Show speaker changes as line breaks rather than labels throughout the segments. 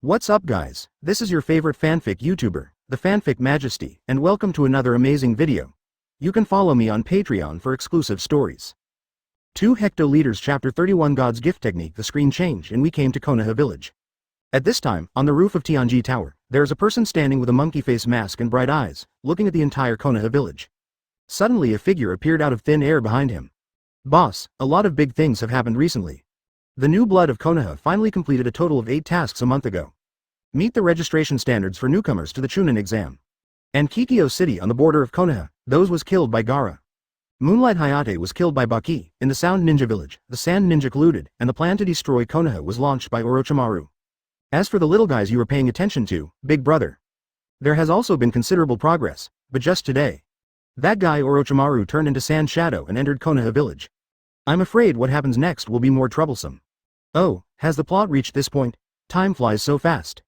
What's up guys, this is your favorite fanfic YouTuber, the Fanfic Majesty, and welcome to another amazing video. You can follow me on Patreon for exclusive stories. 2 Hectoliters Chapter 31 God's Gift Technique. The screen changed and we came to Konoha village. At this time, on the roof of Tianji Tower, there is a person standing with a monkey face mask and bright eyes, looking at the entire Konoha village. Suddenly a figure appeared out of thin air behind him. Boss, a lot of big things have happened recently. The new blood of Konoha finally completed a total of 8 tasks a month ago. Meet the registration standards for newcomers to the Chunin exam. And Kikyo City on the border of Konoha, those was killed by Gaara. Moonlight Hayate was killed by Baki. In the Sound Ninja village, the Sand Ninja colluded, and the plan to destroy Konoha was launched by Orochimaru. As for the little guys you were paying attention to, Big Brother. There has also been considerable progress, but just today. That guy Orochimaru turned into Sand Shadow and entered Konoha village. I'm afraid what happens next will be more troublesome. Oh, has the plot reached this point? Time flies so fast.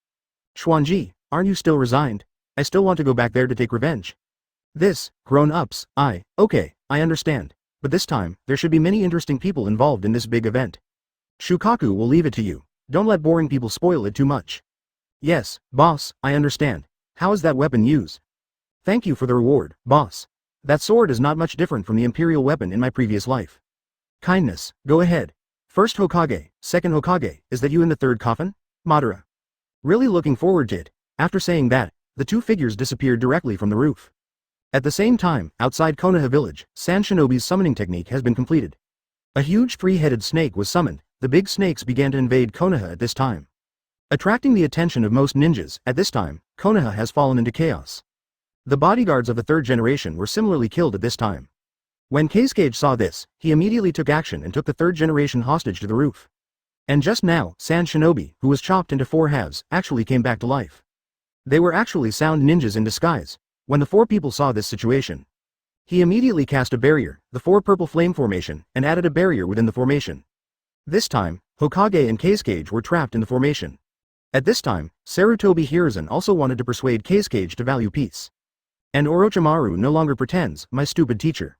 Xuanji, aren't you still resigned? I still want to go back there to take revenge. This, grown-ups, okay, I understand. But this time, there should be many interesting people involved in this big event. Shukaku will leave it to you. Don't let boring people spoil it too much. Yes, boss, I understand. How is that weapon used? Thank you for the reward, boss. That sword is not much different from the imperial weapon in my previous life. Kindness, go ahead. First Hokage, second Hokage, is that you in the third coffin? Madara. Really looking forward to it. After saying that, the 2 figures disappeared directly from the roof. At the same time, outside Konoha village, Sand Shinobi's summoning technique has been completed. A huge 3-headed snake was summoned. The big snakes began to invade Konoha at this time. Attracting the attention of most ninjas, at this time, Konoha has fallen into chaos. The bodyguards of the 3rd generation were similarly killed at this time. When Hokage saw this, he immediately took action and took the 3rd generation hostage to the roof. And just now, Sand Shinobi, who was chopped into 4 halves, actually came back to life. They were actually sound ninjas in disguise. When the 4 people saw this situation, he immediately cast a barrier, the 4 purple flame formation, and added a barrier within the formation. This time, Hokage and Hokage were trapped in the formation. At this time, Sarutobi Hiruzen also wanted to persuade Hokage to value peace. And Orochimaru no longer pretends, my stupid teacher.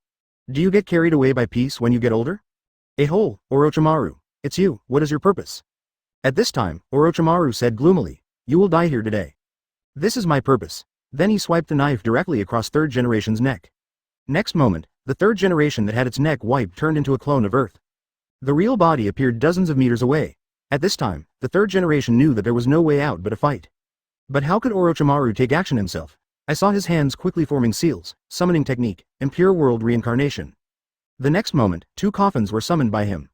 Do you get carried away by peace when you get older? Orochimaru, it's you, what is your purpose? At this time, Orochimaru said gloomily, you will die here today. This is my purpose. Then he swiped the knife directly across 3rd generation's neck. Next moment, the 3rd generation that had its neck wiped turned into a clone of Earth. The real body appeared dozens of meters away. At this time, the 3rd generation knew that there was no way out but a fight. But how could Orochimaru take action himself? I saw his hands quickly forming seals, summoning technique, impure world reincarnation. The next moment, 2 coffins were summoned by him.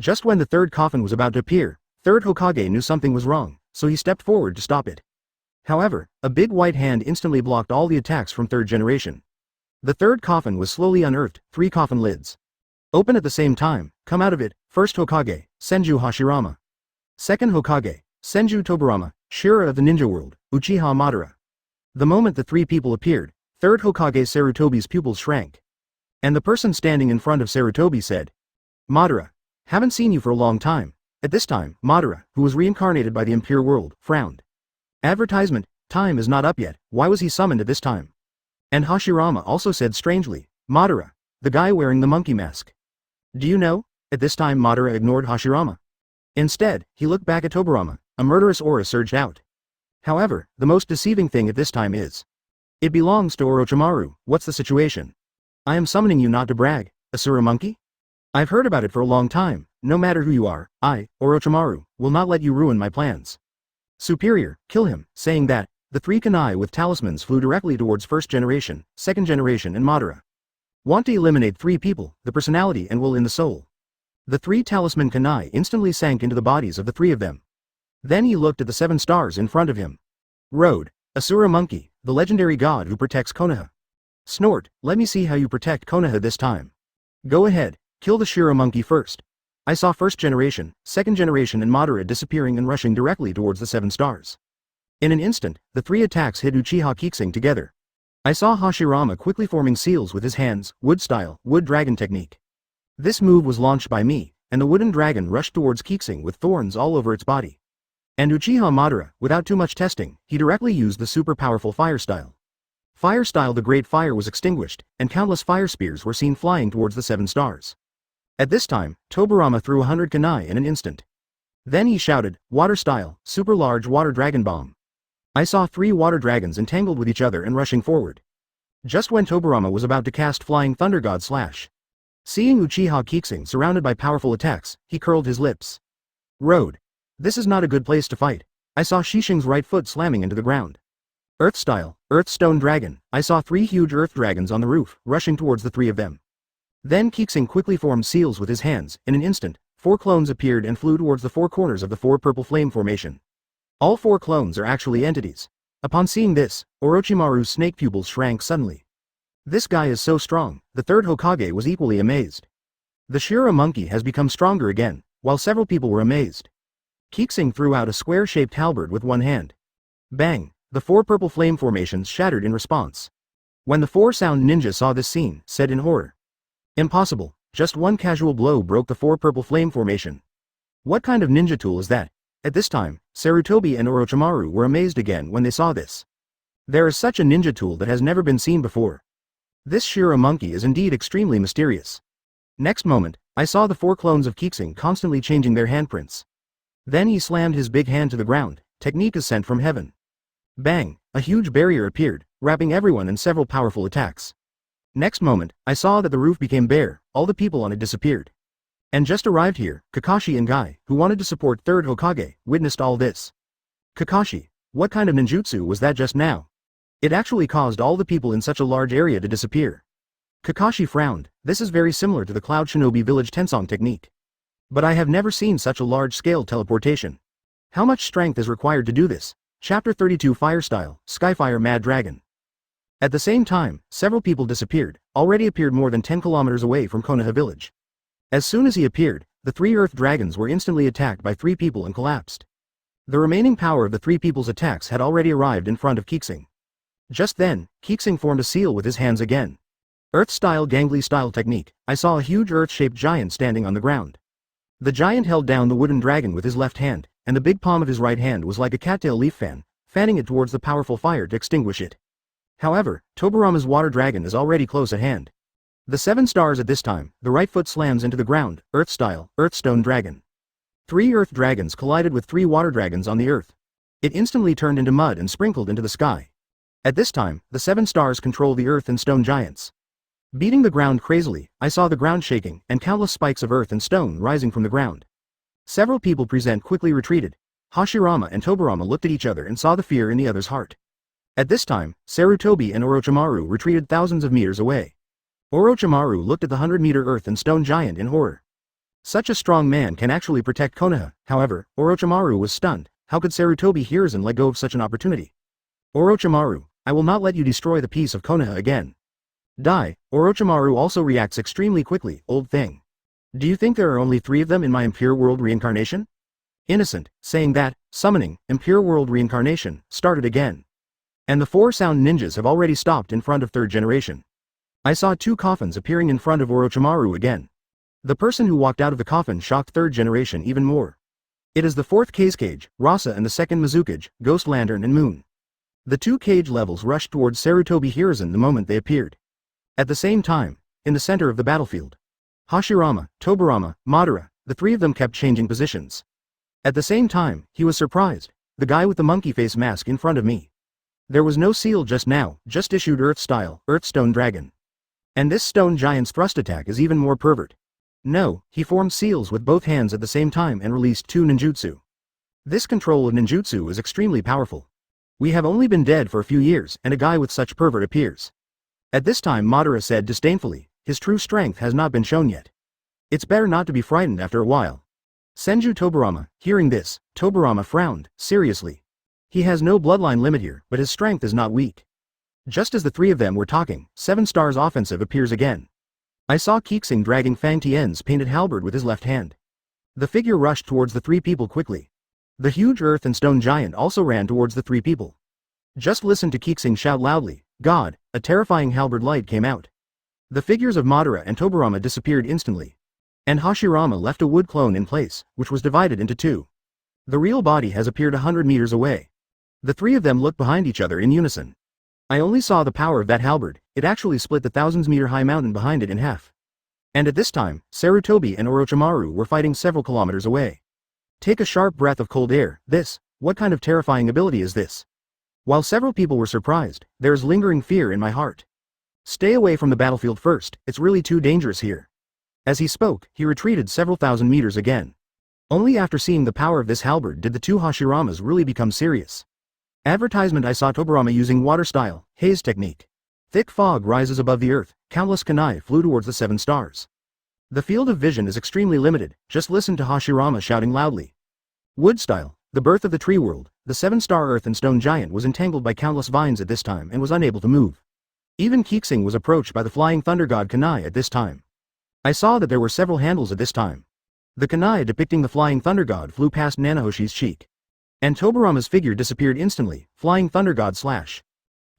Just when the 3rd coffin was about to appear, 3rd Hokage knew something was wrong, so he stepped forward to stop it. However, a big white hand instantly blocked all the attacks from 3rd generation. The 3rd coffin was slowly unearthed, 3 coffin lids. Open at the same time, come out of it, 1st Hokage, Senju Hashirama. 2nd Hokage, Senju Tobirama, Shira of the ninja world, Uchiha Madara. The moment the 3 people appeared, 3rd Hokage Sarutobi's pupils shrank. And the person standing in front of Sarutobi said, Madara, haven't seen you for a long time. At this time, Madara, who was reincarnated by the impure world, frowned. Advertisement, time is not up yet, why was he summoned at this time? And Hashirama also said strangely, Madara, the guy wearing the monkey mask. Do you know? At this time Madara ignored Hashirama. Instead, he looked back at Tobirama, a murderous aura surged out. However, the most deceiving thing at this time is, it belongs to Orochimaru. What's the situation? I am summoning you not to brag, Asura monkey? I've heard about it for a long time. No matter who you are, I, Orochimaru, will not let you ruin my plans. Superior, kill him. Saying that, the 3 kunai with talismans flew directly towards 1st generation, 2nd generation and Madara. Want to eliminate 3 people, the personality and will in the soul. The 3 talisman kunai instantly sank into the bodies of the 3 of them. Then he looked at the 7 stars in front of him. Road, Asura monkey, the legendary god who protects Konoha. Snort, let me see how you protect Konoha this time. Go ahead, kill the Shira monkey first. I saw 1st generation, 2nd generation and Madara disappearing and rushing directly towards the 7 stars. In an instant, the 3 attacks hit Uchiha Qixing together. I saw Hashirama quickly forming seals with his hands, wood style, wood dragon technique. This move was launched by me, and the wooden dragon rushed towards Qixing with thorns all over its body. And Uchiha Madara, without too much testing, he directly used the super powerful fire style. Fire style, the great fire was extinguished, and countless fire spears were seen flying towards the 7 stars. At this time, Tobirama threw 100 kunai in an instant. Then he shouted, "Water style, super large water dragon bomb." I saw 3 water dragons entangled with each other and rushing forward. Just when Tobirama was about to cast Flying Thunder God Slash. Seeing Uchiha Qixing surrounded by powerful attacks, he curled his lips. Road. This is not a good place to fight. I saw Qixing's right foot slamming into the ground. Earth style, Earth Stone Dragon. I saw 3 huge earth dragons on the roof, rushing towards the 3 of them. Then Qixing quickly formed seals with his hands. In an instant, 4 clones appeared and flew towards the 4 corners of the 4 purple flame formation. All 4 clones are actually entities. Upon seeing this, Orochimaru's snake pupils shrank suddenly. This guy is so strong. The 3rd Hokage was equally amazed. The Shira monkey has become stronger again, while several people were amazed. Qixing threw out a square-shaped halberd with one hand. Bang! The 4 purple flame formations shattered in response. When the 4 sound ninja saw this scene, said in horror. Impossible, just one casual blow broke the 4 purple flame formation. What kind of ninja tool is that? At this time, Sarutobi and Orochimaru were amazed again when they saw this. There is such a ninja tool that has never been seen before. This Shira monkey is indeed extremely mysterious. Next moment, I saw the 4 clones of Qixing constantly changing their handprints. Then he slammed his big hand to the ground. Technique is sent from heaven. Bang! A huge barrier appeared, wrapping everyone in several powerful attacks. Next moment, I saw that the roof became bare, all the people on it disappeared. And just arrived here, Kakashi and Guy, who wanted to support 3rd Hokage, witnessed all this. Kakashi, what kind of ninjutsu was that just now? It actually caused all the people in such a large area to disappear. Kakashi frowned. This is very similar to the Cloud Shinobi Village Tensong technique. But I have never seen such a large-scale teleportation. How much strength is required to do this? Chapter 32 Fire Style, Skyfire Mad Dragon. At the same time, several people disappeared, already appeared more than 10 kilometers away from Konoha village. As soon as he appeared, the 3 earth dragons were instantly attacked by 3 people and collapsed. The remaining power of the 3 people's attacks had already arrived in front of Qixing. Just then, Qixing formed a seal with his hands again. Earth-style Gangly-style technique. I saw a huge earth-shaped giant standing on the ground. The giant held down the wooden dragon with his left hand, and the big palm of his right hand was like a cattail leaf fan, fanning it towards the powerful fire to extinguish it. However, Tobirama's water dragon is already close at hand. The 7 stars at this time, the right foot slams into the ground, Earth-style, Earthstone Dragon. 3 earth dragons collided with 3 water dragons on the earth. It instantly turned into mud and sprinkled into the sky. At this time, the 7 stars control the earth and stone giants. Beating the ground crazily, I saw the ground shaking, and countless spikes of earth and stone rising from the ground. Several people present quickly retreated. Hashirama and Tobirama looked at each other and saw the fear in the other's heart. At this time, Sarutobi and Orochimaru retreated thousands of meters away. Orochimaru looked at the 100-meter earth and stone giant in horror. Such a strong man can actually protect Konoha. However, Orochimaru was stunned. How could Sarutobi Hiruzen let go of such an opportunity? Orochimaru, I will not let you destroy the peace of Konoha again. Die. Orochimaru also reacts extremely quickly, old thing. Do you think there are only 3 of them in my impure world reincarnation? Innocent, saying that, summoning, impure world reincarnation, started again. And the 4 sound ninjas have already stopped in front of 3rd generation. I saw 2 coffins appearing in front of Orochimaru again. The person who walked out of the coffin shocked 3rd generation even more. It is the 4th Kazekage, Rasa, and the 2nd Mizukage, Ghost Lantern and Moon. The 2 cage levels rushed towards Sarutobi Hiruzen the moment they appeared. At the same time, in the center of the battlefield, Hashirama, Tobirama, Madara, the 3 of them kept changing positions. At the same time, he was surprised. The guy with the monkey face mask in front of me. There was no seal just now, just issued Earth-style, Earthstone Dragon. And this stone giant's thrust attack is even more pervert. No, he formed seals with both hands at the same time and released 2 ninjutsu. This control of ninjutsu is extremely powerful. We have only been dead for a few years and a guy with such pervert appears. At this time Madara said disdainfully, his true strength has not been shown yet. It's better not to be frightened after a while. Senju Tobirama, hearing this, Tobirama frowned, seriously. He has no bloodline limit here, but his strength is not weak. Just as the 3 of them were talking, 7 stars offensive appears again. I saw Qixing dragging Fang Tian's painted halberd with his left hand. The figure rushed towards the 3 people quickly. The huge earth and stone giant also ran towards the 3 people. Just listen to Qixing shout loudly, God, a terrifying halberd light came out. The figures of Madara and Tobirama disappeared instantly. And Hashirama left a wood clone in place, which was divided into 2. The real body has appeared 100 meters away. The 3 of them looked behind each other in unison. I only saw the power of that halberd, it actually split the thousands-meter-high mountain behind it in half. And at this time, Sarutobi and Orochimaru were fighting several kilometers away. Take a sharp breath of cold air. What kind of terrifying ability is this? While several people were surprised, there is lingering fear in my heart. Stay away from the battlefield first, it's really too dangerous here. As he spoke, he retreated several thousand meters again. Only after seeing the power of this halberd did the two Hashiramas really become serious. Advertisement: I saw Tobirama using water style, haze technique. Thick fog rises above the earth, countless kunai flew towards the 7 stars. The field of vision is extremely limited, just listen to Hashirama shouting loudly. Wood style, the birth of the tree world, the 7-star earth and stone giant was entangled by countless vines at this time and was unable to move. Even Qixing was approached by the flying thunder god kunai at this time. I saw that there were several handles at this time. The kunai depicting the flying thunder god flew past Nanahoshi's cheek. And Tobirama's figure disappeared instantly, flying thunder god slash.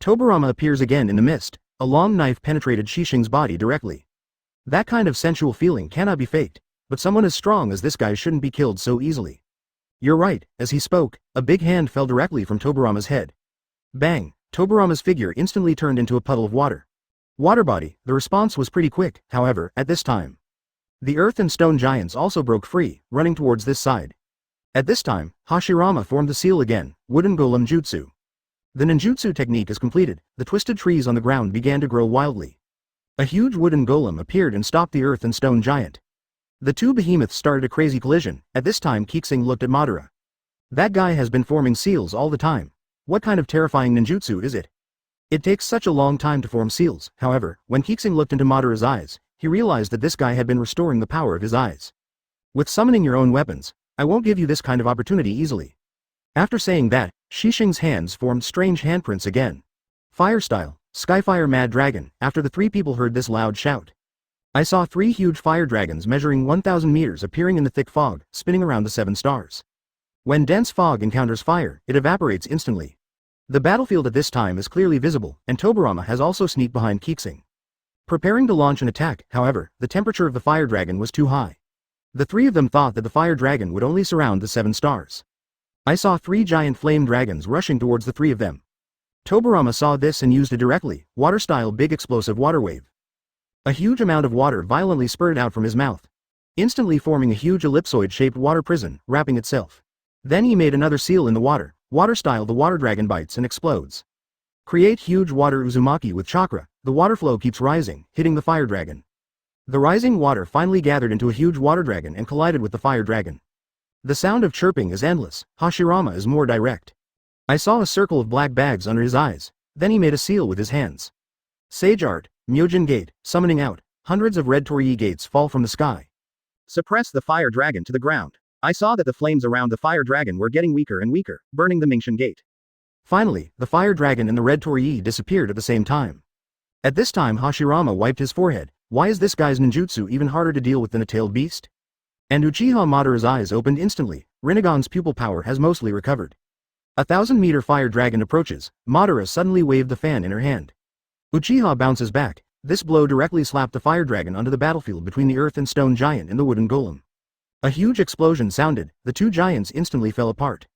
Tobirama appears again in the mist, a long knife penetrated Qixing's body directly. That kind of sensual feeling cannot be faked, but someone as strong as this guy shouldn't be killed so easily. You're right, as he spoke, a big hand fell directly from Tobirama's head. Bang, Tobirama's figure instantly turned into a puddle of water. Water body, the response was pretty quick, however, at this time. The earth and stone giants also broke free, running towards this side. At this time, Hashirama formed the seal again, wooden golem jutsu. The ninjutsu technique is completed, the twisted trees on the ground began to grow wildly. A huge wooden golem appeared and stopped the earth and stone giant. The two behemoths started a crazy collision. At this time Qixing looked at Madara. That guy has been forming seals all the time. What kind of terrifying ninjutsu is it? It takes such a long time to form seals. However, when Qixing looked into Madara's eyes, he realized that this guy had been restoring the power of his eyes. With summoning your own weapons, I won't give you this kind of opportunity easily. After saying that, Qixing's hands formed strange handprints again. Fire style, Skyfire Mad Dragon. After the 3 people heard this loud shout, I saw 3 huge fire dragons measuring 1,000 meters appearing in the thick fog, spinning around the 7 stars. When dense fog encounters fire, it evaporates instantly. The battlefield at this time is clearly visible, and Tobirama has also sneaked behind Qixing. Preparing to launch an attack, however, the temperature of the fire dragon was too high. The 3 of them thought that the fire dragon would only surround the 7 stars. I saw 3 giant flame dragons rushing towards the 3 of them. Tobirama saw this and used it directly, water-style big explosive water wave. A huge amount of water violently spurted out from his mouth, instantly forming a huge ellipsoid-shaped water prison, wrapping itself. Then he made another seal in the water, water-style the water dragon bites and explodes. Create huge water uzumaki with chakra, the water flow keeps rising, hitting the fire dragon. The rising water finally gathered into a huge water dragon and collided with the fire dragon. The sound of chirping is endless, Hashirama is more direct. I saw a circle of black bags under his eyes, then he made a seal with his hands. Sage art, Myojin gate, summoning out, hundreds of red torii gates fall from the sky. Suppress the fire dragon to the ground. I saw that the flames around the fire dragon were getting weaker and weaker, burning the Mingshin gate. Finally, the fire dragon and the red torii disappeared at the same time. At this time Hashirama wiped his forehead. Why is this guy's ninjutsu even harder to deal with than a tailed beast? And Uchiha Madara's eyes opened instantly, Rinnegan's pupil power has mostly recovered. 1,000-meter fire dragon approaches, Madara suddenly waved the fan in her hand. Uchiha bounces back, this blow directly slapped the fire dragon onto the battlefield between the earth and stone giant and the wooden golem. A huge explosion sounded, the 2 giants instantly fell apart.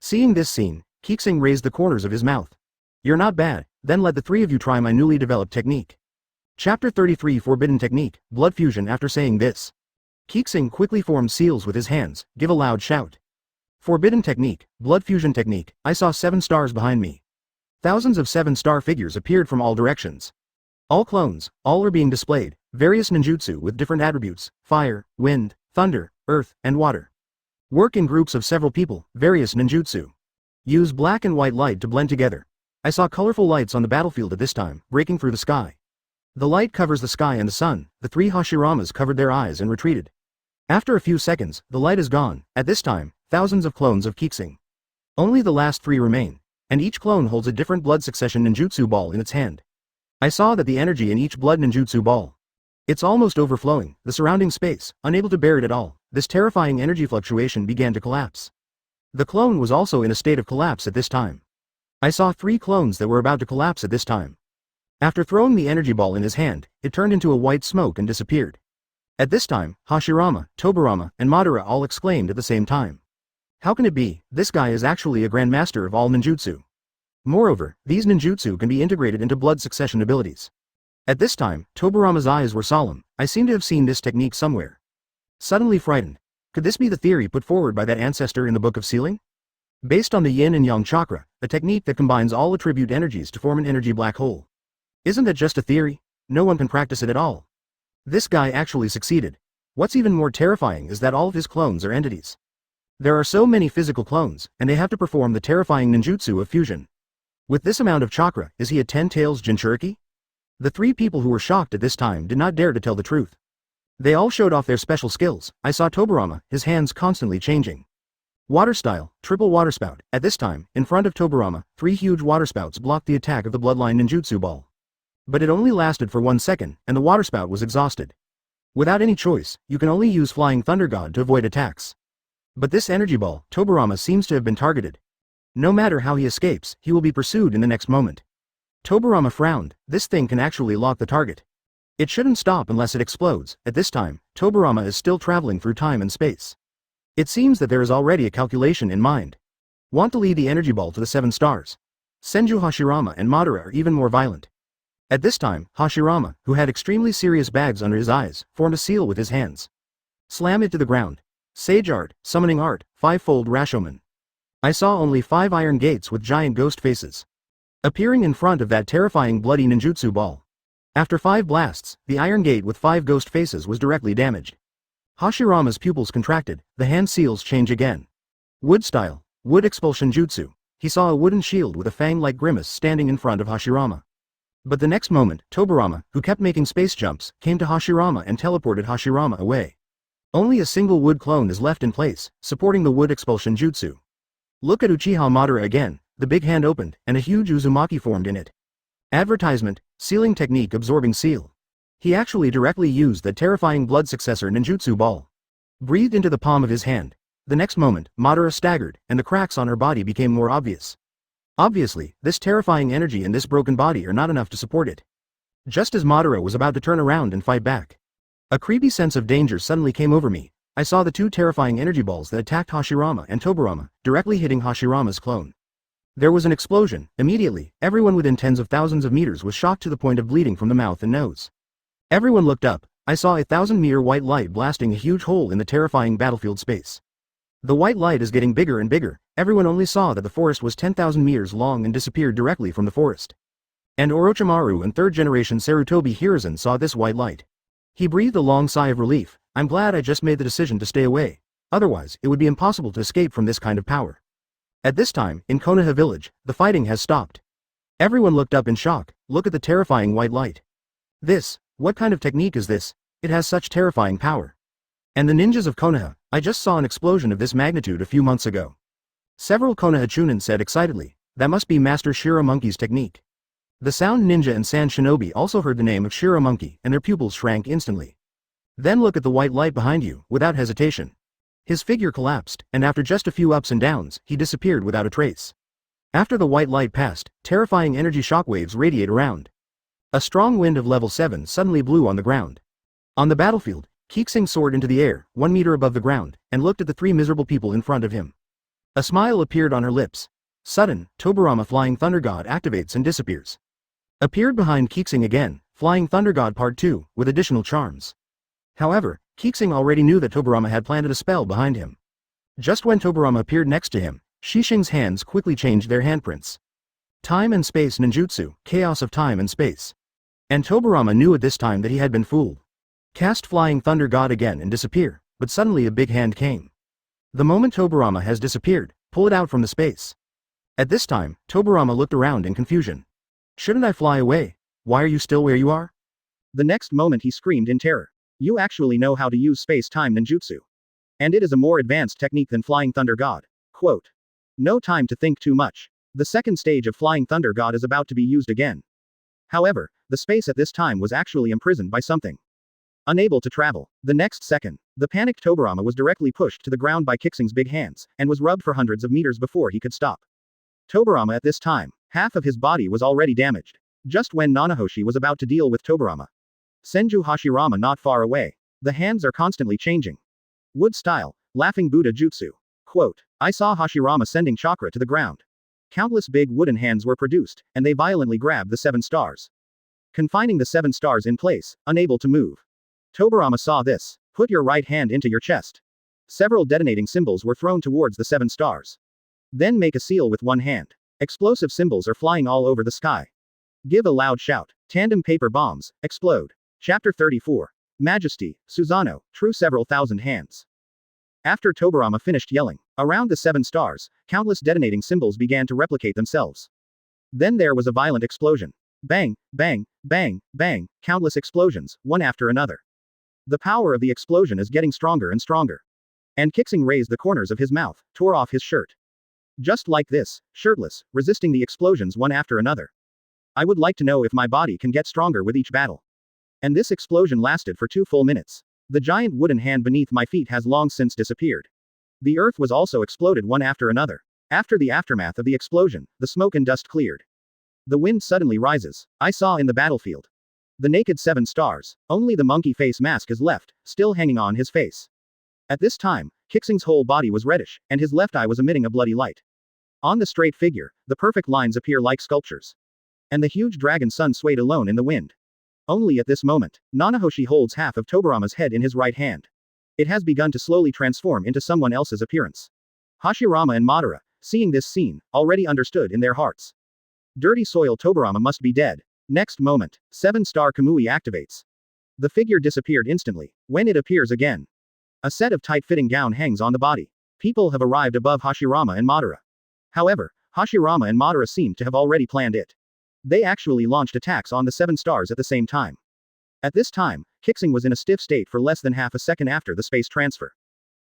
Seeing this scene, Qixing raised the corners of his mouth. You're not bad, then let the 3 of you try my newly developed technique. Chapter 33 Forbidden Technique, Blood Fusion. After saying this, Qixing quickly formed seals with his hands, give a loud shout. Forbidden Technique, Blood Fusion Technique. I saw 7 stars behind me. Thousands of 7-star figures appeared from all directions. All clones, all are being displayed, various ninjutsu with different attributes, fire, wind, thunder, earth, and water. Work in groups of several people, various ninjutsu. Use black and white light to blend together. I saw colorful lights on the battlefield at this time, breaking through the sky. The light covers the sky and the sun, the 3 Hashiramas covered their eyes and retreated. After a few seconds, the light is gone. At this time, thousands of clones of Qixing. Only the last 3 remain, and each clone holds a different blood succession ninjutsu ball in its hand. I saw that the energy in each blood ninjutsu ball. It's almost overflowing, the surrounding space, unable to bear it at all, this terrifying energy fluctuation began to collapse. The clone was also in a state of collapse at this time. I saw 3 clones that were about to collapse at this time. After throwing the energy ball in his hand, it turned into a white smoke and disappeared. At this time, Hashirama, Tobirama, and Madara all exclaimed at the same time. How can it be? This guy is actually a grandmaster of all ninjutsu. Moreover, these ninjutsu can be integrated into blood succession abilities. At this time, Tobirama's eyes were solemn. I seem to have seen this technique somewhere. Suddenly frightened, Could this be the theory put forward by that ancestor in the Book of Sealing? Based on the yin and yang chakra, a technique that combines all attribute energies to form an energy black hole. Isn't that just a theory? No one can practice it at all. This guy actually succeeded. What's even more terrifying is that all of his clones are entities. There are so many physical clones, and they have to perform the terrifying ninjutsu of fusion. With this amount of chakra, is he a 10-tails Jinchuriki? The three people who were shocked at this time did not dare to tell the truth. They all showed off their special skills. I saw Tobirama, his hands constantly changing. Water style, triple water spout. At this time, in front of Tobirama, 3 huge water spouts blocked the attack of the bloodline ninjutsu ball. But it only lasted for 1 second, and the water spout was exhausted. Without any choice, you can only use Flying Thunder God to avoid attacks. But this energy ball, Tobirama seems to have been targeted. No matter how he escapes, he will be pursued in the next moment. Tobirama frowned. This thing can actually lock the target. It shouldn't stop unless it explodes. At this time, Tobirama is still traveling through time and space. It seems that there is already a calculation in mind. Want to lead the energy ball to the 7 stars. Senju Hashirama and Madara are even more violent. At this time, Hashirama, who had extremely serious bags under his eyes, formed a seal with his hands. Slam it to the ground. Sage art, summoning art, 5-fold Rashomon. I saw only 5 iron gates with giant ghost faces appearing in front of that terrifying bloody ninjutsu ball. After 5 blasts, the iron gate with 5 ghost faces was directly damaged. Hashirama's pupils contracted, the hand seals change again. Wood style, wood expulsion jutsu. He saw a wooden shield with a fang-like grimace standing in front of Hashirama. But the next moment, Tobirama, who kept making space jumps, came to Hashirama and teleported Hashirama away. Only a single wood clone is left in place, supporting the wood expulsion jutsu. Look at Uchiha Madara again. The big hand opened, and a huge Uzumaki formed in it. Advertisement, sealing technique absorbing seal. He actually directly used the terrifying blood successor ninjutsu ball. Breathed into the palm of his hand. The next moment, Madara staggered, and the cracks on her body became more obvious. Obviously, this terrifying energy in this broken body are not enough to support it. Just as Madara was about to turn around and fight back, a creepy sense of danger suddenly came over me. I saw the 2 terrifying energy balls that attacked Hashirama and Tobirama, directly hitting Hashirama's clone. There was an explosion. Immediately, everyone within tens of thousands of meters was shocked to the point of bleeding from the mouth and nose. Everyone looked up. I saw a 1,000-meter white light blasting a huge hole in the terrifying battlefield space. The white light is getting bigger and bigger. Everyone only saw that the forest was 10,000 meters long and disappeared directly from the forest. And Orochimaru and 3rd-generation Sarutobi Hiruzen saw this white light. He breathed a long sigh of relief. I'm glad I just made the decision to stay away. Otherwise, it would be impossible to escape from this kind of power. At this time, in Konoha village, the fighting has stopped. Everyone looked up in shock. Look at the terrifying white light. What kind of technique is this? It has such terrifying power. And the ninjas of Konoha, I just saw an explosion of this magnitude a few months ago. Several Konoha Chunin said excitedly, that must be Master Shira Monkey's technique. The Sound Ninja and Sand Shinobi also heard the name of Shira Monkey, and their pupils shrank instantly. Then look at the white light behind you, without hesitation. His figure collapsed, and after just a few ups and downs, he disappeared without a trace. After the white light passed, terrifying energy shockwaves radiate around. A strong wind of level 7 suddenly blew on the ground. On the battlefield, Qixing soared into the air, 1 meter above the ground, and looked at the 3 miserable people in front of him. A smile appeared on her lips. Sudden, Tobirama Flying Thunder God activates and disappears. Appeared behind Qixing again, Flying Thunder God Part 2, with additional charms. However, Qixing already knew that Tobirama had planted a spell behind him. Just when Tobirama appeared next to him, Qixing's hands quickly changed their handprints. Time and space ninjutsu, chaos of time and space. And Tobirama knew at this time that he had been fooled. Cast Flying Thunder God again and disappear, but suddenly a big hand came. The moment Tobirama has disappeared, pull it out from the space. At this time, Tobirama looked around in confusion. Shouldn't I fly away? Why are you still where you are? The next moment he screamed in terror. You actually know how to use space-time ninjutsu. And it is a more advanced technique than Flying Thunder God. Quote. No time to think too much. The second stage of Flying Thunder God is about to be used again. However, the space at this time was actually imprisoned by something. Unable to travel. The next second, the panicked Tobirama was directly pushed to the ground by Qixing's big hands, and was rubbed for hundreds of meters before he could stop. Tobirama at this time, half of his body was already damaged. Just when Nanahoshi was about to deal with Tobirama. Senju Hashirama not far away. The hands are constantly changing. Wood style, laughing Buddha jutsu. Quote. I saw Hashirama sending chakra to the ground. Countless big wooden hands were produced, and they violently grabbed the 7 stars. Confining the 7 stars in place, unable to move. Tobirama saw this. Put your right hand into your chest. Several detonating symbols were thrown towards the 7 stars. Then make a seal with one hand. Explosive symbols are flying all over the sky. Give a loud shout. Tandem paper bombs, explode. Chapter 34. Majesty, Susanoo, true several thousand hands. After Tobirama finished yelling, around the 7 stars, countless detonating symbols began to replicate themselves. Then there was a violent explosion. Bang, bang, bang, bang, countless explosions, one after another. The power of the explosion is getting stronger and stronger. And Qixing raised the corners of his mouth, tore off his shirt. Just like this, shirtless, resisting the explosions one after another. I would like to know if my body can get stronger with each battle. And this explosion lasted for 2 full minutes. The giant wooden hand beneath my feet has long since disappeared. The earth was also exploded one after another. After the aftermath of the explosion, the smoke and dust cleared. The wind suddenly rises. I saw in the battlefield. The naked 7 stars. Only the monkey face mask is left, still hanging on his face. At this time, Qixing's whole body was reddish, and his left eye was emitting a bloody light. On the straight figure, the perfect lines appear like sculptures. And the huge dragon sun swayed alone in the wind. Only at this moment, Nanahoshi holds half of Tobirama's head in his right hand. It has begun to slowly transform into someone else's appearance. Hashirama and Madara, seeing this scene, already understood in their hearts. Dirty soil, Tobirama must be dead. Next moment, 7-star Kamui activates. The figure disappeared instantly. When it appears again, a set of tight-fitting gown hangs on the body. People have arrived above Hashirama and Madara. However, Hashirama and Madara seem to have already planned it. They actually launched attacks on the 7 stars at the same time. At this time, Qixing was in a stiff state for less than half a second after the space transfer.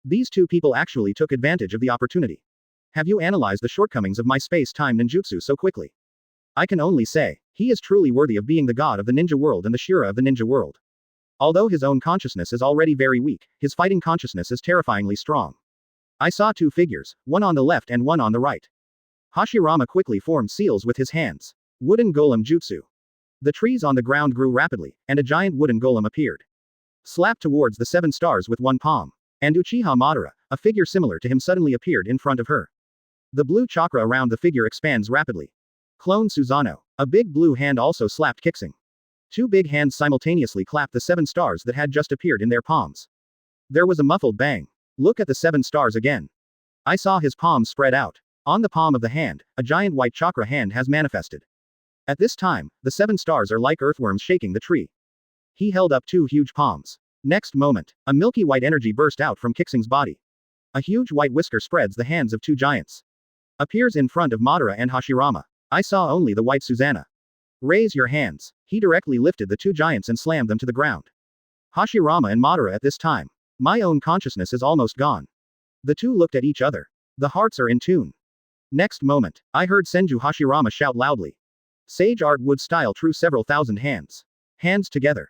These two people actually took advantage of the opportunity. Have you analyzed the shortcomings of my space-time ninjutsu so quickly? I can only say, he is truly worthy of being the god of the ninja world and the Shira of the ninja world. Although his own consciousness is already very weak, his fighting consciousness is terrifyingly strong. I saw 2 figures, one on the left and one on the right. Hashirama quickly formed seals with his hands. Wooden golem jutsu. The trees on the ground grew rapidly, and a giant wooden golem appeared. Slapped towards the 7 stars with one palm. And Uchiha Madara, a figure similar to him, suddenly appeared in front of her. The blue chakra around the figure expands rapidly. Clone Susanoo. A big blue hand also slapped Qixing. 2 big hands simultaneously clapped the 7 stars that had just appeared in their palms. There was a muffled bang. Look at the 7 stars again. I saw his palms spread out. On the palm of the hand, a giant white chakra hand has manifested. At this time, the 7 stars are like earthworms shaking the tree. He held up 2 huge palms. Next moment, a milky white energy burst out from Qixing's body. A huge white whisker spreads the hands of 2 giants. Appears in front of Madara and Hashirama. I saw only the white Susanoo. Raise your hands. He directly lifted the 2 giants and slammed them to the ground. Hashirama and Madara at this time. My own consciousness is almost gone. The 2 looked at each other. The hearts are in tune. Next moment, I heard Senju Hashirama shout loudly. Sage art wood style true several thousand hands. Hands together.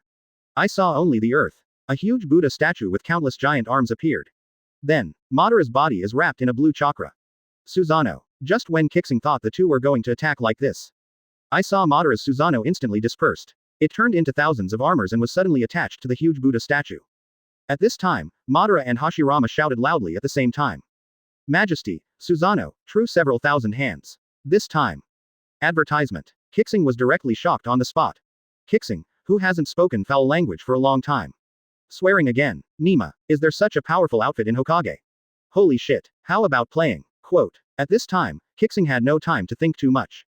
I saw only the earth. A huge Buddha statue with countless giant arms appeared. Then, Madara's body is wrapped in a blue chakra. Susanoo. Just when Qixing thought the 2 were going to attack like this, I saw Madara's Susanoo instantly dispersed. It turned into thousands of armors and was suddenly attached to the huge Buddha statue. At this time, Madara and Hashirama shouted loudly at the same time. Majesty, Susanoo, true several thousand hands. This time. Advertisement. Qixing was directly shocked on the spot. Qixing, who hasn't spoken foul language for a long time. Swearing again. Nima, is there such a powerful outfit in Hokage? Holy shit, how about playing? Quote. At this time, Qixing had no time to think too much.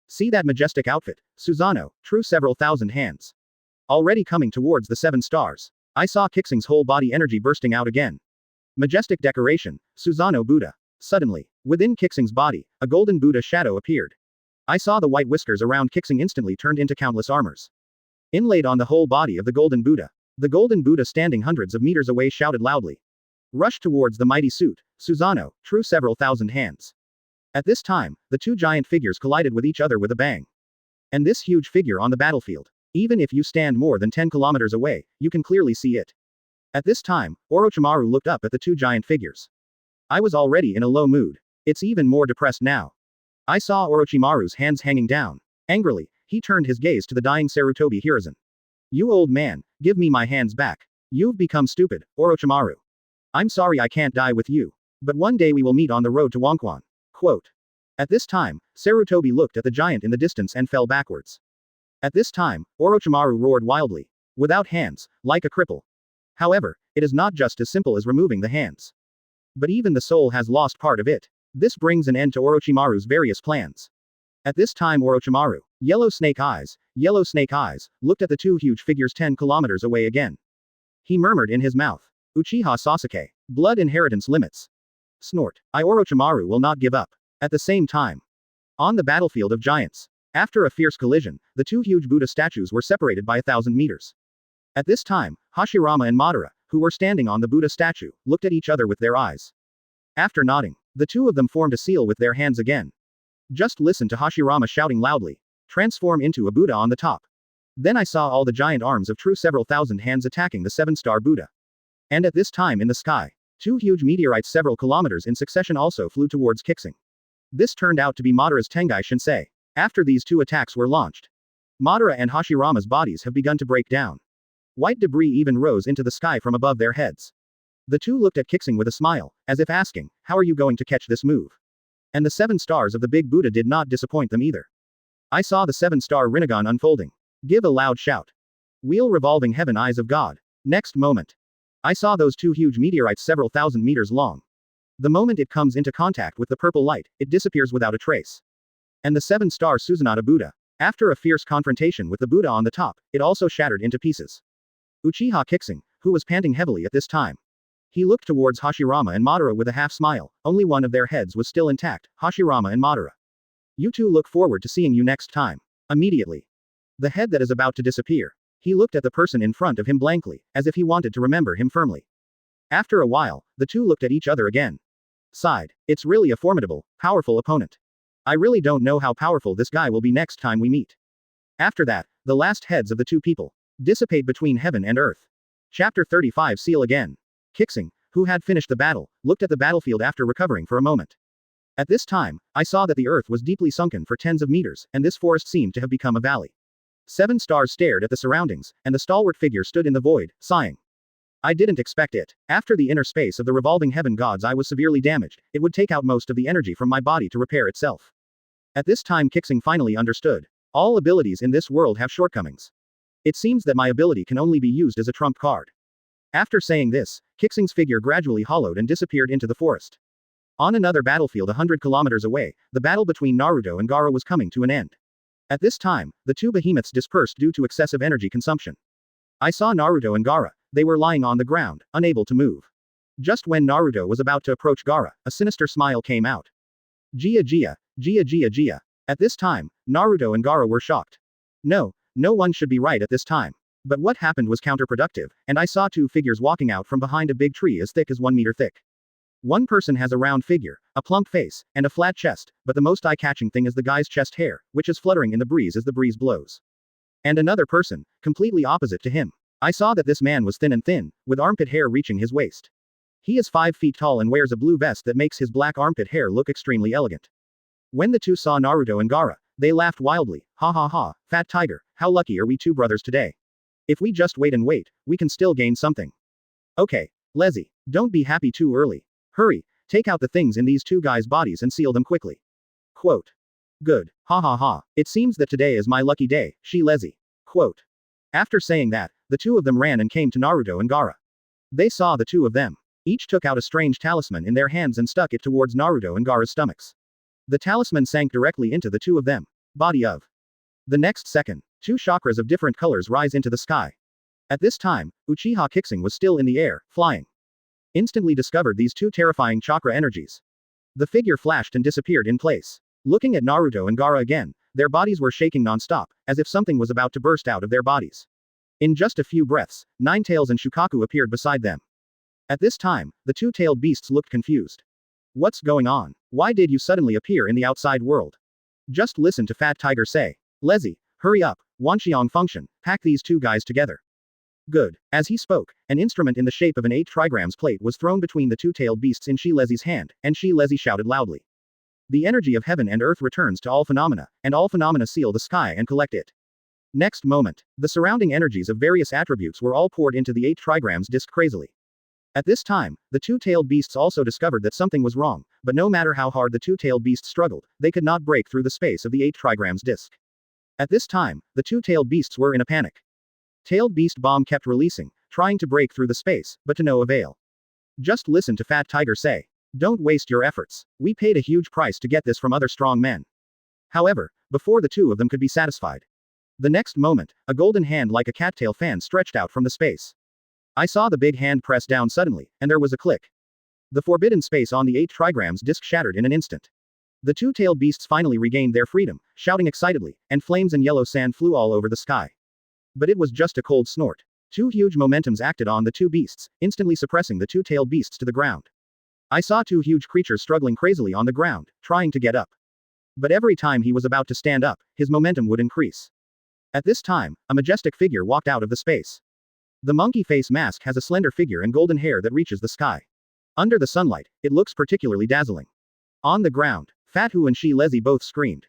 See that majestic outfit, Susanoo, true several thousand hands. Already coming towards the 7 stars. I saw Qixing's whole body energy bursting out again. Majestic decoration, Susanoo Buddha. Suddenly, within Qixing's body, a golden Buddha shadow appeared. I saw the white whiskers around Qixing instantly turned into countless armors. Inlaid on the whole body of the golden Buddha. The golden Buddha standing hundreds of meters away shouted loudly. Rushed towards the mighty suit, Susanoo, true several thousand hands. At this time, the 2 giant figures collided with each other with a bang. And this huge figure on the battlefield. Even if you stand more than 10 kilometers away, you can clearly see it. At this time, Orochimaru looked up at the 2 giant figures. I was already in a low mood. It's even more depressed now. I saw Orochimaru's hands hanging down. Angrily, he turned his gaze to the dying Sarutobi Hiruzen. You old man, give me my hands back. You've become stupid, Orochimaru. I'm sorry I can't die with you. But one day we will meet on the road to Wonquan. Quote. At this time, Sarutobi looked at the giant in the distance and fell backwards. At this time, Orochimaru roared wildly. Without hands, like a cripple. However, it is not just as simple as removing the hands. But even the soul has lost part of it. This brings an end to Orochimaru's various plans. At this time Orochimaru, Yellow Snake Eyes, looked at the two huge figures 10 kilometers away again. He murmured in his mouth. Uchiha Sasuke. Blood inheritance limits. Snort. Orochimaru will not give up. At the same time. On the battlefield of giants. After a fierce collision, the two huge Buddha statues were separated by 1,000 meters. At this time, Hashirama and Madara, who were standing on the Buddha statue, looked at each other with their eyes. After nodding, the two of them formed a seal with their hands again. Just listen to Hashirama shouting loudly. Transform into a Buddha on the top. Then I saw all the giant arms of true several thousand hands attacking the 7-star Buddha. And at this time in the sky, two huge meteorites several kilometers in succession also flew towards Qixing. This turned out to be Madara's Tengai Shinsei. After these two attacks were launched, Madara and Hashirama's bodies have begun to break down. White debris even rose into the sky from above their heads. The two looked at Qixing with a smile, as if asking, how are you going to catch this move? And the 7 stars of the big Buddha did not disappoint them either. I saw the 7-star Rinnegan unfolding. Give a loud shout. Wheel revolving heaven eyes of God. Next moment. I saw those two huge meteorites several thousand meters long. The moment it comes into contact with the purple light, it disappears without a trace. And the 7-star Susanoo Buddha. After a fierce confrontation with the Buddha on the top, it also shattered into pieces. Uchiha Qixing, who was panting heavily at this time. He looked towards Hashirama and Madara with a half smile, only one of their heads was still intact, Hashirama and Madara. You two look forward to seeing you next time. Immediately. The head that is about to disappear. He looked at the person in front of him blankly, as if he wanted to remember him firmly. After a while, the two looked at each other again. Sighed. It's really a formidable, powerful opponent. I really don't know how powerful this guy will be next time we meet. After that, the last heads of the two people dissipate between heaven and earth. Chapter 35 Seal again. Qixing, who had finished the battle, looked at the battlefield after recovering for a moment. At this time, I saw that the earth was deeply sunken for tens of meters, and this forest seemed to have become a valley. 7 stars stared at the surroundings, and the stalwart figure stood in the void, sighing. I didn't expect it. After the inner space of the revolving heaven gods I was severely damaged, it would take out most of the energy from my body to repair itself. At this time Qixing finally understood. All abilities in this world have shortcomings. It seems that my ability can only be used as a trump card. After saying this, Qixing's figure gradually hollowed and disappeared into the forest. On another battlefield 100 kilometers away, the battle between Naruto and Gaara was coming to an end. At this time, the two behemoths dispersed due to excessive energy consumption. I saw Naruto and Gaara. They were lying on the ground, unable to move. Just when Naruto was about to approach Gaara, a sinister smile came out. Jia Jia, Jia Jia Jia. At this time, Naruto and Gaara were shocked. No one should be right at this time. But what happened was counterproductive, and I saw two figures walking out from behind a big tree as thick as 1 meter thick. One person has a round figure, a plump face, and a flat chest, but the most eye-catching thing is the guy's chest hair, which is fluttering in the breeze as the breeze blows. And another person, completely opposite to him. I saw that this man was thin, with armpit hair reaching his waist. He is 5 feet tall and wears a blue vest that makes his black armpit hair look extremely elegant. When the two saw Naruto and Gaara, they laughed wildly. Ha ha ha, fat tiger, how lucky are we two brothers today? If we just wait and wait, we can still gain something. Okay, Lezzy, don't be happy too early. Hurry, take out the things in these two guys' bodies and seal them quickly. Quote. Good, ha ha ha, it seems that today is my lucky day, she Lezzy. Quote. After saying that, the two of them ran and came to Naruto and Gaara. They saw the two of them. Each took out a strange talisman in their hands and stuck it towards Naruto and Gaara's stomachs. The talisman sank directly into the two of them. Body of. The next second, 2 chakras of different colors rise into the sky. At this time, Uchiha Qixing was still in the air, flying. Instantly discovered these 2 terrifying chakra energies. The figure flashed and disappeared in place. Looking at Naruto and Gaara again, their bodies were shaking non-stop, as if something was about to burst out of their bodies. In just a few breaths, Ninetails and Shukaku appeared beside them. At this time, the 2-tailed beasts looked confused. What's going on? Why did you suddenly appear in the outside world? Just listen to Fat Tiger say. Lezzy, hurry up, Wanxiang function, pack these 2 guys together. Good. As he spoke, an instrument in the shape of an 8 trigrams plate was thrown between the 2-tailed beasts in Shi Lezzy's hand, and Shi Lezzy shouted loudly. The energy of heaven and earth returns to all phenomena, and all phenomena seal the sky and collect it. Next moment, the surrounding energies of various attributes were all poured into the 8 trigrams disc crazily. At this time, the 2-tailed beasts also discovered that something was wrong, but no matter how hard the 2-tailed beasts struggled, they could not break through the space of the 8 trigrams disc. At this time, the 2-tailed beasts were in a panic. Tailed beast bomb kept releasing, trying to break through the space, but to no avail. Just listen to Fat Tiger say. Don't waste your efforts. We paid a huge price to get this from other strong men. However, before the two of them could be satisfied. The next moment, a golden hand like a cattail fan stretched out from the space. I saw the big hand press down suddenly, and there was a click. The forbidden space on the 8 trigrams disc shattered in an instant. The two-tailed beasts finally regained their freedom, shouting excitedly, and flames and yellow sand flew all over the sky. But it was just a cold snort. 2 huge momentums acted on the 2 beasts, instantly suppressing the two-tailed beasts to the ground. I saw 2 huge creatures struggling crazily on the ground, trying to get up. But every time he was about to stand up, his momentum would increase. At this time, a majestic figure walked out of the space. The monkey face mask has a slender figure and golden hair that reaches the sky. Under the sunlight, it looks particularly dazzling. On the ground, Fat Hu and Shi Lezi both screamed.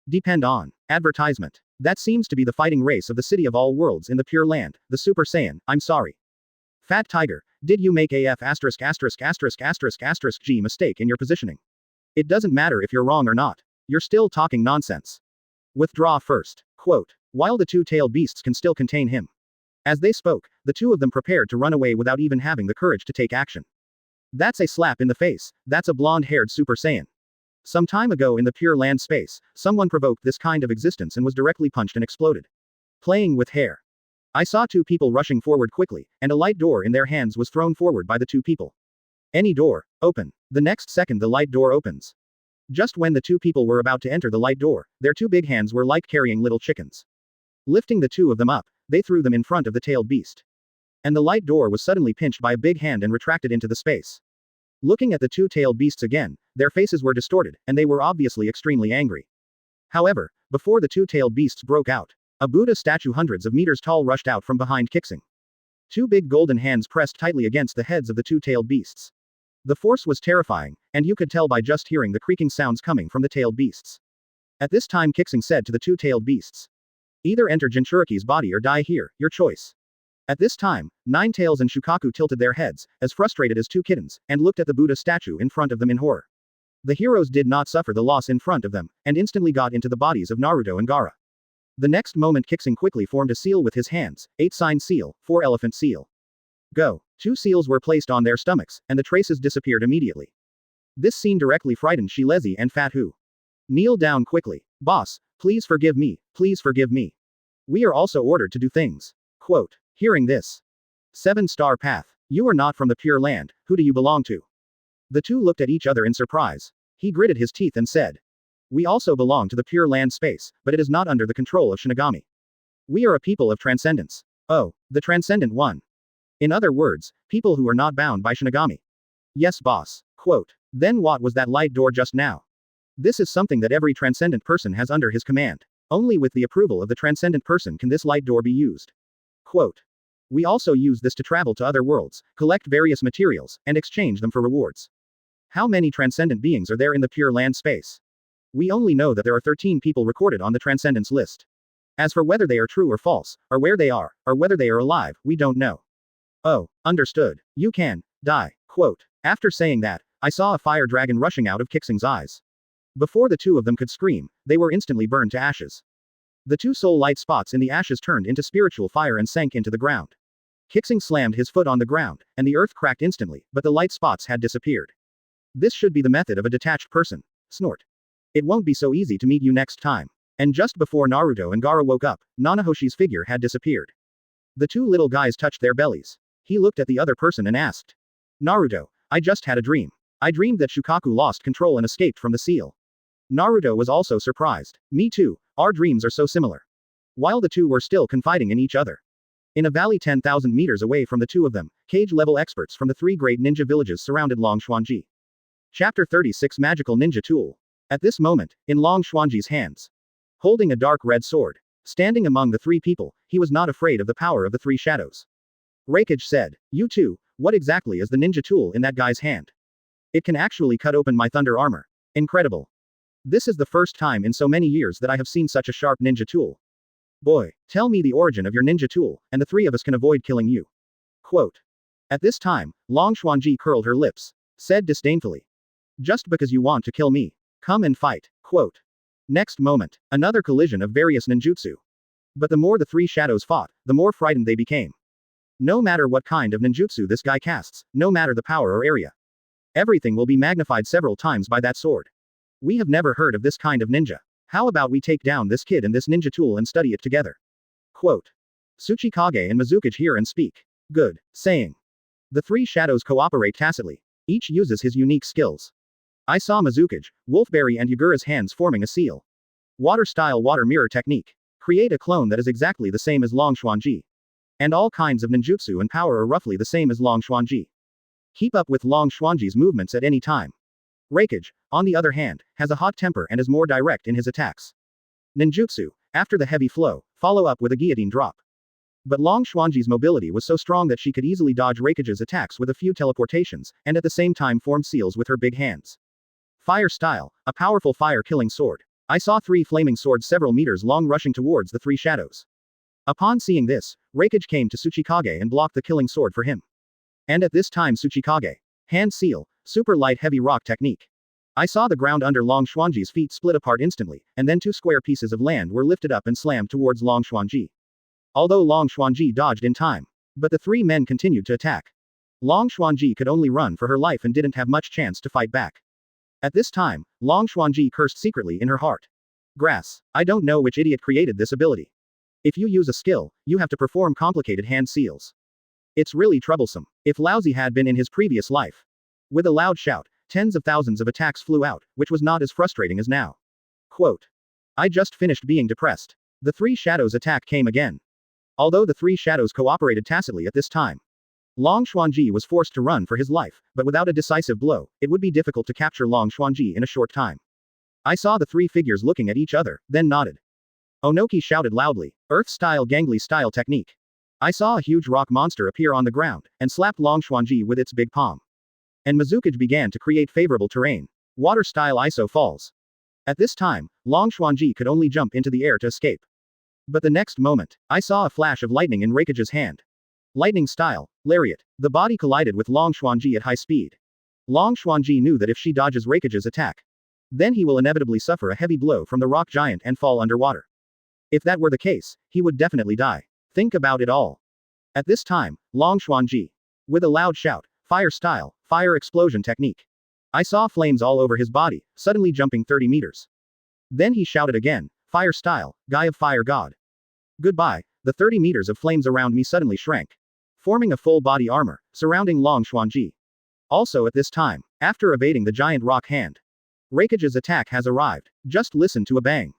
Depend on. Advertisement. That seems to be the fighting race of the city of all worlds in the Pure Land, the Super Saiyan, I'm sorry. Fat Tiger, did you make AF G mistake in your positioning? It doesn't matter if you're wrong or not. You're still talking nonsense. Withdraw first. Quote. While the two-tailed beasts can still contain him. As they spoke, the two of them prepared to run away without even having the courage to take action. That's a slap in the face, that's a blonde-haired Super Saiyan. Some time ago in the Pure Land space, someone provoked this kind of existence and was directly punched and exploded. Playing with hair. I saw 2 people rushing forward quickly, and a light door in their hands was thrown forward by the 2 people. Any door, open. The next second the light door opens. Just when the 2 people were about to enter the light door, their 2 big hands were like carrying little chickens. Lifting the 2 of them up, they threw them in front of the tailed beast. And the light door was suddenly pinched by a big hand and retracted into the space. Looking at the 2-tailed beasts again, their faces were distorted, and they were obviously extremely angry. However, before the 2-tailed beasts broke out, a Buddha statue hundreds of meters tall rushed out from behind Qixing. 2 big golden hands pressed tightly against the heads of the 2-tailed beasts. The force was terrifying, and you could tell by just hearing the creaking sounds coming from the tailed beasts. At this time Qixing said to the 2-tailed beasts. Either enter Jinchuriki's body or die here, your choice. At this time, Ninetails and Shukaku tilted their heads, as frustrated as 2 kittens, and looked at the Buddha statue in front of them in horror. The heroes did not suffer the loss in front of them, and instantly got into the bodies of Naruto and Gaara. The next moment Qixing quickly formed a seal with his hands, 8-sign seal, 4-elephant seal. Go. 2 seals were placed on their stomachs, and the traces disappeared immediately. This scene directly frightened Shi Lezi and Fat Hu. Kneel down quickly. Boss, please forgive me, please forgive me. We are also ordered to do things. Quote. Hearing this. 7-star path. You are not from the Pure Land, who do you belong to? The 2 looked at each other in surprise. He gritted his teeth and said. We also belong to the Pure Land space, but it is not under the control of Shinigami. We are a people of transcendence. Oh, the transcendent one. In other words, people who are not bound by Shinigami. Yes, boss. Quote. Then what was that light door just now? This is something that every transcendent person has under his command. Only with the approval of the transcendent person can this light door be used. Quote. We also use this to travel to other worlds, collect various materials, and exchange them for rewards. How many transcendent beings are there in the Pure Land space? We only know that there are 13 people recorded on the transcendence list. As for whether they are true or false, or where they are, or whether they are alive, we don't know. Oh, understood. You can die. Quote. After saying that, I saw a fire dragon rushing out of Qixing's eyes. Before the 2 of them could scream, they were instantly burned to ashes. The 2 soul light spots in the ashes turned into spiritual fire and sank into the ground. Qixing slammed his foot on the ground, and the earth cracked instantly, but the light spots had disappeared. This should be the method of a detached person. Snort. It won't be so easy to meet you next time. And just before Naruto and Gaara woke up, Nanahoshi's figure had disappeared. The 2 little guys touched their bellies. He looked at the other person and asked. Naruto, I just had a dream. I dreamed that Shukaku lost control and escaped from the seal. Naruto was also surprised. Me too, our dreams are so similar. While the 2 were still confiding in each other. In a valley 10,000 meters away from the 2 of them, cage-level experts from the 3 great ninja villages surrounded Long Xuanji. Chapter 36 Magical Ninja Tool. At this moment, in Long Xuanji's hands. Holding a dark red sword. Standing among the 3 people, he was not afraid of the power of the 3 shadows. Hokage said, You too, what exactly is the ninja tool in that guy's hand? It can actually cut open my thunder armor. Incredible. This is the first time in so many years that I have seen such a sharp ninja tool. Boy, tell me the origin of your ninja tool, and the 3 of us can avoid killing you. Quote. At this time, Long Xuanji curled her lips. Said disdainfully. Just because you want to kill me. Come and fight. Quote. Next moment, another collision of various ninjutsu. But the more the 3 shadows fought, the more frightened they became. No matter what kind of ninjutsu this guy casts, no matter the power or area. Everything will be magnified several times by that sword. We have never heard of this kind of ninja. How about we take down this kid and this ninja tool and study it together? Quote. Tsuchikage and Mizukage hear and speak. Good. Saying. The three shadows cooperate tacitly. Each uses his unique skills. I saw Mizukage, Wolfberry and Yagura's hands forming a seal. Water-style water mirror technique. Create a clone that is exactly the same as Long Xuanji. And all kinds of ninjutsu and power are roughly the same as Long Xuanji. Keep up with Long Xuanji's movements at any time. Raikage, on the other hand, has a hot temper and is more direct in his attacks. Ninjutsu, after the heavy flow, follow up with a guillotine drop. But Long Xuanji's mobility was so strong that she could easily dodge Raikage's attacks with a few teleportations, and at the same time form seals with her big hands. Fire style, a powerful fire-killing sword. I saw three flaming swords several meters long rushing towards the three shadows. Upon seeing this, Raikage came to Tsuchikage and blocked the killing sword for him. And at this time Tsuchikage. Hand seal, super light heavy rock technique. I saw the ground under Long Xuanji's feet split apart instantly, and then two square pieces of land were lifted up and slammed towards Long Xuanji. Although Long Xuanji dodged in time. But the three men continued to attack. Long Xuanji could only run for her life and didn't have much chance to fight back. At this time, Long Xuanji cursed secretly in her heart. Grass. I don't know which idiot created this ability. If you use a skill, you have to perform complicated hand seals. It's really troublesome. If Lousy had been in his previous life. With a loud shout, tens of thousands of attacks flew out, which was not as frustrating as now. Quote. I just finished being depressed. The three shadows attack came again. Although the three shadows cooperated tacitly at this time. Long Xuanji was forced to run for his life, but without a decisive blow, it would be difficult to capture Long Xuanji in a short time. I saw the three figures looking at each other, then nodded. Onoki shouted loudly, Earth-style Gangly-style technique. I saw a huge rock monster appear on the ground, and slapped Long Xuanji with its big palm. And Mizukage began to create favorable terrain. Water-style ISO falls. At this time, Long Xuanji could only jump into the air to escape. But the next moment, I saw a flash of lightning in Raikage's hand. Lightning-style, lariat. The body collided with Long Xuanji at high speed. Long Xuanji knew that if she dodges Raikage's attack, then he will inevitably suffer a heavy blow from the rock giant and fall underwater. If that were the case, he would definitely die. Think about it all. At this time, Long Xuanji. With a loud shout, fire style, fire explosion technique. I saw flames all over his body, suddenly jumping 30 meters. Then he shouted again, fire style, guy of fire god. Goodbye, the 30 meters of flames around me suddenly shrank. Forming a full body armor, surrounding Long Xuanji. Also at this time, after evading the giant rock hand. Raikage's attack has arrived. Just listen to a bang.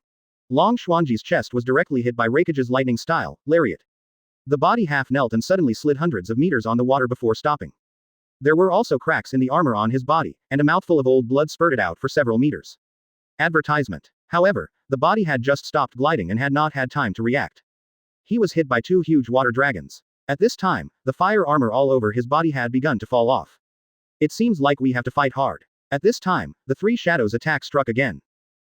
Long Xuanji's chest was directly hit by Raikage's lightning style, lariat. The body half knelt and suddenly slid hundreds of meters on the water before stopping. There were also cracks in the armor on his body, and a mouthful of old blood spurted out for several meters. Advertisement. However, the body had just stopped gliding and had not had time to react. He was hit by two huge water dragons. At this time, the fire armor all over his body had begun to fall off. It seems like we have to fight hard. At this time, the three shadows attack struck again.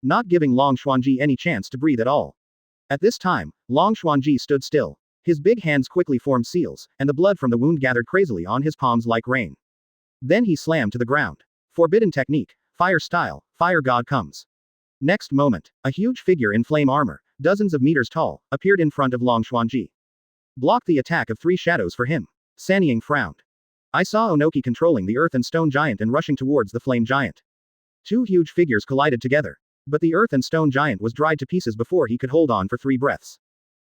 Not giving Long Xuanji any chance to breathe at all. At this time, Long Xuanji stood still. His big hands quickly formed seals, and the blood from the wound gathered crazily on his palms like rain. Then he slammed to the ground. Forbidden technique, fire style, fire god comes. Next moment, a huge figure in flame armor, dozens of meters tall, appeared in front of Long Xuanji. Blocked the attack of three shadows for him. Sanying frowned. I saw Onoki controlling the earth and stone giant and rushing towards the flame giant. Two huge figures collided together. But the earth and stone giant was dried to pieces before he could hold on for 3 breaths.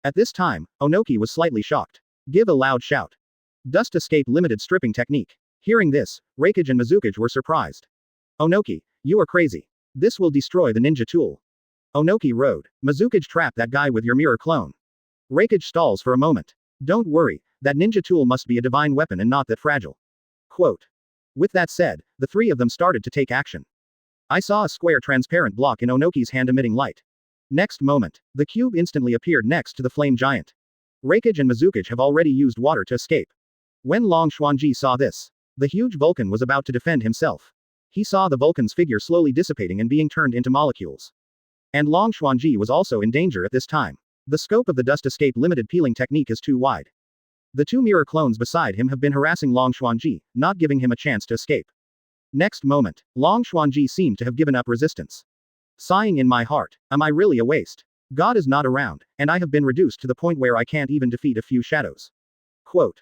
At this time, Onoki was slightly shocked. Give a loud shout. Dust escape limited stripping technique. Hearing this, Raikage and Mizukage were surprised. Onoki, you are crazy. This will destroy the ninja tool. Onoki rode. Mizukage trap that guy with your mirror clone. Raikage stalls for a moment. Don't worry, that ninja tool must be a divine weapon and not that fragile. Quote. With that said, the three of them started to take action. I saw a square transparent block in Onoki's hand emitting light. Next moment, the cube instantly appeared next to the flame giant. Raikage and Mizukage have already used water to escape. When Long Xuanji saw this, the huge Vulcan was about to defend himself. He saw the Vulcan's figure slowly dissipating and being turned into molecules. And Long Xuanji was also in danger at this time. The scope of the dust escape limited peeling technique is too wide. The two mirror clones beside him have been harassing Long Xuanji, not giving him a chance to escape. Next moment, Long Xuanji seemed to have given up resistance. Sighing in my heart, am I really a waste? God is not around, and I have been reduced to the point where I can't even defeat a few shadows. Quote.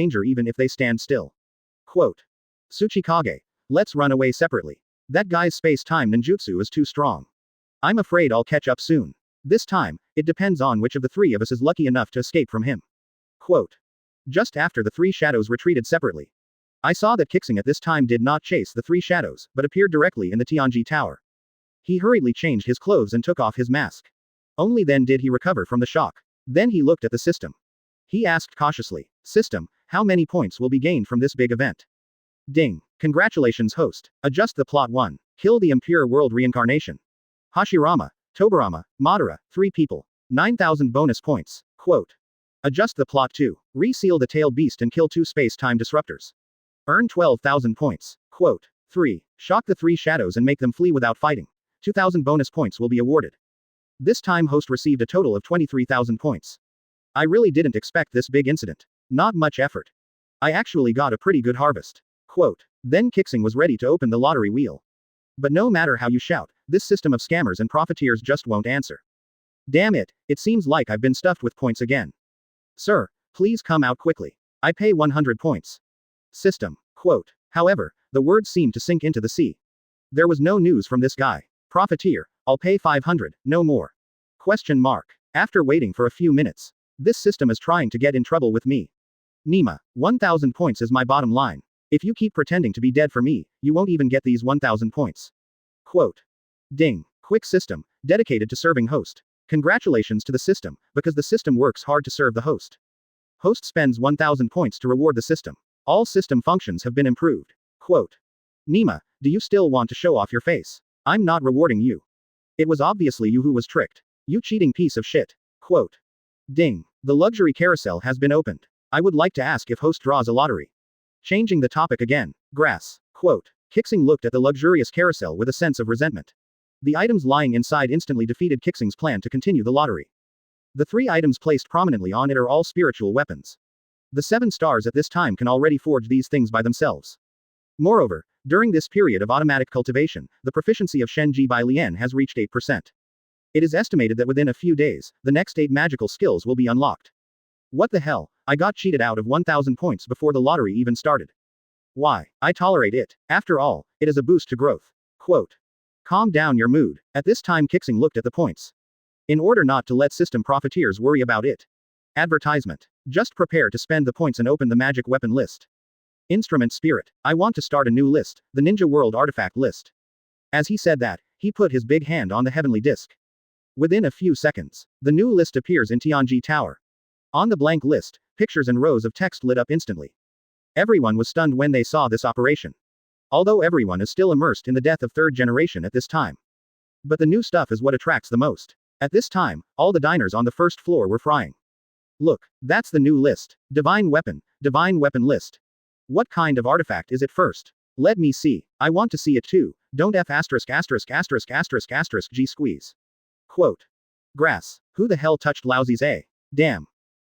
danger even if they stand still. Quote. Tsuchikage. Let's run away separately. That guy's space-time ninjutsu is too strong. I'm afraid I'll catch up soon. This time, it depends on which of the three of us is lucky enough to escape from him. Quote. Just after the three shadows retreated separately. I saw that Qixing at this time did not chase the three shadows, but appeared directly in the Tianji Tower. He hurriedly changed his clothes and took off his mask. Only then did he recover from the shock. Then he looked at the system. He asked cautiously, System, how many points will be gained from this big event? Ding. Congratulations host. Adjust the plot 1. Kill the impure world reincarnation. Hashirama, Tobarama, Madara, 3 people. 9,000 bonus points. Quote. Adjust the plot 2. Reseal the tailed beast and kill 2 space-time disruptors. Earn 12,000 points. Quote. 3. Shock the 3 shadows and make them flee without fighting. 2,000 bonus points will be awarded. This time host received a total of 23,000 points. I really didn't expect this big incident. Not much effort. I actually got a pretty good harvest. Quote. Then Qixing was ready to open the lottery wheel. But no matter how you shout, this system of scammers and profiteers just won't answer. Damn it, it seems like I've been stuffed with points again. Sir, please come out quickly. I pay 100 points. System. Quote. However, the words seemed to sink into the sea. There was no news from this guy. Profiteer, I'll pay 500, no more. Question mark. After waiting for a few minutes. This system is trying to get in trouble with me. Nima, 1,000 points is my bottom line. If you keep pretending to be dead for me, you won't even get these 1,000 points. Quote. Ding. Quick system, dedicated to serving host. Congratulations to the system, because the system works hard to serve the host. Host spends 1,000 points to reward the system. All system functions have been improved. Quote. Nima, do you still want to show off your face? I'm not rewarding you. It was obviously you who was tricked. You cheating piece of shit. Quote. Ding. The luxury carousel has been opened. I would like to ask if host draws a lottery. Changing the topic again. Grass. Quote. Qixing looked at the luxurious carousel with a sense of resentment. The items lying inside instantly defeated Qixing's plan to continue the lottery. The 3 items placed prominently on it are all spiritual weapons. The 7 stars at this time can already forge these things by themselves. Moreover, during this period of automatic cultivation, the proficiency of Shenji by Lien has reached 8%. It is estimated that within a few days, the next 8 magical skills will be unlocked. What the hell, I got cheated out of 1,000 points before the lottery even started. Why, I tolerate it. After all, it is a boost to growth. Quote. Calm down your mood. At this time Qixing looked at the points. In order not to let system profiteers worry about it. Advertisement. Just prepare to spend the points and open the magic weapon list. Instrument Spirit. I want to start a new list, the Ninja World Artifact list. As he said that, he put his big hand on the heavenly disc. Within a few seconds, the new list appears in Tianji Tower. On the blank list, pictures and rows of text lit up instantly. Everyone was stunned when they saw this operation. Although everyone is still immersed in the death of third generation at this time. But the new stuff is what attracts the most. At this time, all the diners on the first floor were frying. Look, that's the new list. Divine weapon list. What kind of artifact is it first? Let me see. I want to see it too. Don't F ******** G squeeze. Quote. Grass. Who the hell touched Lousy's A? Damn.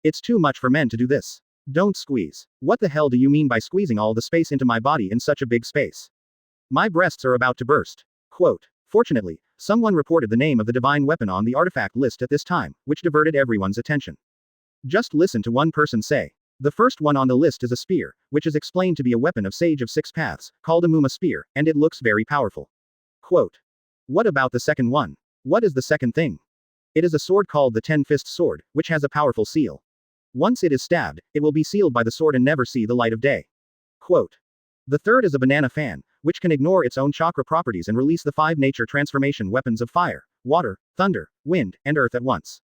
It's too much for men to do this. Don't squeeze. What the hell do you mean by squeezing all the space into my body in such a big space? My breasts are about to burst. Quote. Fortunately, someone reported the name of the divine weapon on the artifact list at this time, which diverted everyone's attention. Just listen to one person say. The first one on the list is a spear, which is explained to be a weapon of Sage of Six Paths, called a Muma spear, and it looks very powerful. Quote. What about the second one? What is the second thing? It is a sword called the Ten-Fist Sword, which has a powerful seal. Once it is stabbed, it will be sealed by the sword and never see the light of day. Quote. The third is a banana fan, which can ignore its own chakra properties and release the 5 nature transformation weapons of fire, water, thunder, wind, and earth at once.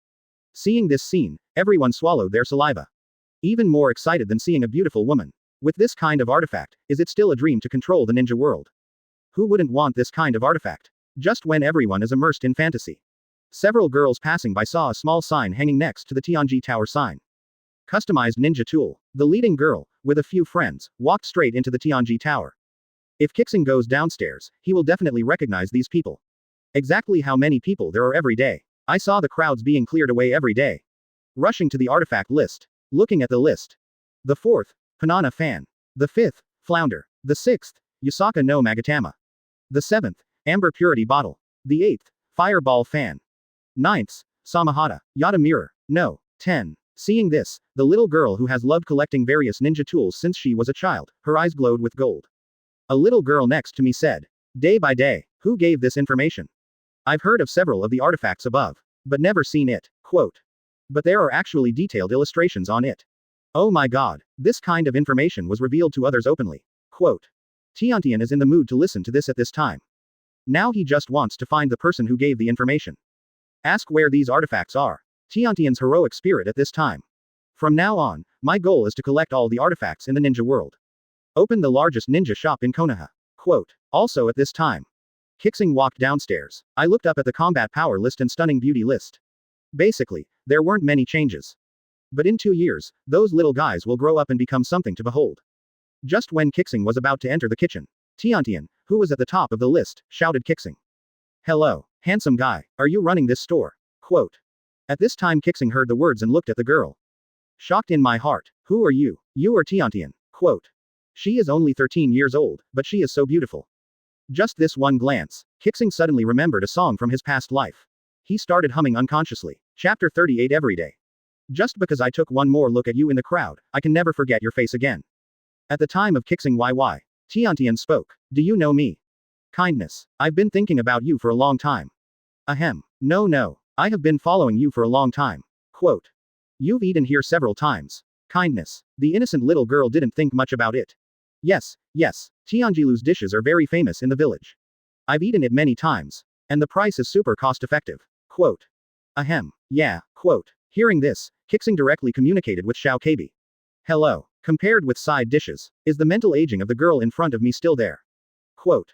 Seeing this scene, everyone swallowed their saliva. Even more excited than seeing a beautiful woman. With this kind of artifact, is it still a dream to control the ninja world? Who wouldn't want this kind of artifact? Just when everyone is immersed in fantasy. Several girls passing by saw a small sign hanging next to the Tianji Tower sign. Customized ninja tool. The leading girl, with a few friends, walked straight into the Tianji Tower. If Qixing goes downstairs, he will definitely recognize these people. Exactly how many people there are every day. I saw the crowds being cleared away every day. Rushing to the artifact list. Looking at the list. The 4th, Banana Fan. The 5th, Flounder. The 6th, Yusaka no Magatama. The 7th, Amber Purity Bottle. The 8th, Fireball Fan. 9th, Samahata, Yada Mirror. No. 10. Seeing this, the little girl who has loved collecting various ninja tools since she was a child, her eyes glowed with gold. A little girl next to me said. Day by day, who gave this information? I've heard of several of the artifacts above, but never seen it. Quote. But there are actually detailed illustrations on it. Oh my god, this kind of information was revealed to others openly. Quote. Tiantian is in the mood to listen to this at this time. Now he just wants to find the person who gave the information. Ask where these artifacts are. Tiantian's heroic spirit at this time. From now on, my goal is to collect all the artifacts in the ninja world. Open the largest ninja shop in Konoha. Quote. Also at this time. Qixing walked downstairs. I looked up at the combat power list and stunning beauty list. Basically, there weren't many changes. But in 2 years, those little guys will grow up and become something to behold. Just when Qixing was about to enter the kitchen, Tiantian, who was at the top of the list, shouted Qixing. Hello, handsome guy, are you running this store? Quote. At this time Qixing heard the words and looked at the girl. Shocked in my heart, who are you? You are Tiantian. Quote. She is only 13 years old, but she is so beautiful. Just this one glance, Qixing suddenly remembered a song from his past life. He started humming unconsciously. Chapter 38 Every day. Just because I took one more look at you in the crowd, I can never forget your face again. At the time of Qixing YY, Tiantian spoke. Do you know me? Kindness. I've been thinking about you for a long time. Ahem. No. I have been following you for a long time. Quote. You've eaten here several times. Kindness. The innocent little girl didn't think much about it. Yes. Tianjilu's dishes are very famous in the village. I've eaten it many times. And the price is super cost effective. Quote. Ahem. Yeah. Quote. Hearing this, Qixing directly communicated with Xiao Kabi. Hello. Compared with side dishes, is the mental aging of the girl in front of me still there? Quote.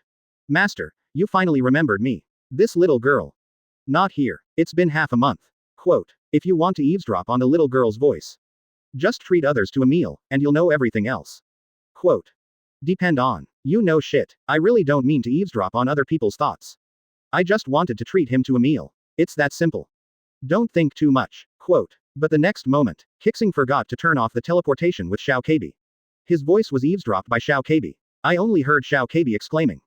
Master, you finally remembered me. This little girl. Not here. It's been half a month. Quote. If you want to eavesdrop on the little girl's voice, just treat others to a meal, and you'll know everything else. Quote. Depend on. You know shit. I really don't mean to eavesdrop on other people's thoughts. I just wanted to treat him to a meal. It's that simple. Don't think too much. Quote. But the next moment, Qixing forgot to turn off the teleportation with Xiao Kabi. His voice was eavesdropped by Xiao Kabi. I only heard Xiao Kabi exclaiming.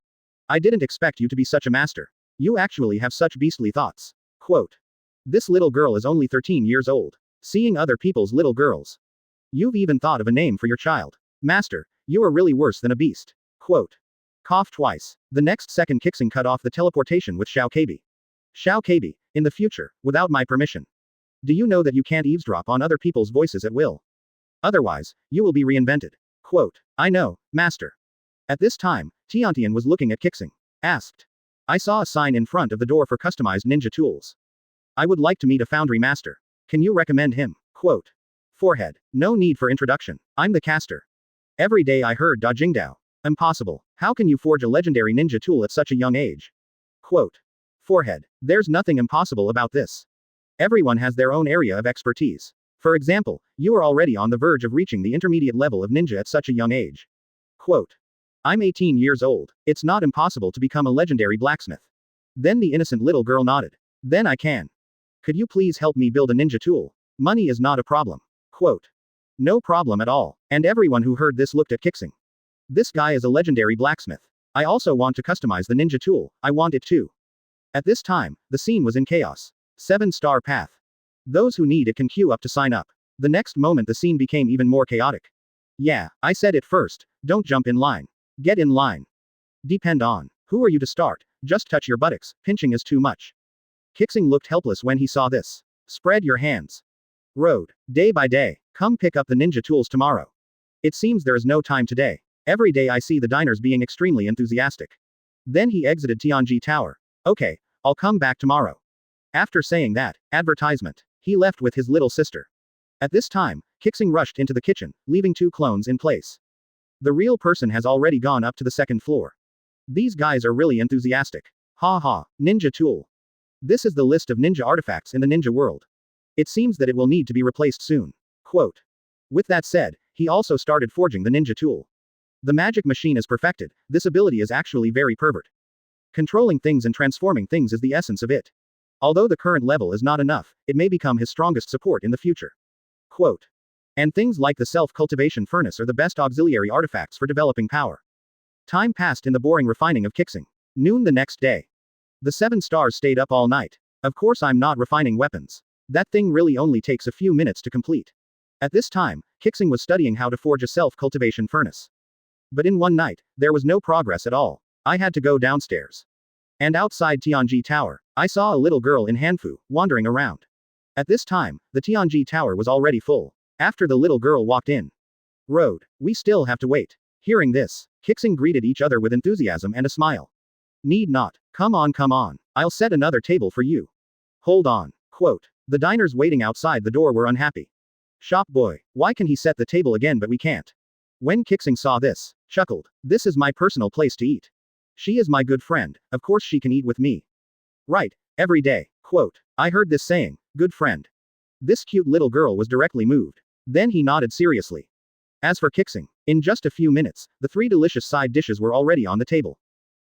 I didn't expect you to be such a master. You actually have such beastly thoughts. Quote. This little girl is only 13 years old. Seeing other people's little girls. You've even thought of a name for your child. Master, you are really worse than a beast. Quote. Cough twice. The next second Qixing cut off the teleportation with Xiao Kabi. Xiao Kabi, in the future, without my permission. Do you know that you can't eavesdrop on other people's voices at will? Otherwise, you will be reinvented. Quote. I know, master. At this time, Tiantian was looking at Qixing. Asked. I saw a sign in front of the door for customized ninja tools. I would like to meet a foundry master. Can you recommend him? Quote. Forehead. No need for introduction. I'm the caster. Every day I heard Da Jingdao. Impossible. How can you forge a legendary ninja tool at such a young age? Quote. Forehead. There's nothing impossible about this. Everyone has their own area of expertise. For example, you are already on the verge of reaching the intermediate level of ninja at such a young age. Quote. I'm 18 years old. It's not impossible to become a legendary blacksmith. Then the innocent little girl nodded. Then I can. Could you please help me build a ninja tool? Money is not a problem. Quote. No problem at all. And everyone who heard this looked at Qixing. This guy is a legendary blacksmith. I also want to customize the ninja tool. I want it too. At this time, the scene was in chaos. 7-star path. Those who need it can queue up to sign up. The next moment the scene became even more chaotic. Yeah, I said it first. Don't jump in line. Get in line. Depend on. Who are you to start? Just touch your buttocks. Pinching is too much. Qixing looked helpless when he saw this. Spread your hands. Road. Day by day. Come pick up the ninja tools tomorrow. It seems there is no time today. Every day I see the diners being extremely enthusiastic. Then he exited Tianji Tower. Okay, I'll come back tomorrow. After saying that, advertisement. He left with his little sister. At this time, Qixing rushed into the kitchen, leaving 2 clones in place. The real person has already gone up to the 2nd floor. These guys are really enthusiastic. Ha ha, ninja tool. This is the list of ninja artifacts in the ninja world. It seems that it will need to be replaced soon. Quote. With that said, he also started forging the ninja tool. The magic machine is perfected. This ability is actually very pervert. Controlling things and transforming things is the essence of it. Although the current level is not enough, it may become his strongest support in the future. Quote. And things like the self-cultivation furnace are the best auxiliary artifacts for developing power. Time passed in the boring refining of Qixing. Noon the next day. The 7 stars stayed up all night. Of course I'm not refining weapons. That thing really only takes a few minutes to complete. At this time, Qixing was studying how to forge a self-cultivation furnace. But in one night, there was no progress at all. I had to go downstairs. And outside Tianji Tower, I saw a little girl in Hanfu, wandering around. At this time, the Tianji Tower was already full. After the little girl walked in. Road. We still have to wait. Hearing this, Qixing greeted each other with enthusiasm and a smile. Need not. Come on, come on. I'll set another table for you. Hold on. Quote. The diners waiting outside the door were unhappy. Shop boy, why can he set the table again but we can't? When Qixing saw this, chuckled. This is my personal place to eat. She is my good friend, of course she can eat with me. Right, every day. Quote. I heard this saying, good friend. This cute little girl was directly moved. Then he nodded seriously. As for Qixing, in just a few minutes, the 3 delicious side dishes were already on the table.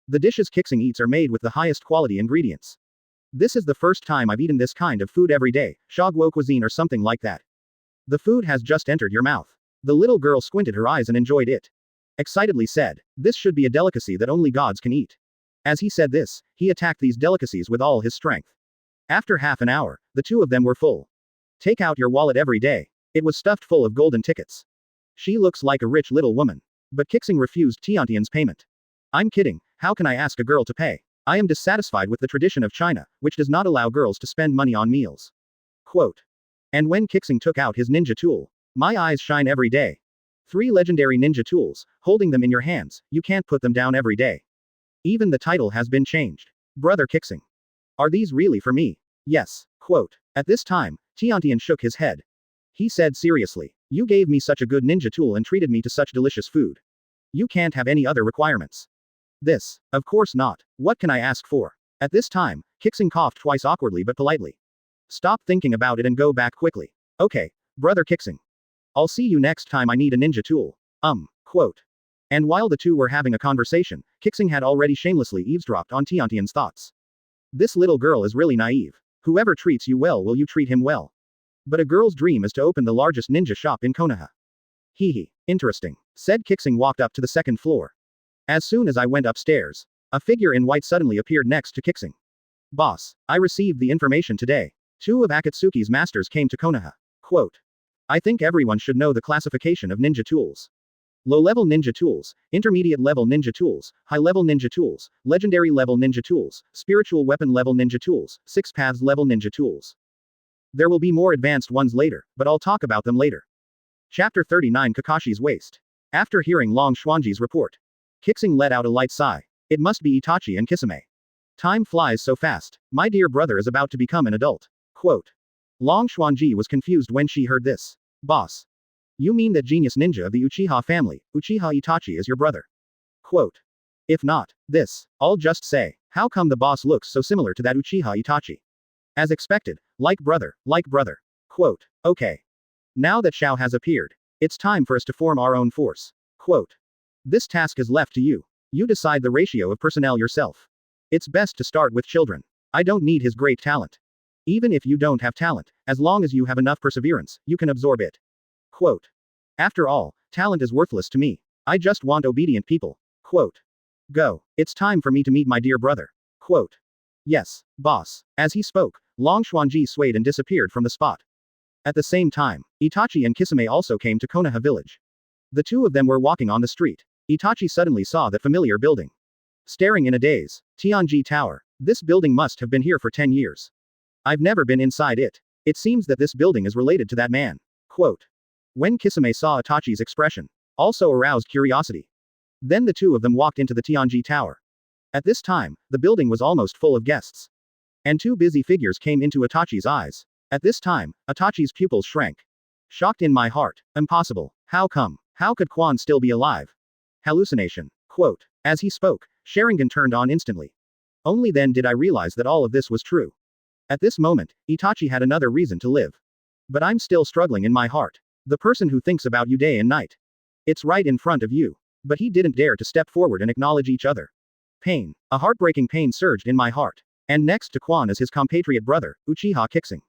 The dishes Qixing eats are made with the highest quality ingredients. This is the first time I've eaten this kind of food every day, Shaguo cuisine or something like that. The food has just entered your mouth. The little girl squinted her eyes and enjoyed it. Excitedly said, this should be a delicacy that only gods can eat. As he said this, he attacked these delicacies with all his strength. After half an hour, the 2 of them were full. Take out your wallet every day. It was stuffed full of golden tickets. She looks like a rich little woman. But Qixing refused Tiantian's payment. I'm kidding, how can I ask a girl to pay? I am dissatisfied with the tradition of China, which does not allow girls to spend money on meals. Quote. And when Qixing took out his ninja tool, my eyes shine every day. 3 legendary ninja tools, holding them in your hands, you can't put them down every day. Even the title has been changed. Brother Qixing. Are these really for me? Yes. Quote. At this time, Tiantian shook his head. He said seriously, you gave me such a good ninja tool and treated me to such delicious food. You can't have any other requirements. This. Of course not. What can I ask for? At this time, Qixing coughed twice awkwardly but politely. Stop thinking about it and go back quickly. Okay, brother Qixing. I'll see you next time I need a ninja tool. Quote. And while the 2 were having a conversation, Qixing had already shamelessly eavesdropped on Tiantian's thoughts. This little girl is really naive. Whoever treats you well will you treat him well. But a girl's dream is to open the largest ninja shop in Konoha. Hee. Interesting. Said Qixing walked up to the 2nd floor. As soon as I went upstairs, a figure in white suddenly appeared next to Qixing. Boss, I received the information today. 2 of Akatsuki's masters came to Konoha. Quote. I think everyone should know the classification of ninja tools. Low-level ninja tools, intermediate-level ninja tools, high-level ninja tools, legendary-level ninja tools, spiritual weapon-level ninja tools, 6 paths-level ninja tools. There will be more advanced ones later, but I'll talk about them later. Chapter 39 Kakashi's Waist. After hearing Long Xuanji's report, Qixing let out a light sigh. It must be Itachi and Kisame. Time flies so fast. My dear brother is about to become an adult. Quote. Long Xuanji was confused when she heard this. Boss. You mean that genius ninja of the Uchiha family, Uchiha Itachi is your brother? Quote. If not, this, I'll just say, how come the boss looks so similar to that Uchiha Itachi? As expected, like brother, like brother. Quote. Okay. Now that Shao has appeared, it's time for us to form our own force. Quote. This task is left to you. You decide the ratio of personnel yourself. It's best to start with children. I don't need his great talent. Even if you don't have talent, as long as you have enough perseverance, you can absorb it. Quote. After all, talent is worthless to me. I just want obedient people. Quote. Go. It's time for me to meet my dear brother. Quote. Yes, boss. As he spoke, Long Xuanji swayed and disappeared from the spot. At the same time, Itachi and Kisame also came to Konoha village. The two of them were walking on the street. Itachi suddenly saw that familiar building. Staring in a daze. Tianji Tower. This building must have been here for 10 years. I've never been inside it. It seems that this building is related to that man. Quote. When Kisame saw Itachi's expression, also aroused curiosity. Then the two of them walked into the Tianji Tower. At this time, the building was almost full of guests. And two busy figures came into Itachi's eyes. At this time, Itachi's pupils shrank. Shocked in my heart. Impossible. How come? How could Quan still be alive? Hallucination. Quote. As he spoke, Sharingan turned on instantly. Only then did I realize that all of this was true. At this moment, Itachi had another reason to live. But I'm still struggling in my heart. The person who thinks about you day and night. It's right in front of you. But he didn't dare to step forward and acknowledge each other. Pain. A heartbreaking pain surged in my heart. And next to Quan is his compatriot brother, Uchiha Qixing.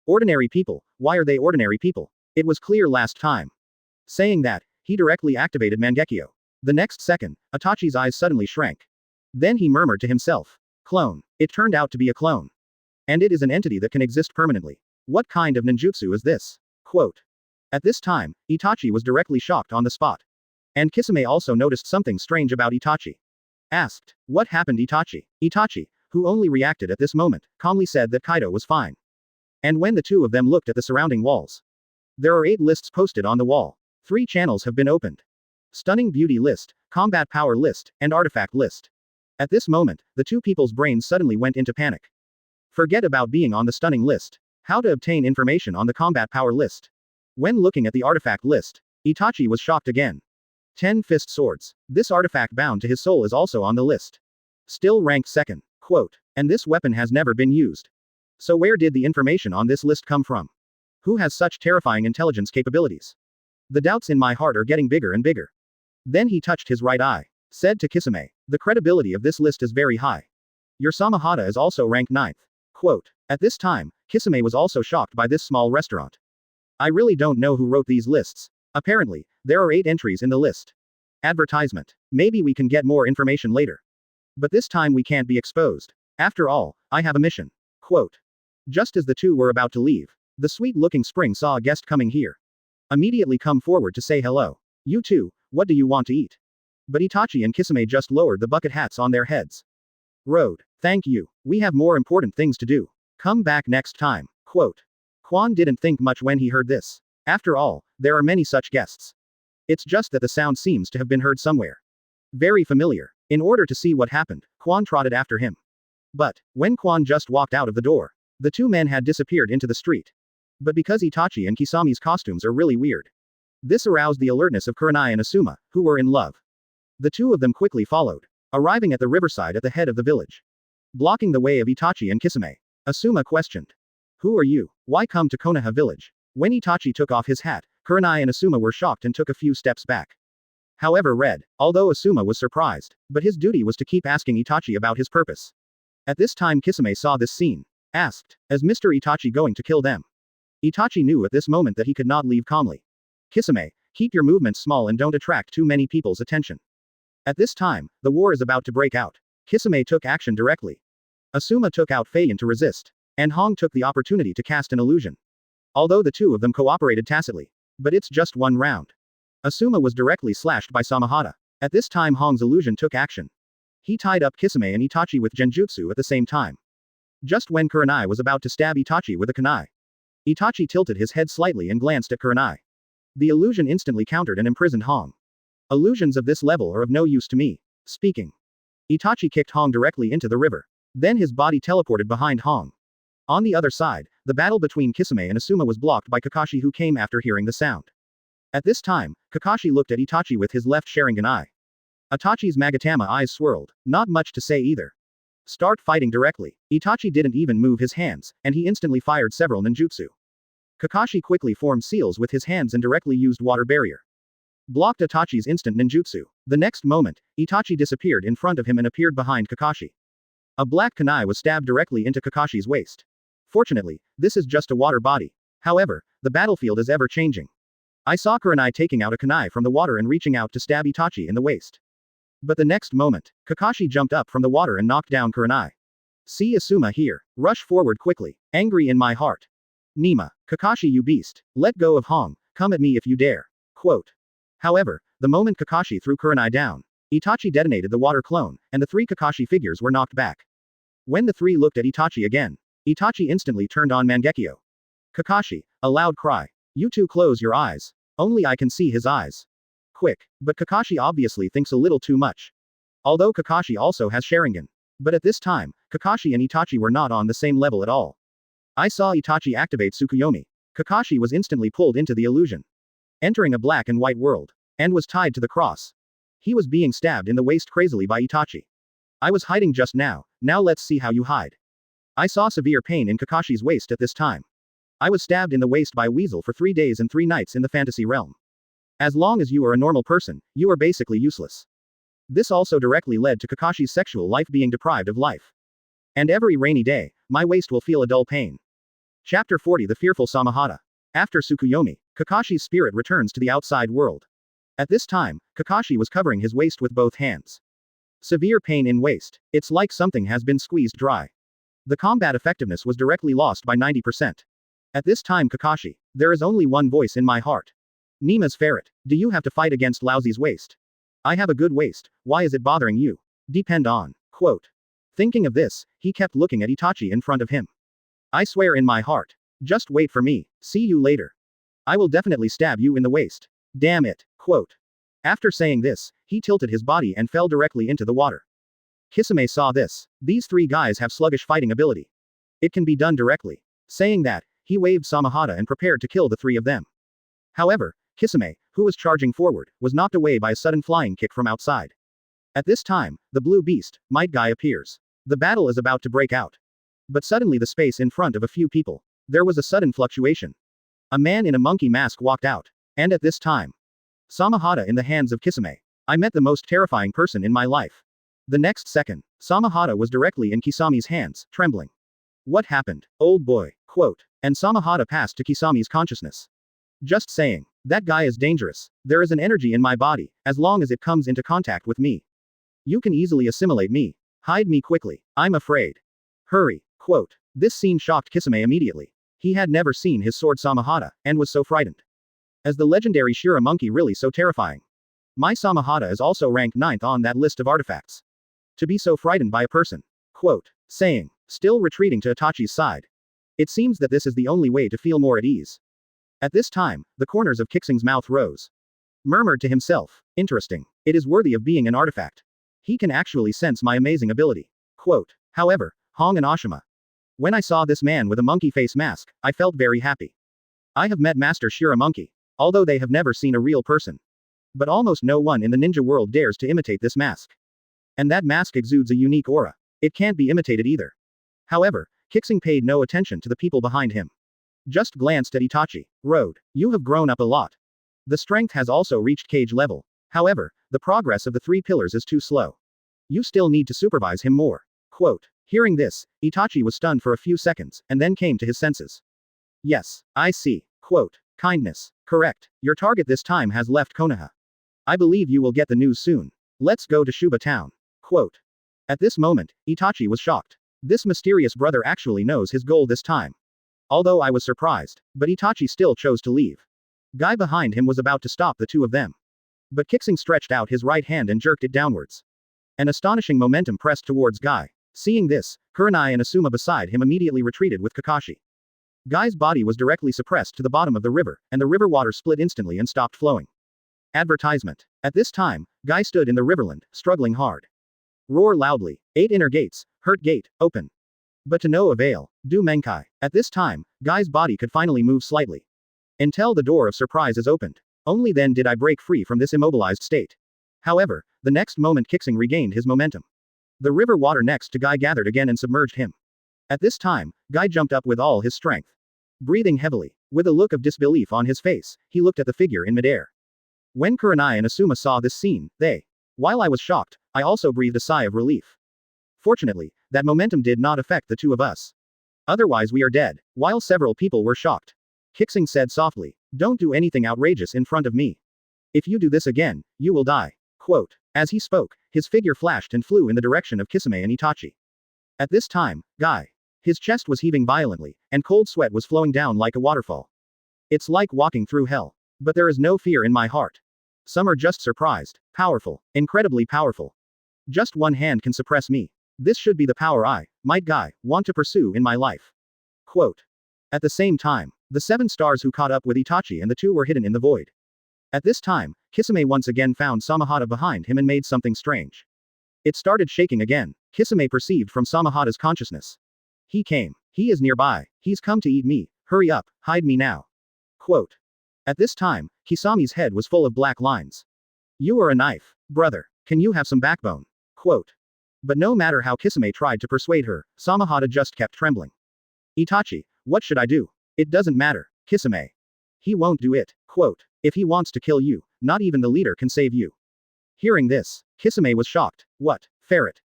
Ordinary people, why are they ordinary people? It was clear last time. Saying that, he directly activated Mangekyo. The next second, Itachi's eyes suddenly shrank. Then he murmured to himself. Clone. It turned out to be a clone. And it is an entity that can exist permanently. What kind of ninjutsu is this? Quote. At this time, Itachi was directly shocked on the spot. And Kisame also noticed something strange about Itachi. Asked, what happened Itachi? Itachi, who only reacted at this moment, calmly said that Kaido was fine. And when the two of them looked at the surrounding walls. There are 8 lists posted on the wall. 3 channels have been opened. Stunning Beauty List, Combat Power List, and Artifact List. At this moment, the two people's brains suddenly went into panic. Forget about being on the Stunning List. How to obtain information on the Combat Power List. When looking at the Artifact List, Itachi was shocked again. 10 Fist Swords. This artifact bound to his soul is also on the list. Still ranked second. Quote. And this weapon has never been used. So where did the information on this list come from? Who has such terrifying intelligence capabilities? The doubts in my heart are getting bigger and bigger. Then he touched his right eye. Said to Kisame. The credibility of this list is very high. Your Samahata is also ranked 9th. Quote. At this time, Kisame was also shocked by this small restaurant. I really don't know who wrote these lists. Apparently, there are 8 entries in the list. Advertisement. Maybe we can get more information later. But this time we can't be exposed. After all, I have a mission. Quote. Just as the two were about to leave, the sweet-looking spring saw a guest coming here. Immediately come forward to say hello. You two, what do you want to eat? But Itachi and Kisame just lowered the bucket hats on their heads. Road. Thank you. We have more important things to do. Come back next time. Quote. Quan didn't think much when he heard this. After all, there are many such guests. It's just that the sound seems to have been heard somewhere. Very familiar. In order to see what happened, Quan trotted after him. But, when Quan just walked out of the door, the two men had disappeared into the street. But because Itachi and Kisame's costumes are really weird. This aroused the alertness of Kurenai and Asuma, who were in love. The two of them quickly followed, arriving at the riverside at the head of the village. Blocking the way of Itachi and Kisame, Asuma questioned. Who are you? Why come to Konoha village? When Itachi took off his hat, Kurenai and Asuma were shocked and took a few steps back. However although Asuma was surprised, but his duty was to keep asking Itachi about his purpose. At this time Kisame saw this scene. Asked, is Mr. Itachi going to kill them? Itachi knew at this moment that he could not leave calmly. Kisame, keep your movements small and don't attract too many people's attention. At this time, the war is about to break out. Kisame took action directly. Asuma took out Feiyan to resist. And Hong took the opportunity to cast an illusion. Although the two of them cooperated tacitly. But it's just one round. Asuma was directly slashed by Samahata. At this time Hong's illusion took action. He tied up Kisame and Itachi with Genjutsu at the same time. Just when Kurenai was about to stab Itachi with a kunai, Itachi tilted his head slightly and glanced at Kurenai. The illusion instantly countered and imprisoned Hong. Illusions of this level are of no use to me. Speaking. Itachi kicked Hong directly into the river. Then his body teleported behind Hong. On the other side, the battle between Kisame and Asuma was blocked by Kakashi, who came after hearing the sound. At this time, Kakashi looked at Itachi with his left Sharingan eye. Itachi's Magatama eyes swirled. Not much to say either. Start fighting directly. Itachi didn't even move his hands, and he instantly fired several ninjutsu. Kakashi quickly formed seals with his hands and directly used water barrier. Blocked Itachi's instant ninjutsu. The next moment, Itachi disappeared in front of him and appeared behind Kakashi. A black kunai was stabbed directly into Kakashi's waist. Fortunately, this is just a water body. However, the battlefield is ever changing. I saw Kurenai taking out a kunai from the water and reaching out to stab Itachi in the waist. But the next moment, Kakashi jumped up from the water and knocked down Kurenai. See Asuma here. Rush forward quickly. Angry in my heart. Nima. Kakashi, you beast. Let go of Hong. Come at me if you dare. Quote. However, the moment Kakashi threw Kurenai down, Itachi detonated the water clone, and the three Kakashi figures were knocked back. When the three looked at Itachi again, Itachi instantly turned on Mangekyo. Kakashi. A loud cry. You two close your eyes. Only I can see his eyes. Quick. But Kakashi obviously thinks a little too much. Although Kakashi also has Sharingan. But at this time, Kakashi and Itachi were not on the same level at all. I saw Itachi activate Tsukuyomi. Kakashi was instantly pulled into the illusion, entering a black and white world, and was tied to the cross. He was being stabbed in the waist crazily by Itachi. I was hiding just now, now let's see how you hide. I saw severe pain in Kakashi's waist at this time. I was stabbed in the waist by a weasel for 3 days and 3 nights in the fantasy realm. As long as you are a normal person, you are basically useless. This also directly led to Kakashi's sexual life being deprived of life. And every rainy day, my waist will feel a dull pain. Chapter 40, The Fearful Samahata. After Tsukuyomi, Kakashi's spirit returns to the outside world. At this time, Kakashi was covering his waist with both hands. Severe pain in waist. It's like something has been squeezed dry. The combat effectiveness was directly lost by 90%. At this time Kakashi, there is only one voice in my heart. Nima's ferret. Do you have to fight against Lousy's waist? I have a good waist, why is it bothering you? Depend on. Quote. Thinking of this, he kept looking at Itachi in front of him. I swear in my heart. Just wait for me, see you later. I will definitely stab you in the waist. Damn it. Quote. After saying this, he tilted his body and fell directly into the water. Kisame saw this. These three guys have sluggish fighting ability. It can be done directly. Saying that, he waved Samahata and prepared to kill the three of them. However, Kisame, who was charging forward, was knocked away by a sudden flying kick from outside. At this time, the blue beast, Might Guy appears. The battle is about to break out. But suddenly the space in front of a few people. There was a sudden fluctuation. A man in a monkey mask walked out. And at this time, Samahata in the hands of Kisame. I met the most terrifying person in my life. The next second, Samahata was directly in Kisami's hands, trembling. What happened, old boy? Quote. And Samahata passed to Kisami's consciousness. Just saying. That guy is dangerous. There is an energy in my body, as long as it comes into contact with me. You can easily assimilate me. Hide me quickly. I'm afraid. Hurry. Quote. This scene shocked Kisame immediately. He had never seen his sword Samahata, and was so frightened. As the legendary Shura monkey really so terrifying? My Samahata is also ranked 9th on that list of artifacts. To be so frightened by a person. Quote. Saying. Still retreating to Itachi's side. It seems that this is the only way to feel more at ease. At this time, the corners of Qixing's mouth rose. Murmured to himself. Interesting. It is worthy of being an artifact. He can actually sense my amazing ability. Quote. However, Hong and Ashima. When I saw this man with a monkey face mask, I felt very happy. I have met Master Shura Monkey. Although they have never seen a real person. But almost no one in the ninja world dares to imitate this mask. And that mask exudes a unique aura. It can't be imitated either. However, Qixing paid no attention to the people behind him. Just glanced at Itachi. Road. You have grown up a lot. The strength has also reached cage level. However, the progress of the 3 pillars is too slow. You still need to supervise him more. Quote. Hearing this, Itachi was stunned for a few seconds, and then came to his senses. Yes, I see. Quote. Kindness. Correct. Your target this time has left Konoha. I believe you will get the news soon. Let's go to Shuba town. Quote. At this moment, Itachi was shocked. This mysterious brother actually knows his goal this time. Although I was surprised, but Itachi still chose to leave. Guy behind him was about to stop the two of them. But Qixing stretched out his right hand and jerked it downwards. An astonishing momentum pressed towards Guy. Seeing this, Kurenai and Asuma beside him immediately retreated with Kakashi. Guy's body was directly suppressed to the bottom of the river, and the river water split instantly and stopped flowing. Advertisement. At this time, Guy stood in the riverland, struggling hard. Roar loudly. 8 inner gates, Hurt Gate, open. But to no avail. Do Menkai. At this time, Guy's body could finally move slightly. Until the door of surprise is opened. Only then did I break free from this immobilized state. However, the next moment Qixing regained his momentum. The river water next to Guy gathered again and submerged him. At this time, Guy jumped up with all his strength. Breathing heavily, with a look of disbelief on his face, he looked at the figure in midair. When Kurenai and Asuma saw this scene, while I was shocked, I also breathed a sigh of relief. Fortunately, that momentum did not affect the two of us. Otherwise we are dead. While several people were shocked, Qixing said softly, "Don't do anything outrageous in front of me. If you do this again, you will die." Quote. As he spoke, his figure flashed and flew in the direction of Kisame and Itachi. At this time, Guy. His chest was heaving violently, and cold sweat was flowing down like a waterfall. It's like walking through hell. But there is no fear in my heart. Some are just surprised. Powerful. Incredibly powerful. Just one hand can suppress me. This should be the power I, might Guy, want to pursue in my life. Quote. At the same time, the 7 stars who caught up with Itachi and the 2 were hidden in the void. At this time, Kisame once again found Samahata behind him and made something strange. It started shaking again. Kisame perceived from Samahata's consciousness. He came. He is nearby. He's come to eat me. Hurry up, hide me now. Quote. At this time, Kisami's head was full of black lines. You are a knife. Brother. Can you have some backbone? Quote. But no matter how Kisame tried to persuade her, Samahata just kept trembling. Itachi, what should I do? It doesn't matter, Kisame. He won't do it. Quote. If he wants to kill you, not even the leader can save you. Hearing this, Kisame was shocked. What, ferret?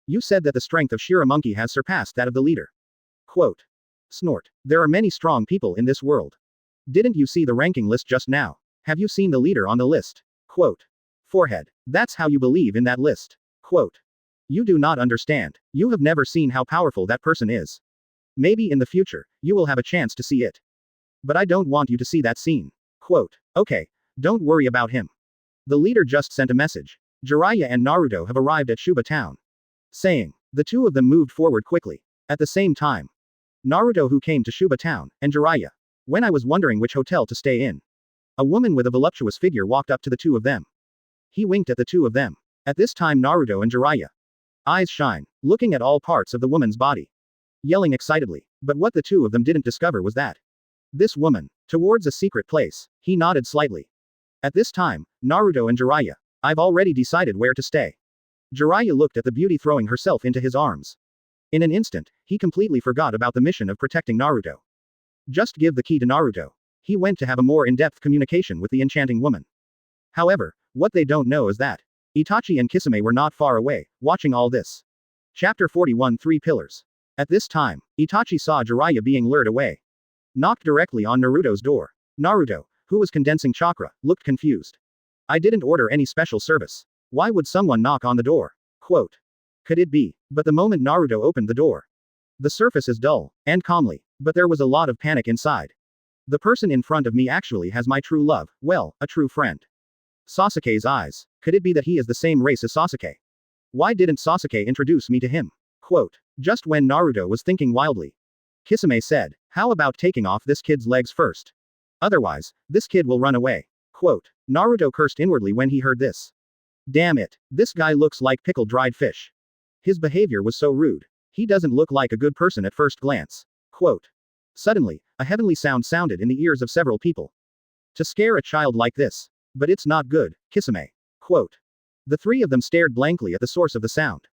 You said that the strength of Shira Monkey has surpassed that of the leader. Quote. Snort. There are many strong people in this world. Didn't you see the ranking list just now? Have you seen the leader on the list? Quote. Forehead. That's how you believe in that list. Quote. You do not understand. You have never seen how powerful that person is. Maybe in the future, you will have a chance to see it. But I don't want you to see that scene. Quote. Okay. Don't worry about him. The leader just sent a message. Jiraiya and Naruto have arrived at Shuba town. Saying. The two of them moved forward quickly. At the same time. Naruto who came to Shuba town, and Jiraiya. When I was wondering which hotel to stay in. A woman with a voluptuous figure walked up to the two of them. He winked at the two of them. At this time Naruto and Jiraiya. Eyes shine, looking at all parts of the woman's body. Yelling excitedly. But what the two of them didn't discover was that. This woman. Towards a secret place. He nodded slightly. At this time, Naruto and Jiraiya. I've already decided where to stay. Jiraiya looked at the beauty throwing herself into his arms. In an instant, he completely forgot about the mission of protecting Naruto. Just give the key to Naruto. He went to have a more in-depth communication with the enchanting woman. However, what they don't know is that Itachi and Kisame were not far away, watching all this. Chapter 41 3 Pillars. At this time, Itachi saw Jiraiya being lured away. Knocked directly on Naruto's door. Naruto, who was condensing chakra, looked confused. I didn't order any special service. Why would someone knock on the door? Quote. Could it be? But the moment Naruto opened the door. The surface is dull, and calmly, but there was a lot of panic inside. The person in front of me actually has my true love, well, a true friend. Sasuke's eyes. Could it be that he is the same race as Sasuke? Why didn't Sasuke introduce me to him? Quote. Just when Naruto was thinking wildly. Kisame said, how about taking off this kid's legs first? Otherwise, this kid will run away. Quote. Naruto cursed inwardly when he heard this. Damn it, this guy looks like pickled dried fish. His behavior was so rude. He doesn't look like a good person at first glance. Quote. Suddenly, a heavenly sound sounded in the ears of several people. To scare a child like this. But it's not good, Kisame. Quote. The three of them stared blankly at the source of the sound.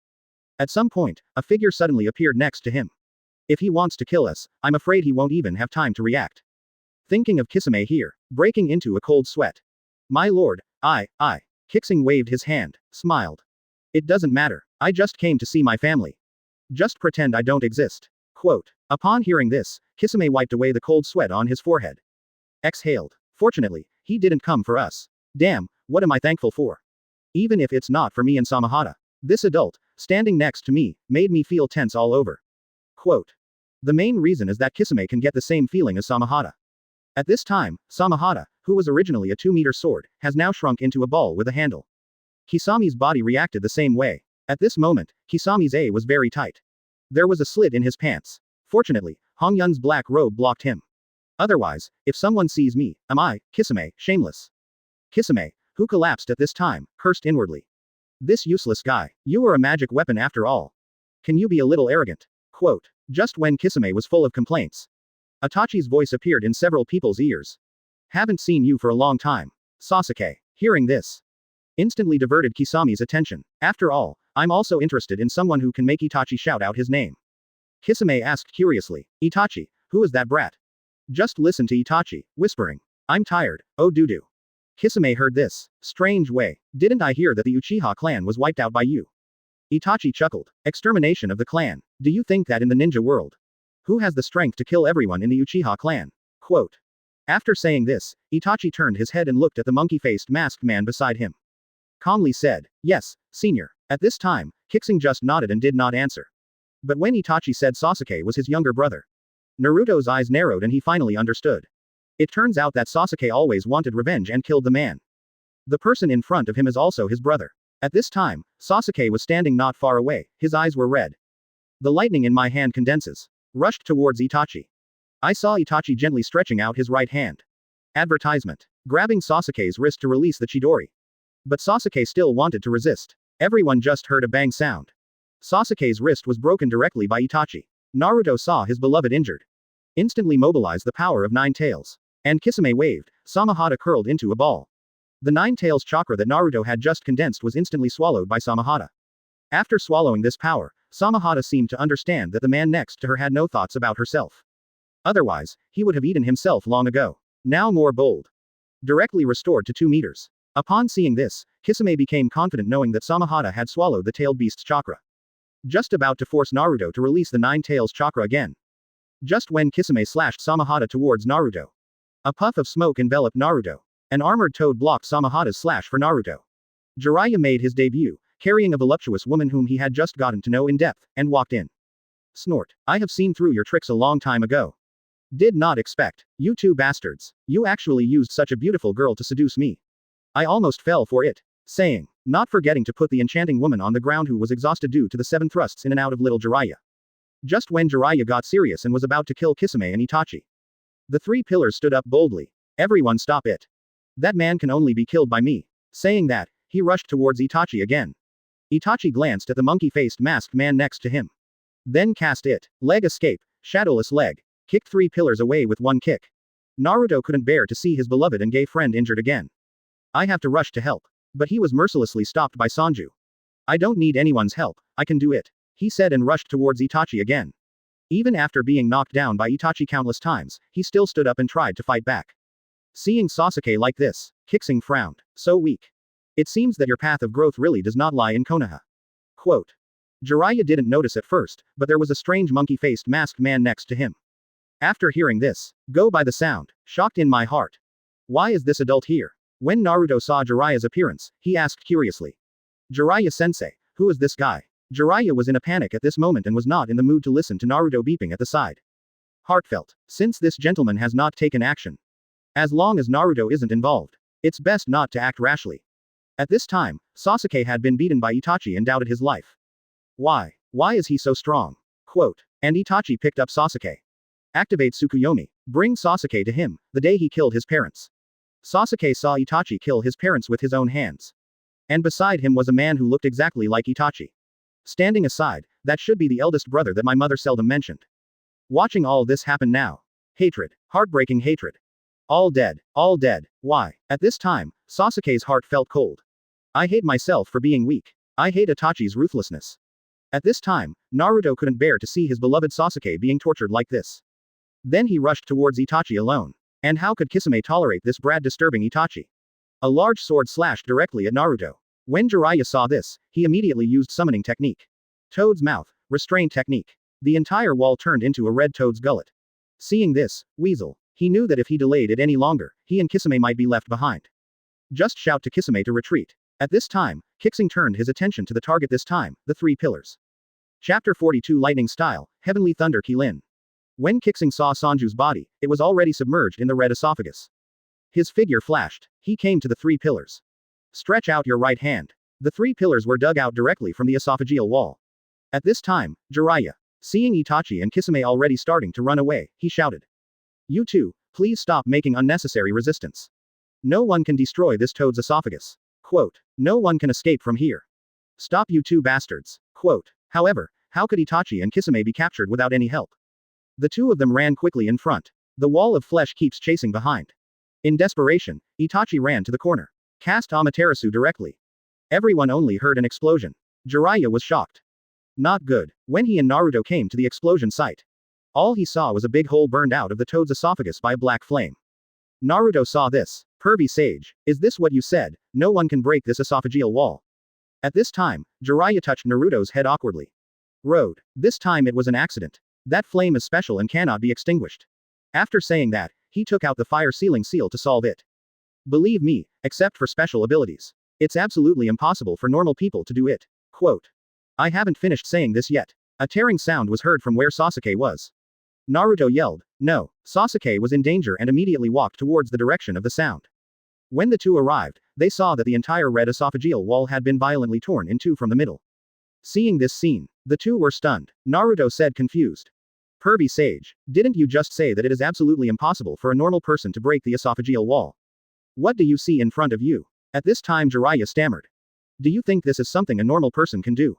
At some point, a figure suddenly appeared next to him. If he wants to kill us, I'm afraid he won't even have time to react. Thinking of Kisame here, breaking into a cold sweat. My lord, I. Qixing waved his hand, smiled. It doesn't matter, I just came to see my family. Just pretend I don't exist. Quote. Upon hearing this, Kisame wiped away the cold sweat on his forehead. Exhaled. Fortunately, he didn't come for us. Damn, what am I thankful for? Even if it's not for me and Samahata. This adult, standing next to me, made me feel tense all over. Quote. The main reason is that Kisame can get the same feeling as Samahata. At this time, Samahata, who was originally a 2-meter sword, has now shrunk into a ball with a handle. Kisami's body reacted the same way. At this moment, Kisami's A was very tight. There was a slit in his pants. Fortunately, Hongyun's black robe blocked him. Otherwise, if someone sees me, am I, Kisame, shameless? Kisame, who collapsed at this time, cursed inwardly. This useless guy. You are a magic weapon after all. Can you be a little arrogant? Quote. Just when Kisame was full of complaints, Itachi's voice appeared in several people's ears. Haven't seen you for a long time. Sasuke, hearing this, instantly diverted Kisami's attention. After all, I'm also interested in someone who can make Itachi shout out his name. Kisame asked curiously, Itachi, who is that brat? Just listen to Itachi, whispering. I'm tired, oh doo-doo. Kisame heard this. Strange way. Didn't I hear that the Uchiha clan was wiped out by you? Itachi chuckled. Extermination of the clan. Do you think that in the ninja world? Who has the strength to kill everyone in the Uchiha clan? Quote. After saying this, Itachi turned his head and looked at the monkey-faced masked man beside him. Calmly said, yes, senior. At this time, Qixing just nodded and did not answer. But when Itachi said Sasuke was his younger brother, Naruto's eyes narrowed and he finally understood. It turns out that Sasuke always wanted revenge and killed the man. The person in front of him is also his brother. At this time, Sasuke was standing not far away, his eyes were red. The lightning in my hand condenses. Rushed towards Itachi. I saw Itachi gently stretching out his right hand. Advertisement. Grabbing Sasuke's wrist to release the Chidori. But Sasuke still wanted to resist. Everyone just heard a bang sound. Sasuke's wrist was broken directly by Itachi. Naruto saw his beloved injured. Instantly mobilized the power of 9 tails. And Kisame waved, Samahata curled into a ball. The 9 tails chakra that Naruto had just condensed was instantly swallowed by Samahata. After swallowing this power, Samahata seemed to understand that the man next to her had no thoughts about herself. Otherwise, he would have eaten himself long ago. Now more bold. Directly restored to 2 meters. Upon seeing this, Kisame became confident knowing that Samahata had swallowed the tailed beast's chakra. Just about to force Naruto to release the 9 tails chakra again. Just when Kisame slashed Samahata towards Naruto. A puff of smoke enveloped Naruto. An armored toad blocked Samahata's slash for Naruto. Jiraiya made his debut, carrying a voluptuous woman whom he had just gotten to know in depth, and walked in. Snort. I have seen through your tricks a long time ago. Did not expect. You two bastards. You actually used such a beautiful girl to seduce me. I almost fell for it. Saying, not forgetting to put the enchanting woman on the ground who was exhausted due to the 7 thrusts in and out of little Jiraiya. Just when Jiraiya got serious and was about to kill Kisame and Itachi. The 3 pillars stood up boldly. Everyone stop it. That man can only be killed by me. Saying that, he rushed towards Itachi again. Itachi glanced at the monkey-faced masked man next to him. Then cast it. Leg escape. Shadowless leg. Kicked 3 pillars away with 1 kick. Naruto couldn't bear to see his beloved and gay friend injured again. I have to rush to help. But he was mercilessly stopped by Sanju. I don't need anyone's help, I can do it. He said and rushed towards Itachi again. Even after being knocked down by Itachi countless times, he still stood up and tried to fight back. Seeing Sasuke like this, Qixing frowned. So weak. It seems that your path of growth really does not lie in Konoha. Quote. Jiraiya didn't notice at first, but there was a strange monkey-faced masked man next to him. After hearing this, go by the sound, shocked in my heart. Why is this adult here? When Naruto saw Jiraiya's appearance, he asked curiously. Jiraiya-sensei, who is this guy? Jiraiya was in a panic at this moment and was not in the mood to listen to Naruto beeping at the side. Heartfelt. Since this gentleman has not taken action. As long as Naruto isn't involved, it's best not to act rashly. At this time, Sasuke had been beaten by Itachi and doubted his life. Why? Why is he so strong? Quote. And Itachi picked up Sasuke. Activate Tsukuyomi. Bring Sasuke to him, the day he killed his parents. Sasuke saw Itachi kill his parents with his own hands. And beside him was a man who looked exactly like Itachi. Standing aside, that should be the eldest brother that my mother seldom mentioned. Watching all this happen now. Hatred. Heartbreaking hatred. All dead. All dead. Why? At this time, Sasuke's heart felt cold. I hate myself for being weak. I hate Itachi's ruthlessness. At this time, Naruto couldn't bear to see his beloved Sasuke being tortured like this. Then he rushed towards Itachi alone. And how could Kisame tolerate this brat disturbing Itachi? A large sword slashed directly at Naruto. When Jiraiya saw this, he immediately used summoning technique. Toad's mouth, restraint technique. The entire wall turned into a red toad's gullet. Seeing this, Weasel, he knew that if he delayed it any longer, he and Kisame might be left behind. Just shout to Kisame to retreat. At this time, Qixing turned his attention to the target this time, the 3 pillars. Chapter 42 Lightning Style, Heavenly Thunder Qilin. When Qixing saw Sanju's body, it was already submerged in the red esophagus. His figure flashed. He came to the three pillars. Stretch out your right hand. The three pillars were dug out directly from the esophageal wall. At this time, Jiraiya, seeing Itachi and Kisame already starting to run away, he shouted. You two, please stop making unnecessary resistance. No one can destroy this toad's esophagus. Quote. No one can escape from here. Stop you two bastards. Quote. However, how could Itachi and Kisame be captured without any help? The two of them ran quickly in front. The wall of flesh keeps chasing behind. In desperation, Itachi ran to the corner. Cast Amaterasu directly. Everyone only heard an explosion. Jiraiya was shocked. Not good. When he and Naruto came to the explosion site, all he saw was a big hole burned out of the toad's esophagus by a black flame. Naruto saw this. Pervy sage, is this what you said? No one can break this esophageal wall. At this time, Jiraiya touched Naruto's head awkwardly. Road. This time it was an accident. That flame is special and cannot be extinguished. After saying that, he took out the fire sealing seal to solve it. Believe me, except for special abilities, it's absolutely impossible for normal people to do it. Quote. I haven't finished saying this yet. A tearing sound was heard from where Sasuke was. Naruto yelled, no. Sasuke was in danger and immediately walked towards the direction of the sound. When the two arrived, they saw that the entire red esophageal wall had been violently torn in two from the middle. Seeing this scene, the two were stunned. Naruto said confused. Pervy sage, didn't you just say that it is absolutely impossible for a normal person to break the esophageal wall? What do you see in front of you? At this time Jiraiya stammered. Do you think this is something a normal person can do?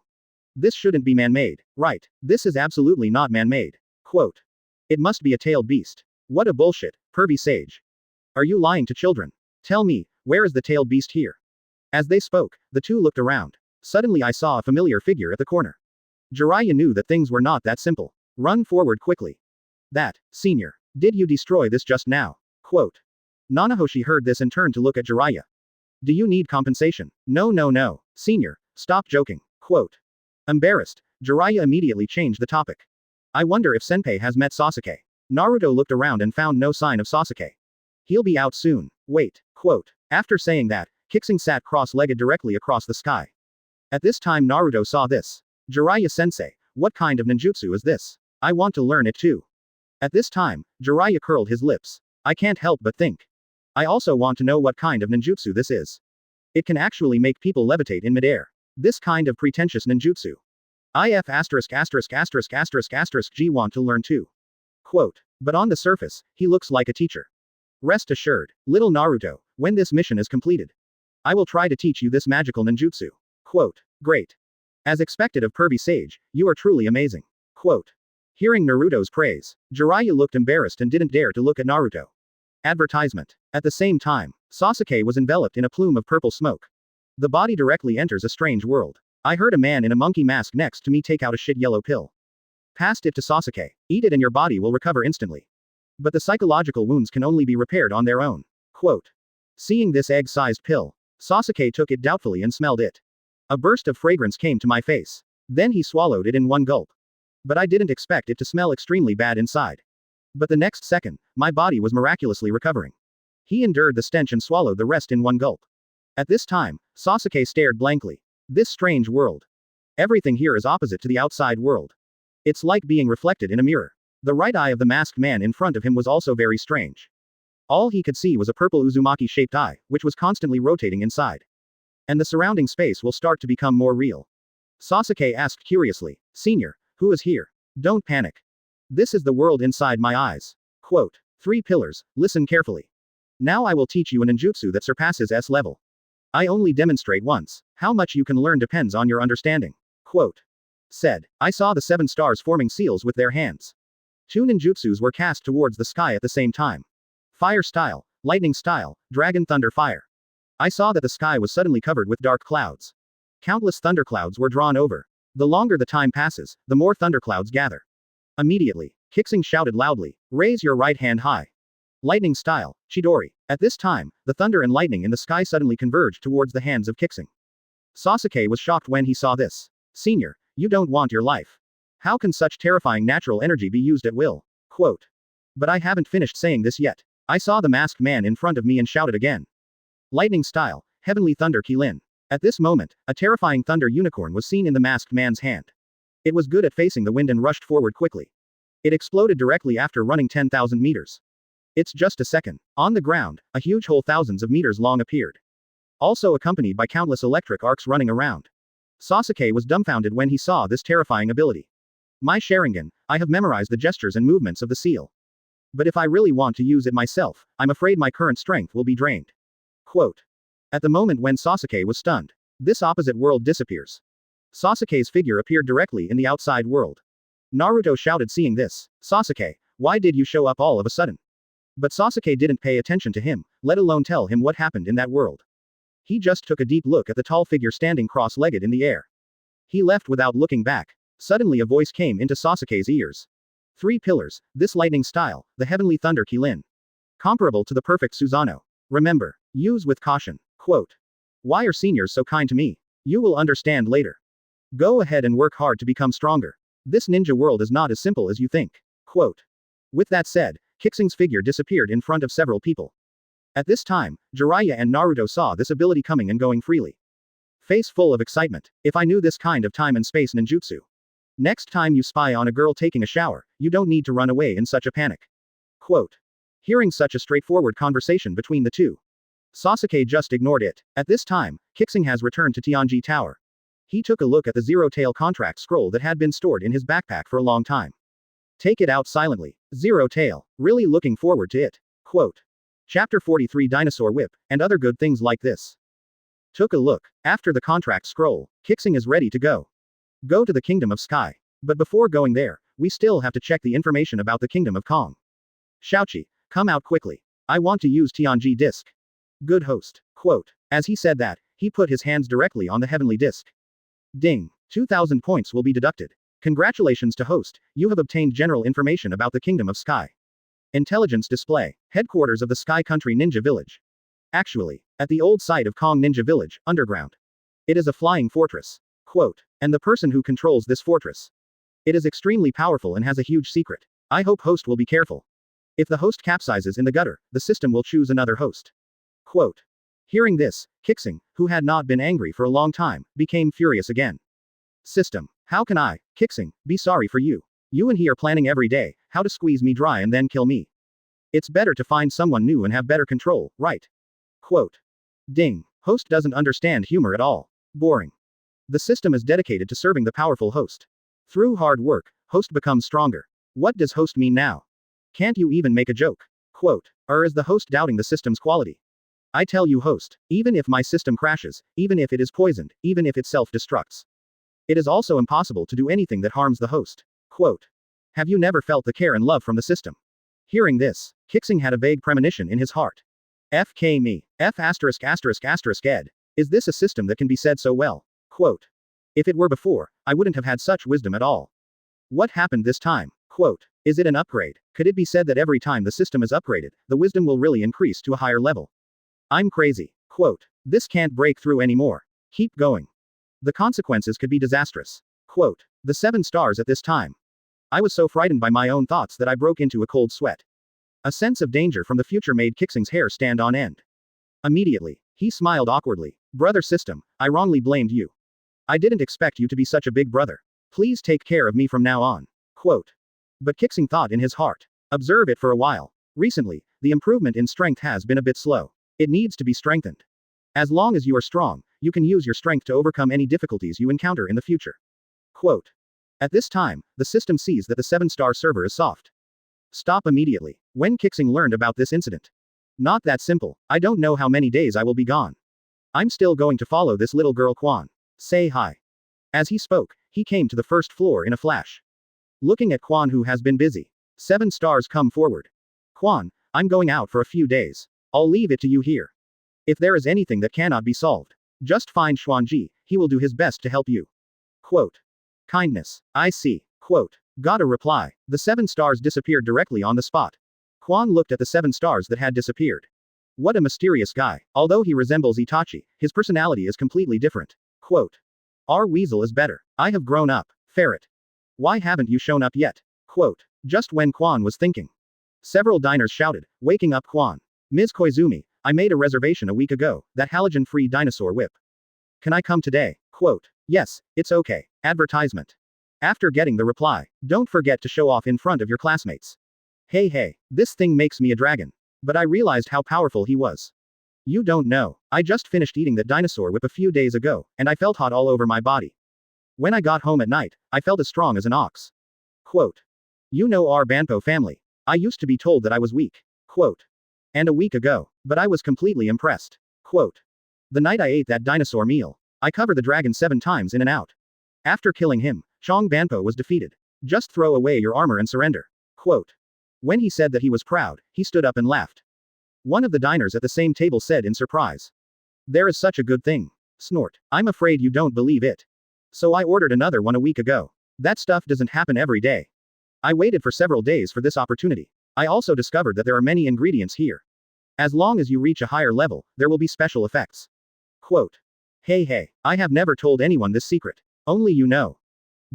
This shouldn't be man-made, right? This is absolutely not man-made. Quote. It must be a tailed beast. What a bullshit, pervy sage. Are you lying to children? Tell me, where is the tailed beast here? As they spoke, the two looked around. Suddenly I saw a familiar figure at the corner. Jiraiya knew that things were not that simple. Run forward quickly. That, senior. Did you destroy this just now? Quote. Nanahoshi heard this and turned to look at Jiraiya. Do you need compensation? No. Senior, stop joking. Quote. Embarrassed, Jiraiya immediately changed the topic. I wonder if Senpai has met Sasuke. Naruto looked around and found no sign of Sasuke. He'll be out soon. Wait. Quote. After saying that, Qixing sat cross-legged directly across the sky. At this time Naruto saw this. Jiraiya-sensei, what kind of ninjutsu is this? I want to learn it too. At this time, Jiraiya curled his lips. I can't help but think. I also want to know what kind of ninjutsu this is. It can actually make people levitate in midair. This kind of pretentious ninjutsu. IF G want to learn too. Quote. But on the surface, he looks like a teacher. Rest assured, little Naruto, when this mission is completed, I will try to teach you this magical ninjutsu. Quote. Great. As expected of pervy sage, you are truly amazing. Quote. Hearing Naruto's praise, Jiraiya looked embarrassed and didn't dare to look at Naruto. Advertisement. At the same time, Sasuke was enveloped in a plume of purple smoke. The body directly enters a strange world. I heard a man in a monkey mask next to me take out a shit yellow pill. Passed it to Sasuke. Eat it and your body will recover instantly. But the psychological wounds can only be repaired on their own. Quote. Seeing this egg-sized pill, Sasuke took it doubtfully and smelled it. A burst of fragrance came to my face. Then he swallowed it in one gulp. But I didn't expect it to smell extremely bad inside. But the next second, my body was miraculously recovering. He endured the stench and swallowed the rest in one gulp. At this time, Sasuke stared blankly. This strange world. Everything here is opposite to the outside world. It's like being reflected in a mirror. The right eye of the masked man in front of him was also very strange. All he could see was a purple Uzumaki-shaped eye, which was constantly rotating inside. And the surrounding space will start to become more real. Sasuke asked curiously, Senior, who is here? Don't panic. This is the world inside my eyes. Quote. 3 pillars, listen carefully. Now I will teach you a ninjutsu that surpasses S level. I only demonstrate once. How much you can learn depends on your understanding. Quote. Said. I saw the 7 stars forming seals with their hands. 2 ninjutsus were cast towards the sky at the same time. Fire style, lightning style, dragon thunder fire. I saw that the sky was suddenly covered with dark clouds. Countless thunderclouds were drawn over. The longer the time passes, the more thunderclouds gather. Immediately, Qixing shouted loudly, raise your right hand high. Lightning style, Chidori. At this time, the thunder and lightning in the sky suddenly converged towards the hands of Qixing. Sasuke was shocked when he saw this. Senior, you don't want your life. How can such terrifying natural energy be used at will? Quote. But I haven't finished saying this yet. I saw the masked man in front of me and shouted again. Lightning style, heavenly thunder Qilin. At this moment, a terrifying thunder unicorn was seen in the masked man's hand. It was good at facing the wind and rushed forward quickly. It exploded directly after running 10,000 meters. It's just a second. On the ground, a huge hole thousands of meters long appeared, also accompanied by countless electric arcs running around. Sasuke was dumbfounded when he saw this terrifying ability. My Sharingan, I have memorized the gestures and movements of the seal. But if I really want to use it myself, I'm afraid my current strength will be drained. Quote. At the moment when Sasuke was stunned, this opposite world disappears. Sasuke's figure appeared directly in the outside world. Naruto shouted seeing this. Sasuke, why did you show up all of a sudden? But Sasuke didn't pay attention to him, let alone tell him what happened in that world. He just took a deep look at the tall figure standing cross-legged in the air. He left without looking back. Suddenly a voice came into Sasuke's ears. 3 pillars, this lightning style, the heavenly thunder Kilin. Comparable to the perfect Susanoo. Remember, use with caution. Quote. Why are seniors so kind to me? You will understand later. Go ahead and work hard to become stronger. This ninja world is not as simple as you think. Quote. With that said, Qixing's figure disappeared in front of several people. At this time, Jiraiya and Naruto saw this ability coming and going freely. Face full of excitement. If I knew this kind of time and space ninjutsu. Next time you spy on a girl taking a shower, you don't need to run away in such a panic. Quote. Hearing such a straightforward conversation between the two, Sasuke just ignored it. At this time, Qixing has returned to Tianji Tower. He took a look at the Zero-Tail contract scroll that had been stored in his backpack for a long time. Take it out silently. Zero-Tail. Really looking forward to it. Quote. Chapter 43 Dinosaur Whip, and other good things like this. Took a look. After the contract scroll, Qixing is ready to go. Go to the Kingdom of Sky. But before going there, we still have to check the information about the Kingdom of Kong. Shaoqi, come out quickly. I want to use Tianji disc. Good host. Quote. As he said that, he put his hands directly on the heavenly disc. Ding. 2,000 points will be deducted. Congratulations to host, you have obtained general information about the Kingdom of Sky. Intelligence display. Headquarters of the Sky Country Ninja Village. Actually, at the old site of Kong Ninja Village, underground. It is a flying fortress. Quote. And the person who controls this fortress. It is extremely powerful and has a huge secret. I hope host will be careful. If the host capsizes in the gutter, the system will choose another host. Quote. Hearing this, Qixing, who had not been angry for a long time, became furious again. System. How can I, Qixing, be sorry for you? You and he are planning every day, how to squeeze me dry and then kill me. It's better to find someone new and have better control, right? Quote. Ding. Host doesn't understand humor at all. Boring. The system is dedicated to serving the powerful host. Through hard work, host becomes stronger. What does host mean now? Can't you even make a joke? Quote. Or is the host doubting the system's quality? I tell you host, even if my system crashes, even if it is poisoned, even if it self-destructs. It is also impossible to do anything that harms the host. Quote. Have you never felt the care and love from the system? Hearing this, Qixing had a vague premonition in his heart. FK me. F asterisk asterisk asterisk ed. Is this a system that can be said so well? Quote. If it were before, I wouldn't have had such wisdom at all. What happened this time? Quote. Is it an upgrade? Could it be said that every time the system is upgraded, the wisdom will really increase to a higher level? I'm crazy. Quote. This can't break through anymore. Keep going. The consequences could be disastrous. Quote. The 7 stars at this time. I was so frightened by my own thoughts that I broke into a cold sweat. A sense of danger from the future made Qixing's hair stand on end. Immediately, he smiled awkwardly. Brother system, I wrongly blamed you. I didn't expect you to be such a big brother. Please take care of me from now on. Quote. But Qixing thought in his heart. Observe it for a while. Recently, the improvement in strength has been a bit slow. It needs to be strengthened. As long as you are strong, you can use your strength to overcome any difficulties you encounter in the future. Quote. At this time, the system sees that the 7-star server is soft. Stop immediately. When Qixing learned about this incident. Not that simple. I don't know how many days I will be gone. I'm still going to follow this little girl Quan. Say hi. As he spoke, he came to the first floor in a flash. Looking at Quan who has been busy. 7 stars come forward. Quan, I'm going out for a few days. I'll leave it to you here. If there is anything that cannot be solved, just find Xuanji, he will do his best to help you. Quote. Kindness. I see. Quote. Got a reply. The 7 stars disappeared directly on the spot. Quan looked at the 7 stars that had disappeared. What a mysterious guy. Although he resembles Itachi, his personality is completely different. Quote. Our weasel is better. I have grown up. Ferret. Why haven't you shown up yet? Quote. Just when Quan was thinking. Several diners shouted, waking up Quan. Ms. Koizumi, I made a reservation a week ago, that halogen-free dinosaur whip. Can I come today? Quote. Yes, it's okay. Advertisement. After getting the reply, don't forget to show off in front of your classmates. Hey, this thing makes me a dragon. But I realized how powerful he was. You don't know. I just finished eating that dinosaur whip a few days ago, and I felt hot all over my body. When I got home at night, I felt as strong as an ox. Quote. You know our Banpo family. I used to be told that I was weak. Quote. And a week ago. But I was completely impressed. Quote. The night I ate that dinosaur meal, I covered the dragon 7 times in and out. After killing him, Chong Banpo was defeated. Just throw away your armor and surrender. Quote. When he said that he was proud, he stood up and laughed. One of the diners at the same table said in surprise. There is such a good thing. Snort. I'm afraid you don't believe it. So I ordered another one a week ago. That stuff doesn't happen every day. I waited for several days for this opportunity. I also discovered that there are many ingredients here. As long as you reach a higher level, there will be special effects. Quote. Hey, I have never told anyone this secret. Only you know.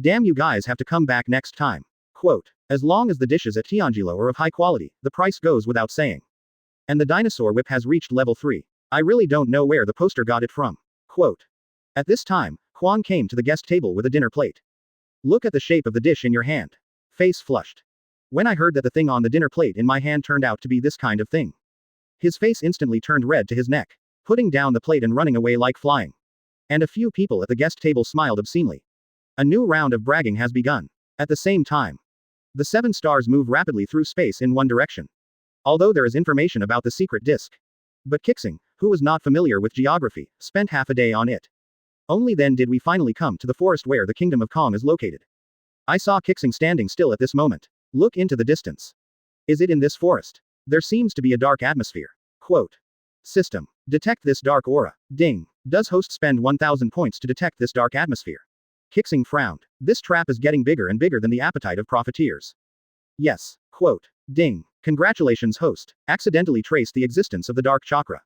Damn, you guys have to come back next time. Quote. As long as the dishes at Tianjilo are of high quality, the price goes without saying. And the dinosaur whip has reached level 3. I really don't know where the poster got it from. Quote. At this time, Quan came to the guest table with a dinner plate. Look at the shape of the dish in your hand. Face flushed. When I heard that the thing on the dinner plate in my hand turned out to be this kind of thing. His face instantly turned red to his neck, putting down the plate and running away like flying. And a few people at the guest table smiled obscenely. A new round of bragging has begun. At the same time, the 7 stars move rapidly through space in one direction. Although there is information about the secret disk. But Qixing, who was not familiar with geography, spent half a day on it. Only then did we finally come to the forest where the kingdom of Kong is located. I saw Qixing standing still at this moment. Look into the distance. Is it in this forest? There seems to be a dark atmosphere. Quote. System. Detect this dark aura. Ding. Does host spend 1000 points to detect this dark atmosphere? Qixing frowned. This trap is getting bigger and bigger than the appetite of profiteers. Yes. Quote. Ding. Congratulations host. Accidentally traced the existence of the dark chakra.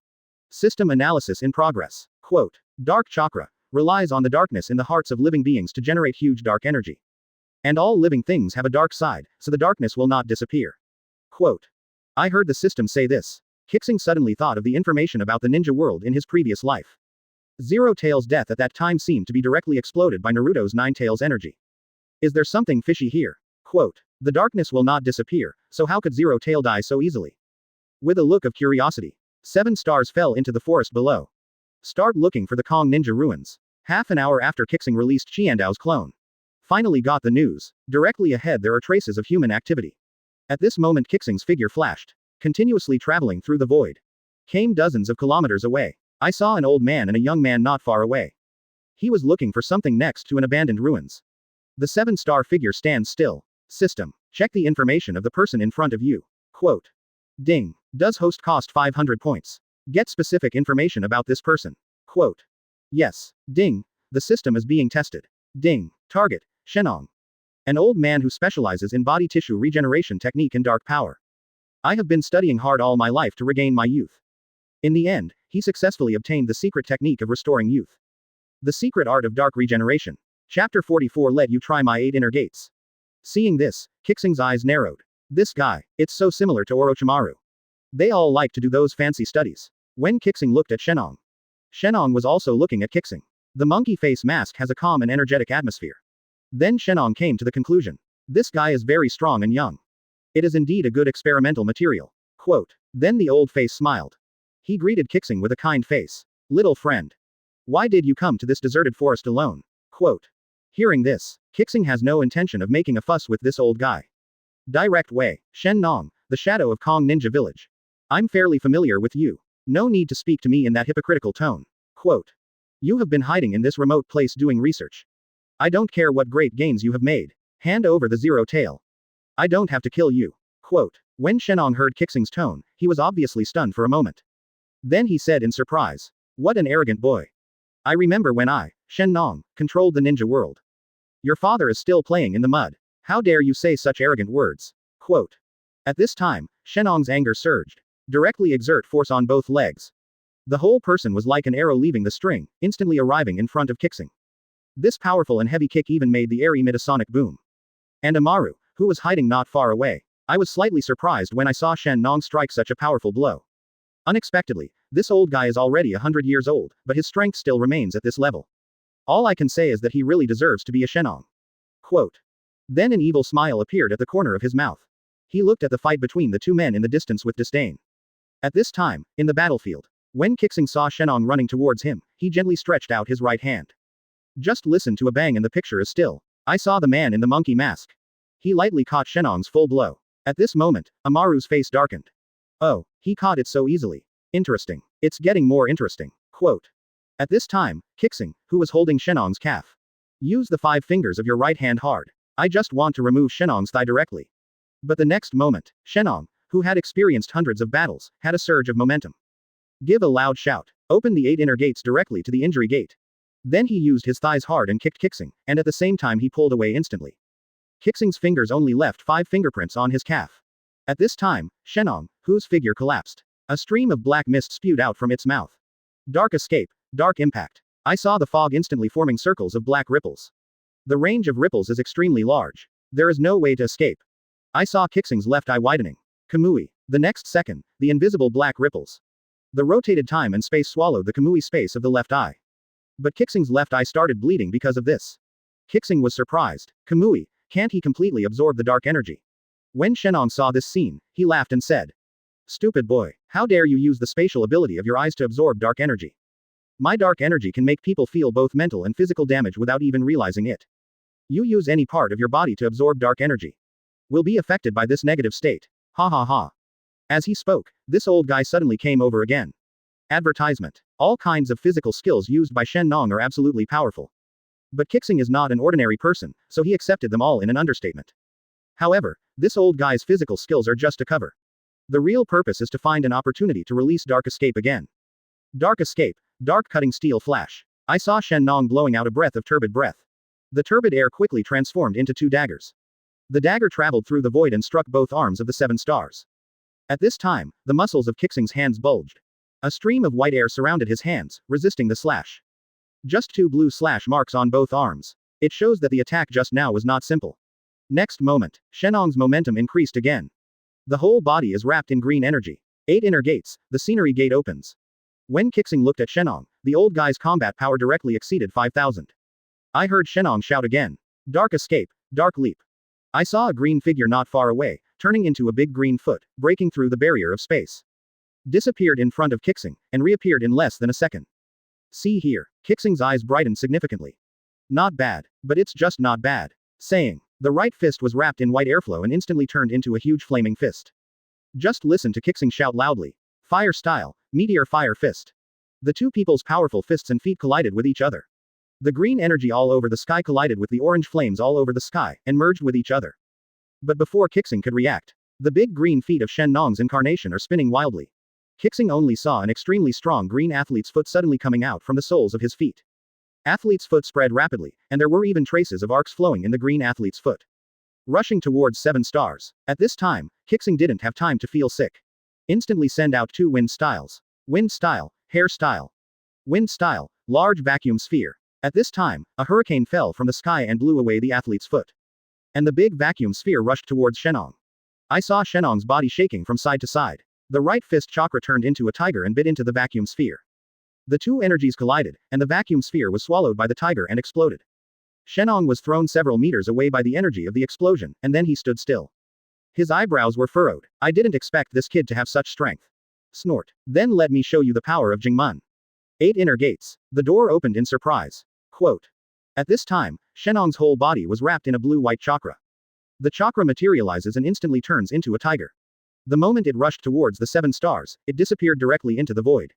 System analysis in progress. Quote. Dark chakra relies on the darkness in the hearts of living beings to generate huge dark energy. And all living things have a dark side, so the darkness will not disappear. Quote. I heard the system say this. Qixing suddenly thought of the information about the ninja world in his previous life. Zero Tail's death at that time seemed to be directly exploded by Naruto's 9 Tails energy. Is there something fishy here? Quote. The darkness will not disappear, so how could Zero Tail die so easily? With a look of curiosity, 7 stars fell into the forest below. Start looking for the Kong Ninja ruins. Half an hour after Qixing released Qiandao's clone. Finally got the news. Directly ahead there are traces of human activity. At this moment Qixing's figure flashed. Continuously traveling through the void. Came dozens of kilometers away. I saw an old man and a young man not far away. He was looking for something next to an abandoned ruins. The 7-star figure stands still. System. Check the information of the person in front of you. Quote. Ding. Does host cost 500 points? Get specific information about this person. Quote. Yes. Ding. The system is being tested. Ding. Target. Shenong. An old man who specializes in body tissue regeneration technique and dark power. I have been studying hard all my life to regain my youth. In the end, he successfully obtained the secret technique of restoring youth. The secret art of dark regeneration. Chapter 44. Let you try my 8 inner gates. Seeing this, Qixing's eyes narrowed. This guy, it's so similar to Orochimaru. They all like to do those fancy studies. When Qixing looked at Shenong. Shenong was also looking at Qixing. The monkey face mask has a calm and energetic atmosphere. Then Shenong came to the conclusion. This guy is very strong and young. It is indeed a good experimental material. Quote. Then the old face smiled. He greeted Qixing with a kind face. Little friend. Why did you come to this deserted forest alone? Quote. Hearing this, Qixing has no intention of making a fuss with this old guy. Direct way. Shen Nong, the shadow of Kong Ninja Village. I'm fairly familiar with you. No need to speak to me in that hypocritical tone. Quote. You have been hiding in this remote place doing research. I don't care what great gains you have made. Hand over the 0 tail. I don't have to kill you. Quote. When Shenong heard Qixing's tone, he was obviously stunned for a moment. Then he said in surprise. What an arrogant boy. I remember when I, Shen Nong, controlled the ninja world. Your father is still playing in the mud. How dare you say such arrogant words? Quote. At this time, Shenong's anger surged. Directly exert force on both legs. The whole person was like an arrow leaving the string, instantly arriving in front of Qixing. This powerful and heavy kick even made the air emit a sonic boom. And Amaru, who was hiding not far away. I was slightly surprised when I saw Shen Nong strike such a powerful blow. Unexpectedly, this old guy is already 100 years old, but his strength still remains at this level. All I can say is that he really deserves to be a Shenong. Quote. Then an evil smile appeared at the corner of his mouth. He looked at the fight between the two men in the distance with disdain. At this time, in the battlefield, when Qixing saw Shenong running towards him, he gently stretched out his right hand. Just listen to a bang and the picture is still. I saw the man in the monkey mask. He lightly caught Shenong's full blow. At this moment, Amaru's face darkened. Oh, he caught it so easily. Interesting. It's getting more interesting. Quote. At this time, Qixing, who was holding Shenong's calf. Use the 5 fingers of your right hand hard. I just want to remove Shenong's thigh directly. But the next moment, Shenong, who had experienced hundreds of battles, had a surge of momentum. Give a loud shout. Open the 8 inner gates directly to the injury gate. Then he used his thighs hard and kicked Qixing, and at the same time he pulled away instantly. Qixing's fingers only left 5 fingerprints on his calf. At this time, Shenong, whose figure collapsed. A stream of black mist spewed out from its mouth. Dark escape, dark impact. I saw the fog instantly forming circles of black ripples. The range of ripples is extremely large. There is no way to escape. I saw Qixing's left eye widening. Kamui. The next second, the invisible black ripples. The rotated time and space swallowed the Kamui space of the left eye. But Qixing's left eye started bleeding because of this. Qixing was surprised. Kamui, can't he completely absorb the dark energy? When Shenong saw this scene, he laughed and said. Stupid boy, how dare you use the spatial ability of your eyes to absorb dark energy? My dark energy can make people feel both mental and physical damage without even realizing it. You use any part of your body to absorb dark energy. Will be affected by this negative state. Ha ha ha. As he spoke, this old guy suddenly came over again. Advertisement. All kinds of physical skills used by Shenong are absolutely powerful. But Qixing is not an ordinary person, so he accepted them all in an understatement. However, this old guy's physical skills are just a cover. The real purpose is to find an opportunity to release Dark Escape again. Dark Escape, Dark Cutting Steel Flash. I saw Shenong blowing out a breath of turbid breath. The turbid air quickly transformed into 2 daggers. The dagger traveled through the void and struck both arms of the 7 stars. At this time, the muscles of Qixing's hands bulged. A stream of white air surrounded his hands, resisting the slash. Just 2 blue slash marks on both arms. It shows that the attack just now was not simple. Next moment, Shenong's momentum increased again. The whole body is wrapped in green energy. 8 inner gates, the scenery gate opens. When Qixing looked at Shenong, the old guy's combat power directly exceeded 5,000. I heard Shenong shout again. Dark Escape, Dark Leap. I saw a green figure not far away, turning into a big green foot, breaking through the barrier of space. Disappeared in front of Qixing, and reappeared in less than a second. See here, Qixing's eyes brightened significantly. Not bad, but it's just not bad. Saying. The right fist was wrapped in white airflow and instantly turned into a huge flaming fist. Just listen to Qixing shout loudly. Fire style, meteor fire fist. The 2 people's powerful fists and feet collided with each other. The green energy all over the sky collided with the orange flames all over the sky, and merged with each other. But before Qixing could react, the big green feet of Shenong's incarnation are spinning wildly. Qixing only saw an extremely strong green athlete's foot suddenly coming out from the soles of his feet. Athlete's foot spread rapidly, and there were even traces of arcs flowing in the green athlete's foot. Rushing towards 7 stars. At this time, Qixing didn't have time to feel sick. Instantly send out 2 wind styles. Wind style, hair style. Wind style, large vacuum sphere. At this time, a hurricane fell from the sky and blew away the athlete's foot. And the big vacuum sphere rushed towards Shenong. I saw Shenong's body shaking from side to side. The right fist chakra turned into a tiger and bit into the vacuum sphere. The 2 energies collided, and the vacuum sphere was swallowed by the tiger and exploded. Shenong was thrown several meters away by the energy of the explosion, and then he stood still. His eyebrows were furrowed. I didn't expect this kid to have such strength. Snort. Then let me show you the power of Jingmen. 8 inner gates. The door opened in surprise. Quote. At this time, Shenong's whole body was wrapped in a blue-white chakra. The chakra materializes and instantly turns into a tiger. The moment it rushed towards the 7 stars, it disappeared directly into the void.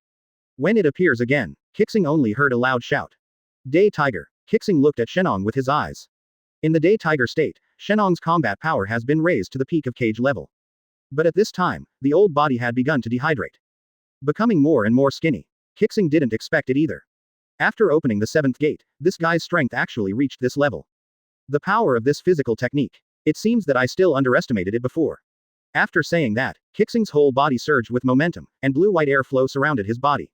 When it appears again, Qixing only heard a loud shout. Day Tiger. Qixing looked at Shenong with his eyes. In the Day Tiger state, Shenong's combat power has been raised to the peak of cage level. But at this time, the old body had begun to dehydrate. Becoming more and more skinny. Qixing didn't expect it either. After opening the 7th gate, this guy's strength actually reached this level. The power of this physical technique. It seems that I still underestimated it before. After saying that, Qixing's whole body surged with momentum, and blue-white air flow surrounded his body.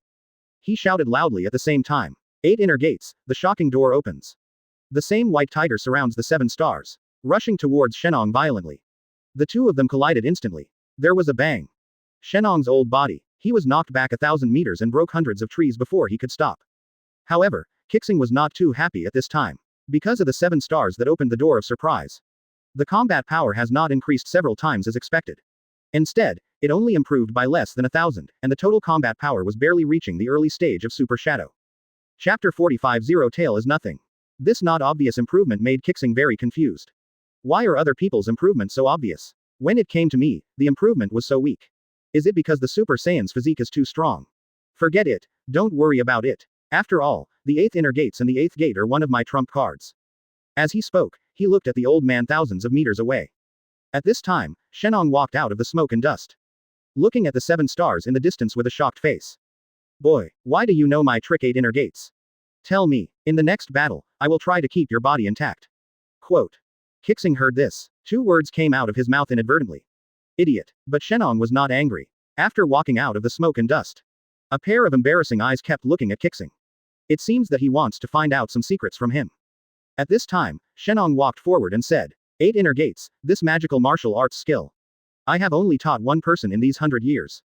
He shouted loudly at the same time. 8 inner gates, the shocking door opens. The same white tiger surrounds the 7 stars, rushing towards Shenong violently. The 2 of them collided instantly. There was a bang. Shenong's old body. He was knocked back 1,000 meters and broke hundreds of trees before he could stop. However, Qixing was not too happy at this time. Because of the 7 stars that opened the door of surprise. The combat power has not increased several times as expected. Instead, it only improved by less than 1,000, and the total combat power was barely reaching the early stage of Super Shadow. Chapter 45 Zero Tail is nothing. This not obvious improvement made Qixing very confused. Why are other people's improvements so obvious? When it came to me, the improvement was so weak. Is it because the Super Saiyan's physique is too strong? Forget it, don't worry about it. After all, the 8th inner gates and the 8th gate are one of my trump cards. As he spoke, he looked at the old man thousands of meters away. At this time, Shenong walked out of the smoke and dust. Looking at the 7 stars in the distance with a shocked face. Boy, why do you know my trick 8 inner gates? Tell me, in the next battle, I will try to keep your body intact. Quote. Qixing heard this. 2 words came out of his mouth inadvertently. Idiot. But Shenong was not angry. After walking out of the smoke and dust, a pair of embarrassing eyes kept looking at Qixing. It seems that he wants to find out some secrets from him. At this time, Shenong walked forward and said, 8 inner gates, this magical martial arts skill. I have only taught one person in these 100 years.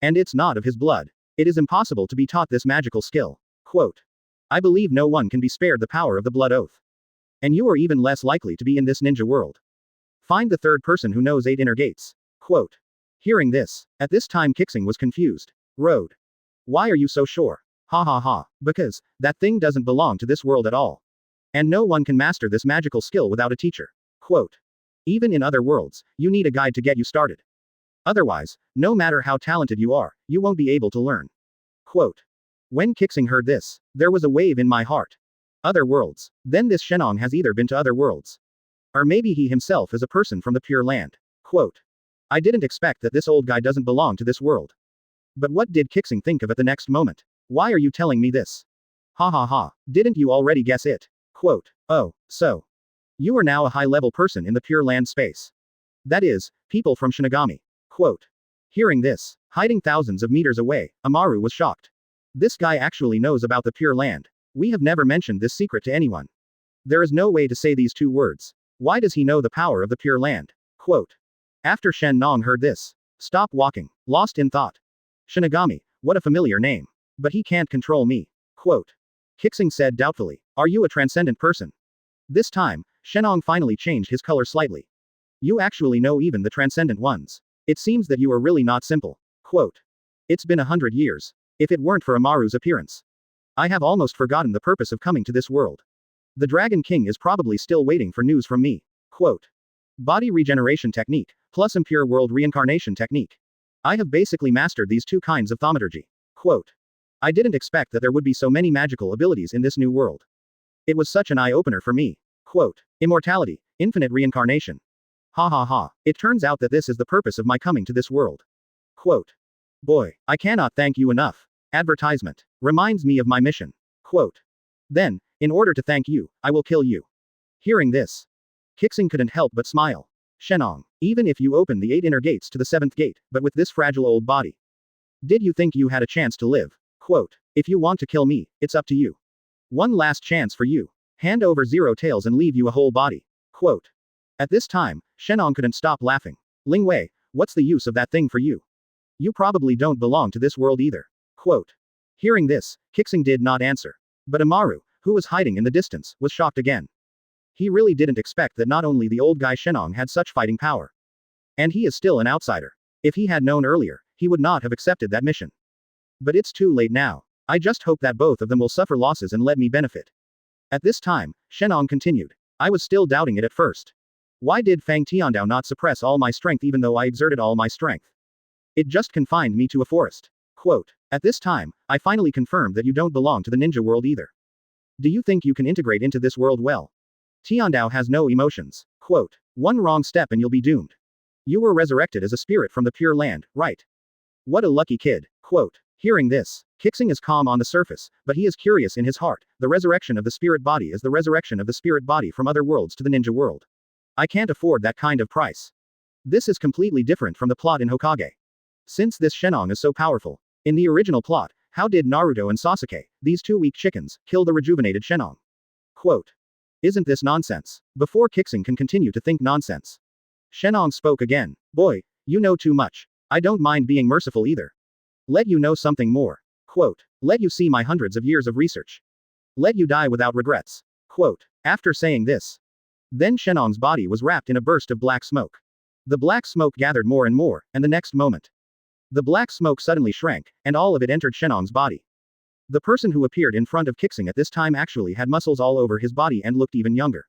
And it's not of his blood. It is impossible to be taught this magical skill. Quote. I believe no one can be spared the power of the blood oath. And you are even less likely to be in this ninja world. Find the 3rd person who knows 8 inner gates. Quote. Hearing this, at this time Qixing was confused. Road. Why are you so sure? Ha ha ha. Because, that thing doesn't belong to this world at all. And no one can master this magical skill without a teacher. Quote. Even in other worlds, you need a guide to get you started. Otherwise, no matter how talented you are, you won't be able to learn. Quote. When Qixing heard this, there was a wave in my heart. Other worlds. Then this Shenong has either been to other worlds. Or maybe he himself is a person from the Pure Land. Quote. I didn't expect that this old guy doesn't belong to this world. But what did Qixing think of at the next moment? Why are you telling me this? Ha ha ha. Didn't you already guess it? Quote. Oh, so. You are now a high-level person in the Pure Land space. That is, people from Shinigami. Quote. Hearing this, hiding thousands of meters away, Amaru was shocked. This guy actually knows about the Pure Land. We have never mentioned this secret to anyone. There is no way to say these 2 words. Why does he know the power of the Pure Land? Quote. After Shen Nong heard this. Stop walking. Lost in thought. Shinigami, what a familiar name. But he can't control me. Quote. Qixing said doubtfully. Are you a transcendent person? This time, Shenong finally changed his color slightly. You actually know even the transcendent ones. It seems that you are really not simple. Quote. It's been 100 years. If it weren't for Amaru's appearance. I have almost forgotten the purpose of coming to this world. The Dragon King is probably still waiting for news from me. Quote. Body regeneration technique, plus impure world reincarnation technique. I have basically mastered these 2 kinds of thaumaturgy. Quote. I didn't expect that there would be so many magical abilities in this new world. It was such an eye-opener for me. Quote. Immortality, infinite reincarnation. Ha ha ha. It turns out that this is the purpose of my coming to this world. Quote. Boy, I cannot thank you enough. Advertisement. Reminds me of my mission. Quote. Then, in order to thank you, I will kill you. Hearing this, Qixing couldn't help but smile. Shenong, even if you open the 8 inner gates to the 7th gate, but with this fragile old body. Did you think you had a chance to live? Quote. If you want to kill me, it's up to you. One last chance for you. Hand over 0 tails and leave you a whole body. Quote. At this time, Shenong couldn't stop laughing. Ling Wei, what's the use of that thing for you? You probably don't belong to this world either. Quote. Hearing this, Qixing did not answer. But Amaru, who was hiding in the distance, was shocked again. He really didn't expect that not only the old guy Shenong had such fighting power. And he is still an outsider. If he had known earlier, he would not have accepted that mission. But it's too late now. I just hope that both of them will suffer losses and let me benefit. At this time, Shenong continued. I was still doubting it at first. Why did Fang Tiandao not suppress all my strength even though I exerted all my strength? It just confined me to a forest. Quote. At this time, I finally confirmed that you don't belong to the ninja world either. Do you think you can integrate into this world well? Tiandao has no emotions. Quote. One wrong step and you'll be doomed. You were resurrected as a spirit from the Pure Land, right? What a lucky kid. Quote. Hearing this, Qixing is calm on the surface, but he is curious in his heart. The resurrection of the spirit body is the resurrection of the spirit body from other worlds to the ninja world. I can't afford that kind of price. This is completely different from the plot in Hokage. Since this Shenong is so powerful. In the original plot, how did Naruto and Sasuke, these 2 weak chickens, kill the rejuvenated Shenong? Quote. Isn't this nonsense? Before Qixing can continue to think nonsense, Shenong spoke again. Boy, you know too much. I don't mind being merciful either. Let you know something more. Quote. Let you see my hundreds of years of research. Let you die without regrets. After saying this, then Shenong's body was wrapped in a burst of black smoke. The black smoke gathered more and more, and the next moment, the black smoke suddenly shrank, and all of it entered Shenong's body. The person who appeared in front of Qixing at this time actually had muscles all over his body and looked even younger.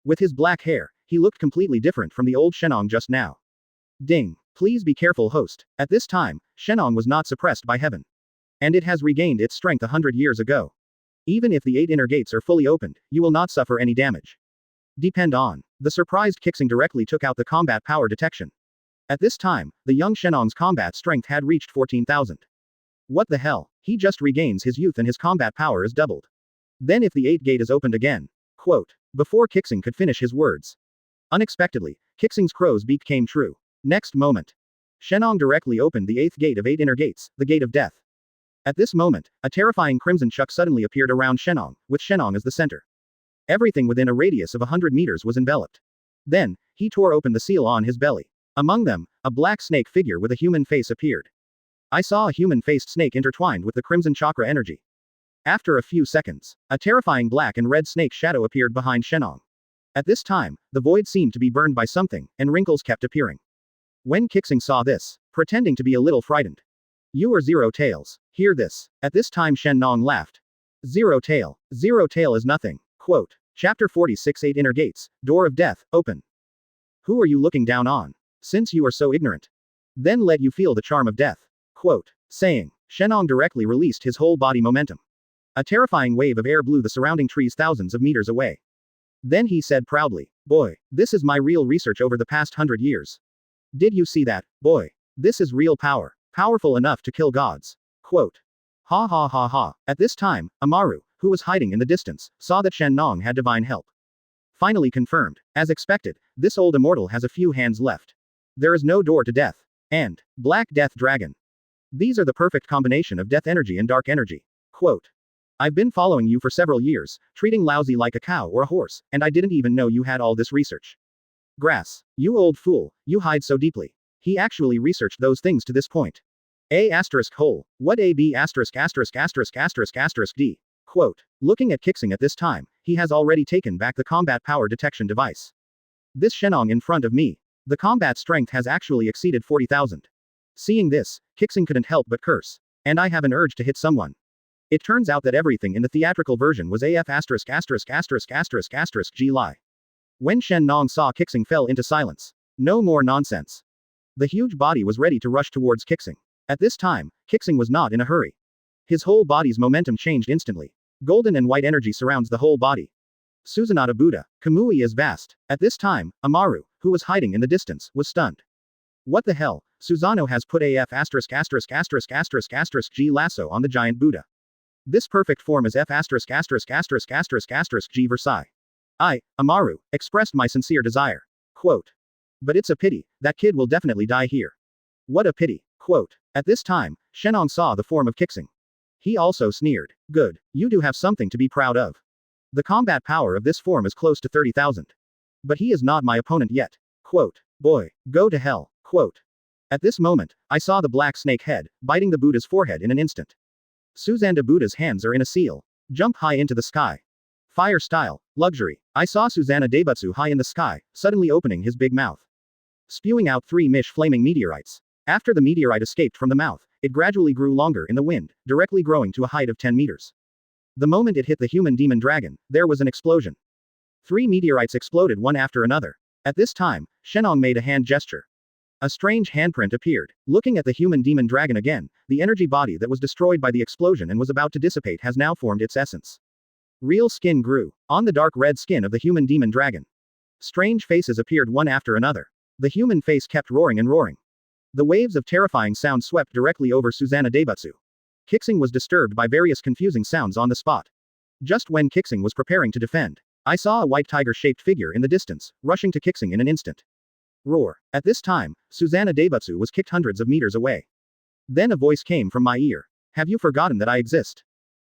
With his black hair, he looked completely different from the old Shenong just now. Ding. Please be careful, host. At this time, Shenong was not suppressed by heaven. And it has regained its strength 100 years ago. Even if the 8 inner gates are fully opened, you will not suffer any damage. Depend on. The surprised Qixing directly took out the combat power detection. At this time, the young Shenong's combat strength had reached 14,000. What the hell? He just regains his youth and his combat power is doubled. Then if the 8th gate is opened again. Before Qixing could finish his words. Unexpectedly, Qixing's crow's beak came true. Next moment, Shenong directly opened the 8th gate of 8 inner gates, the gate of death. At this moment, a terrifying crimson chuck suddenly appeared around Shenong, with Shenong as the center. Everything within a radius of 100 meters was enveloped. Then, he tore open the seal on his belly. Among them, a black snake figure with a human face appeared. I saw a human-faced snake intertwined with the crimson chakra energy. After a few seconds, a terrifying black and red snake shadow appeared behind Shenong. At this time, the void seemed to be burned by something, and wrinkles kept appearing. When Qixing saw this, pretending to be a little frightened. You are Zero Tails. Hear this. At this time Shenong laughed. Zero Tail is nothing. Chapter 46 8 Inner Gates, Door of Death, open. Who are you looking down on? Since you are so ignorant. Then let you feel the charm of death. Saying, Shenong directly released his whole body momentum. A terrifying wave of air blew the surrounding trees thousands of meters away. Then he said proudly, boy, this is my real research over the past 100 years. Did you see that, boy? This is real power. Powerful enough to kill gods. Ha ha ha ha. At this time, Amaru, who was hiding in the distance, saw that Shenong had divine help. Finally confirmed. As expected, this old immortal has a few hands left. There is no door to death. And, Black Death Dragon. These are the perfect combination of death energy and dark energy. I've been following you for several years, treating lousy like a cow or a horse, and I didn't even know you had all this research. Grass. You old fool, you hide so deeply. He actually researched those things to this point. A asterisk hole. What a b asterisk asterisk asterisk asterisk asterisk d. Looking at Qixing at this time, he has already taken back the combat power detection device. This Shenong in front of me. The combat strength has actually exceeded 40,000. Seeing this, Qixing couldn't help but curse. And I have an urge to hit someone. It turns out that everything in the theatrical version was AF asterisk asterisk asterisk asterisk asterisk G lie. When Shenong saw Qixing fell into silence. No more nonsense. The huge body was ready to rush towards Qixing. At this time, Qixing was not in a hurry. His whole body's momentum changed instantly. Golden and white energy surrounds the whole body. Susanoo Buddha, Kamui is vast. At this time, Amaru, who was hiding in the distance, was stunned. What the hell? Susanoo has put AF asterisk asterisk asterisk asterisk asterisk G lasso on the giant Buddha. This perfect form is F asterisk asterisk asterisk asterisk asterisk G Versailles. I, Amaru, expressed my sincere desire. But it's a pity, that kid will definitely die here. What a pity. At this time, Shenong saw the form of Qixing. He also sneered. Good, you do have something to be proud of. The combat power of this form is close to 30,000. But he is not my opponent yet. Boy, go to hell. At this moment, I saw the black snake head, biting the Buddha's forehead in an instant. Susanoo Buddha's hands are in a seal. Jump high into the sky. Fire style, luxury. I saw Susanoo Daibutsu high in the sky, suddenly opening his big mouth. Spewing out 3 flaming meteorites. After the meteorite escaped from the mouth, it gradually grew longer in the wind, directly growing to a height of 10 meters. The moment it hit the human demon dragon, there was an explosion. 3 meteorites exploded one after another. At this time, Shenong made a hand gesture. A strange handprint appeared. Looking at the human demon dragon again, the energy body that was destroyed by the explosion and was about to dissipate has now formed its essence. Real skin grew on the dark red skin of the human demon dragon. Strange faces appeared one after another. The human face kept roaring and roaring. The waves of terrifying sound swept directly over Susanoo Daibutsu. Qixing was disturbed by various confusing sounds on the spot. Just when Qixing was preparing to defend, I saw a white tiger-shaped figure in the distance, rushing to Qixing in an instant. Roar. At this time, Susanoo Daibutsu was kicked hundreds of meters away. Then a voice came from my ear. Have you forgotten that I exist?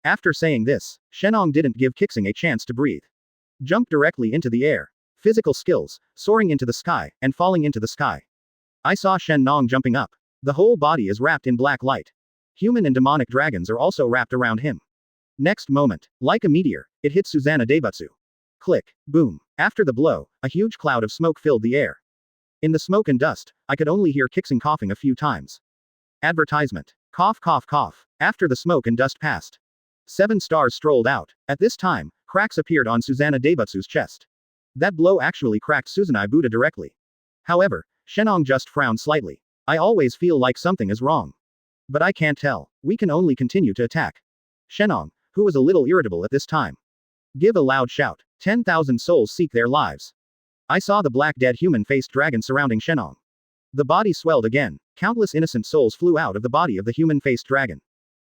After saying this, Shenong didn't give Qixing a chance to breathe. Jumped directly into the air. Physical skills, soaring into the sky, and falling into the sky. I saw Shenong jumping up. The whole body is wrapped in black light. Human and demonic dragons are also wrapped around him. Next moment, like a meteor, it hit Susanoo Daibutsu. Click, boom. After the blow, a huge cloud of smoke filled the air. In the smoke and dust, I could only hear Qixing coughing a few times. Advertisement. Cough, cough, cough. After the smoke and dust passed, 7 stars strolled out. At this time, cracks appeared on Susanna Daibutsu's chest. That blow actually cracked Susanai Buddha directly. However, Shenong just frowned slightly. I always feel like something is wrong. But I can't tell. We can only continue to attack. Shenong, who was a little irritable at this time, give a loud shout. 10,000 souls seek their lives. I saw the black dead human-faced dragon surrounding Shenong. The body swelled again. Countless innocent souls flew out of the body of the human-faced dragon,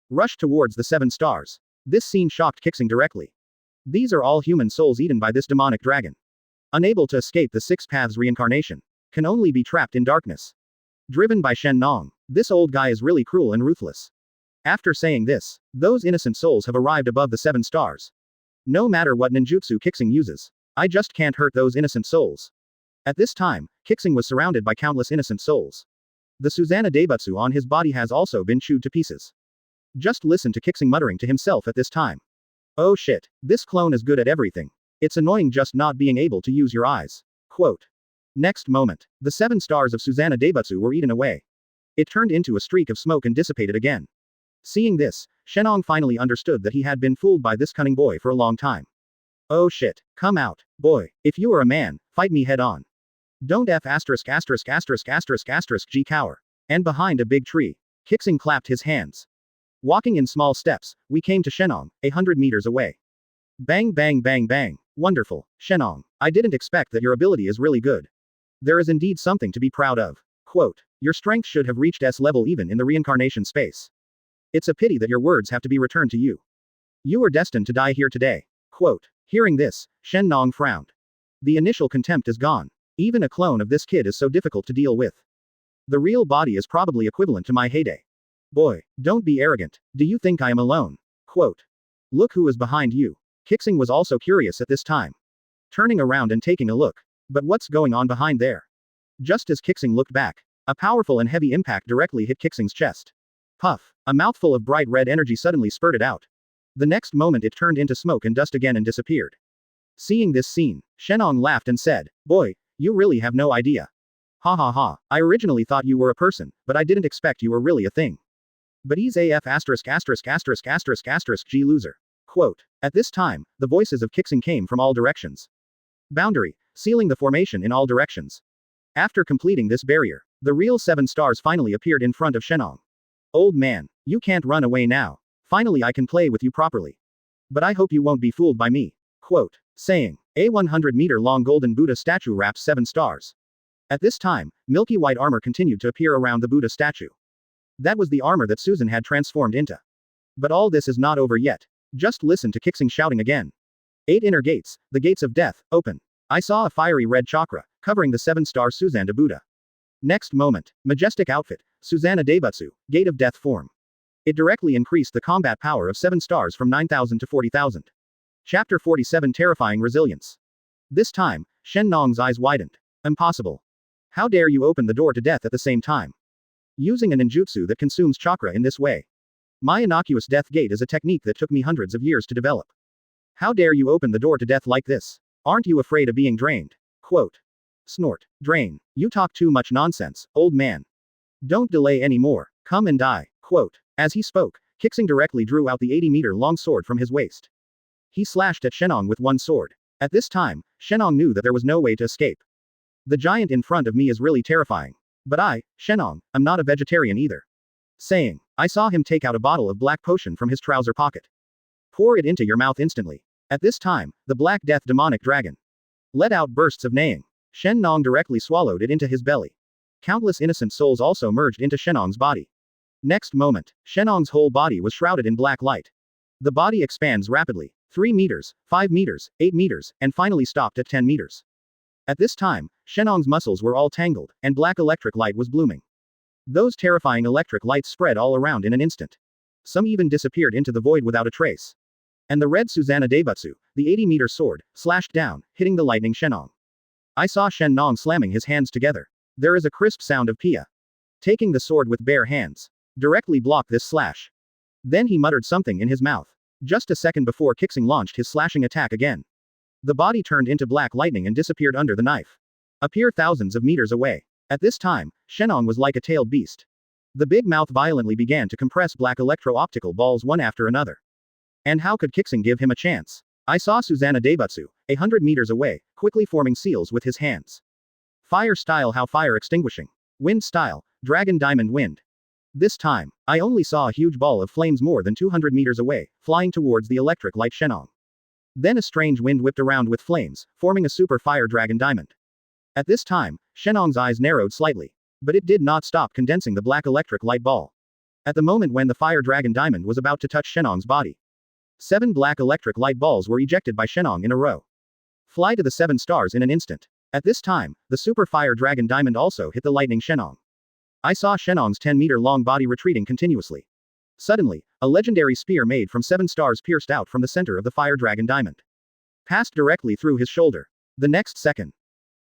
rushed towards the 7 stars. This scene shocked Qixing directly. These are all human souls eaten by this demonic dragon. Unable to escape the 6 paths reincarnation. Can only be trapped in darkness. Driven by Shen Nong. This old guy is really cruel and ruthless. After saying this, those innocent souls have arrived above the 7 stars. No matter what ninjutsu Qixing uses, I just can't hurt those innocent souls. At this time, Qixing was surrounded by countless innocent souls. The Susanna Daibutsu on his body has also been chewed to pieces. Just listen to Qixing muttering to himself at this time. Oh shit, this clone is good at everything. It's annoying just not being able to use your eyes. Quote. Next moment, the 7 stars of Susanna Daibutsu were eaten away. It turned into a streak of smoke and dissipated again. Seeing this, Shenong finally understood that he had been fooled by this cunning boy for a long time. Oh shit, come out, boy, if you are a man, fight me head on. Don't G cower. And behind a big tree, Qixing clapped his hands. Walking in small steps, we came to Shenong, 100 meters away. Bang bang bang bang. Wonderful, Shenong. I didn't expect that your ability is really good. There is indeed something to be proud of. Quote. Your strength should have reached S level even in the reincarnation space. It's a pity that your words have to be returned to you. You are destined to die here today. Quote. Hearing this, Shen Nong frowned. The initial contempt is gone. Even a clone of this kid is so difficult to deal with. The real body is probably equivalent to my heyday. Boy, don't be arrogant. Do you think I am alone? Quote. Look who is behind you. Qixing was also curious at this time. Turning around and taking a look. But what's going on behind there? Just as Qixing looked back, a powerful and heavy impact directly hit Qixing's chest. Puff. A mouthful of bright red energy suddenly spurted out. The next moment it turned into smoke and dust again and disappeared. Seeing this scene, Shenong laughed and said, Boy, you really have no idea. Ha ha ha, I originally thought you were a person, but I didn't expect you were really a thing. But he's AF G loser. Quote. At this time, the voices of Qixing came from all directions. Boundary, sealing the formation in all directions. After completing this barrier, the real 7 stars finally appeared in front of Shenong. Old man, you can't run away now. Finally I can play with you properly. But I hope you won't be fooled by me. Quote. Saying, a 100-meter-long golden Buddha statue wraps 7 stars. At this time, milky white armor continued to appear around the Buddha statue. That was the armor that Susan had transformed into. But all this is not over yet. Just listen to Qixing shouting again. 8 inner gates, the gates of death, open. I saw a fiery red chakra, covering the 7-star Susanna Buddha. Next moment, majestic outfit, Susanna Daibutsu, gate of death form. It directly increased the combat power of 7 stars from 9,000 to 40,000. Chapter 47 Terrifying Resilience. This time, Shen Nong's eyes widened. Impossible. How dare you open the door to death at the same time? Using a ninjutsu that consumes chakra in this way. My innocuous death gate is a technique that took me hundreds of years to develop. How dare you open the door to death like this? Aren't you afraid of being drained? Quote. Snort. Drain. You talk too much nonsense, old man. Don't delay any more. Come and die. Quote. As he spoke, Qixing directly drew out the 80-meter-long sword from his waist. He slashed at Shenong with one sword. At this time, Shenong knew that there was no way to escape. The giant in front of me is really terrifying. But I, Shenong, am not a vegetarian either. Saying, I saw him take out a bottle of black potion from his trouser pocket. Pour it into your mouth instantly. At this time, the Black Death demonic dragon let out bursts of neighing. Shen Nong directly swallowed it into his belly. Countless innocent souls also merged into Shenong's body. Next moment, Shenong's whole body was shrouded in black light. The body expands rapidly. 3 meters, 5 meters, 8 meters, and finally stopped at 10 meters. At this time, Shenong's muscles were all tangled, and black electric light was blooming. Those terrifying electric lights spread all around in an instant. Some even disappeared into the void without a trace. And the red Susanna Daibutsu, the 80-meter sword, slashed down, hitting the lightning Shenong. I saw Shen Nong slamming his hands together. There is a crisp sound of Pia. Taking the sword with bare hands. Directly block this slash. Then he muttered something in his mouth. Just a second before Qixing launched his slashing attack again. The body turned into black lightning and disappeared under the knife. Appear thousands of meters away. At this time, Shenong was like a tailed beast. The big mouth violently began to compress black electro-optical balls one after another. And how could Qixing give him a chance? I saw Susanna Daibutsu, 100 meters away, quickly forming seals with his hands. Fire style how fire extinguishing. Wind style, dragon diamond wind. This time, I only saw a huge ball of flames more than 200 meters away, flying towards the electric light Shenong. Then a strange wind whipped around with flames, forming a super fire dragon diamond. At this time, Shenong's eyes narrowed slightly. But it did not stop condensing the black electric light ball. At the moment when the fire dragon diamond was about to touch Shenong's body, 7 black electric light balls were ejected by Shenong in a row. Fly to the 7 stars in an instant. At this time, the super fire dragon diamond also hit the lightning Shenong. I saw Shenong's 10-meter-long body retreating continuously. Suddenly, a legendary spear made from 7 stars pierced out from the center of the fire dragon diamond. Passed directly through his shoulder. The next second,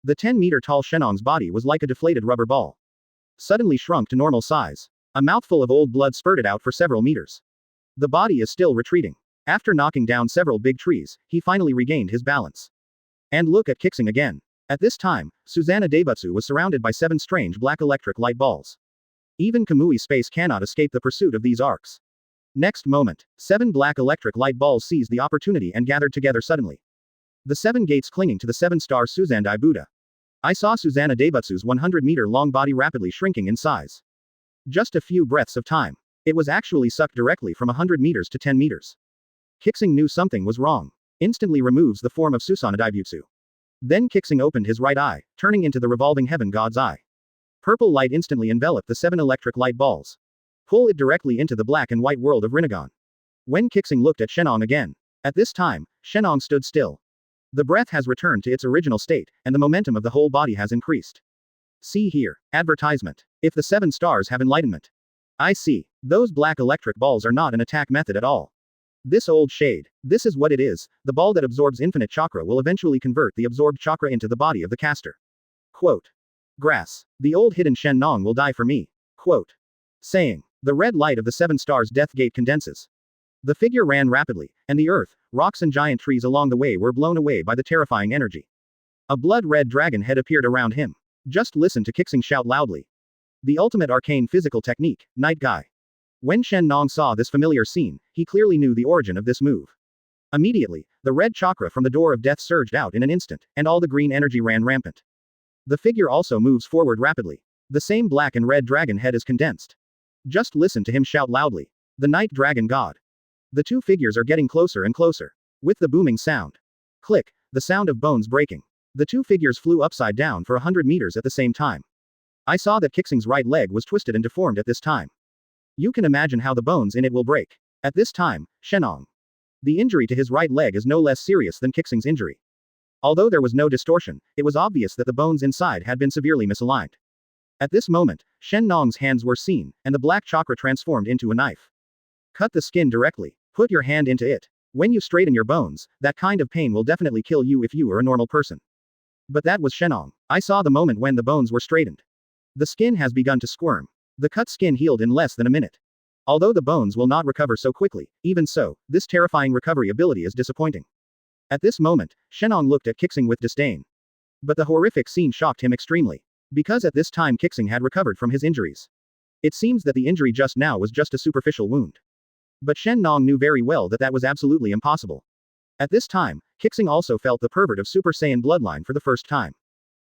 the 10-meter-tall Shenong's body was like a deflated rubber ball. Suddenly shrunk to normal size. A mouthful of old blood spurted out for several meters. The body is still retreating. After knocking down several big trees, he finally regained his balance. And look at Qixing again. At this time, Susanna Daibutsu was surrounded by 7 strange black electric light balls. Even Kamui space cannot escape the pursuit of these arcs. Next moment, 7 black electric light balls seized the opportunity and gathered together suddenly. The 7 gates clinging to the 7-star Suzandai Buddha. I saw Susanna Daibutsu's 100-meter-long body rapidly shrinking in size. Just a few breaths of time. It was actually sucked directly from 100 meters to 10 meters. Qixing knew something was wrong. Instantly removes the form of Susanna Daibutsu. Then Qixing opened his right eye, turning into the revolving heaven god's eye. Purple light instantly enveloped the 7 electric light balls. Pull it directly into the black and white world of Rinnegan. When Qixing looked at Shenong again. At this time, Shenong stood still. The breath has returned to its original state, and the momentum of the whole body has increased. See here. Advertisement. If the 7 stars have enlightenment. I see. Those black electric balls are not an attack method at all. This old shade. This is what it is. The ball that absorbs infinite chakra will eventually convert the absorbed chakra into the body of the caster. Quote. Grass. The old hidden Shen Nong will die for me. Quote. Saying. The red light of the 7 stars death gate condenses. The figure ran rapidly, and the earth, rocks and giant trees along the way were blown away by the terrifying energy. A blood-red dragon head appeared around him. Just listen to Qixing shout loudly. The ultimate arcane physical technique, Night Guy. When Shen Nong saw this familiar scene, he clearly knew the origin of this move. Immediately, the red chakra from the door of death surged out in an instant, and all the green energy ran rampant. The figure also moves forward rapidly. The same black and red dragon head is condensed. Just listen to him shout loudly. The Night Dragon God. The 2 figures are getting closer and closer. With the booming sound. Click, the sound of bones breaking. The 2 figures flew upside down for 100 meters at the same time. I saw that Qixing's right leg was twisted and deformed at this time. You can imagine how the bones in it will break. At this time, Shenong. The injury to his right leg is no less serious than Qixing's injury. Although there was no distortion, it was obvious that the bones inside had been severely misaligned. At this moment, Shen Nong's hands were seen, and the black chakra transformed into a knife. Cut the skin directly. Put your hand into it. When you straighten your bones, that kind of pain will definitely kill you if you were a normal person. But that was Shenong. I saw the moment when the bones were straightened. The skin has begun to squirm. The cut skin healed in less than a minute. Although the bones will not recover so quickly, even so, this terrifying recovery ability is disappointing. At this moment, Shenong looked at Qixing with disdain. But the horrific scene shocked him extremely. Because at this time Qixing had recovered from his injuries. It seems that the injury just now was just a superficial wound. But Shen Nong knew very well that that was absolutely impossible. At this time, Qixing also felt the pervert of Super Saiyan bloodline for the first time.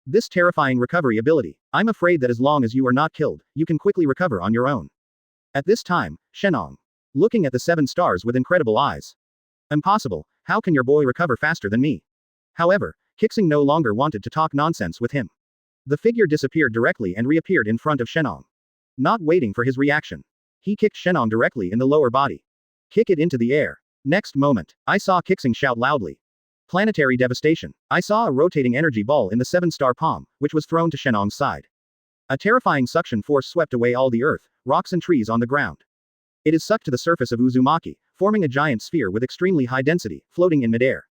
This terrifying recovery ability, I'm afraid that as long as you are not killed, you can quickly recover on your own. At this time, Shenong. Looking at the 7 stars with incredible eyes. Impossible, how can your boy recover faster than me? However, Qixing no longer wanted to talk nonsense with him. The figure disappeared directly and reappeared in front of Shenong. Not waiting for his reaction. He kicked Shenong directly in the lower body. Kick it into the air. Next moment, I saw Qixing shout loudly. Planetary devastation. I saw a rotating energy ball in the 7-star palm, which was thrown to Shenong's side. A terrifying suction force swept away all the earth, rocks and trees on the ground. It is sucked to the surface of Uzumaki, forming a giant sphere with extremely high density, floating in midair.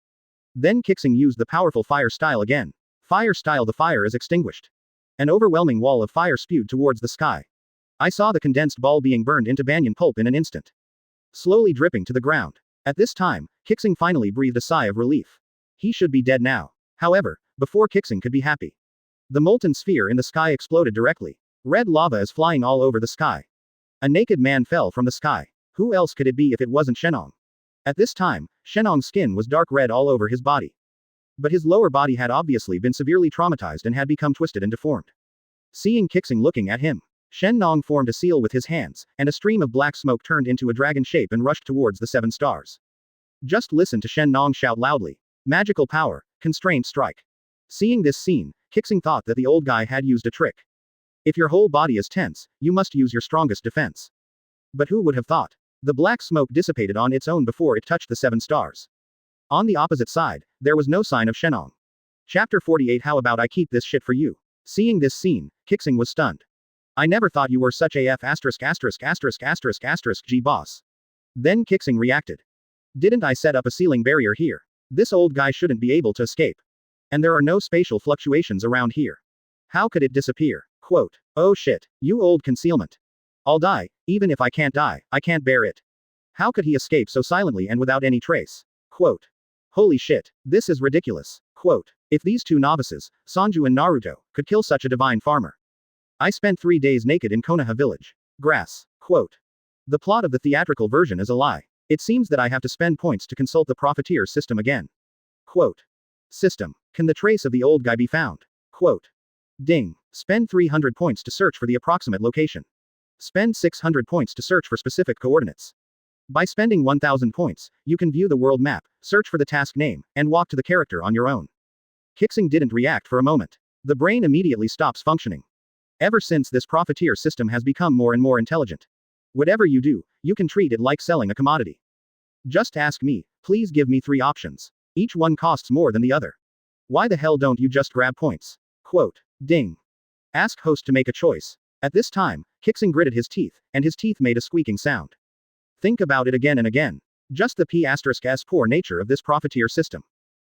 Then Qixing used the powerful fire style again. Fire style. The fire is extinguished. An overwhelming wall of fire spewed towards the sky. I saw the condensed ball being burned into banyan pulp in an instant. Slowly dripping to the ground. At this time, Qixing finally breathed a sigh of relief. He should be dead now. However, before Qixing could be happy, the molten sphere in the sky exploded directly. Red lava is flying all over the sky. A naked man fell from the sky. Who else could it be if it wasn't Shenong? At this time, Shenong's skin was dark red all over his body. But his lower body had obviously been severely traumatized and had become twisted and deformed. Seeing Qixing looking at him, Shenong formed a seal with his hands, and a stream of black smoke turned into a dragon shape and rushed towards the 7 stars. Just listen to Shenong shout loudly. Magical power, constraint strike. Seeing this scene, Qixing thought that the old guy had used a trick. If your whole body is tense, you must use your strongest defense. But who would have thought? The black smoke dissipated on its own before it touched the 7 stars. On the opposite side, there was no sign of Shenong. Chapter 48. How about I keep this shit for you? Seeing this scene, Qixing was stunned. I never thought you were such a G boss. Then Qixing reacted. Didn't I set up a ceiling barrier here? This old guy shouldn't be able to escape. And there are no spatial fluctuations around here. How could it disappear? Quote. Oh shit, you old concealment. I'll die, even if I can't die, I can't bear it. How could he escape so silently and without any trace? Quote. Holy shit, this is ridiculous. Quote. If these 2 novices, Sanju and Naruto, could kill such a divine farmer. I spent 3 days naked in Konoha village. Grass. Quote. The plot of the theatrical version is a lie. It seems that I have to spend points to consult the profiteer system again. Quote. System. Can the trace of the old guy be found? Quote. Ding. Spend 300 points to search for the approximate location. Spend 600 points to search for specific coordinates. By spending 1000 points, you can view the world map, search for the task name, and walk to the character on your own. Qixing didn't react for a moment. The brain immediately stops functioning. Ever since this profiteer system has become more and more intelligent. Whatever you do, you can treat it like selling a commodity. Just ask me, please give me 3 options. Each one costs more than the other. Why the hell don't you just grab points? Quote. Ding. Ask host to make a choice. At this time, Qixing gritted his teeth, and his teeth made a squeaking sound. Think about it again and again. Just the P***'s poor nature of this profiteer system.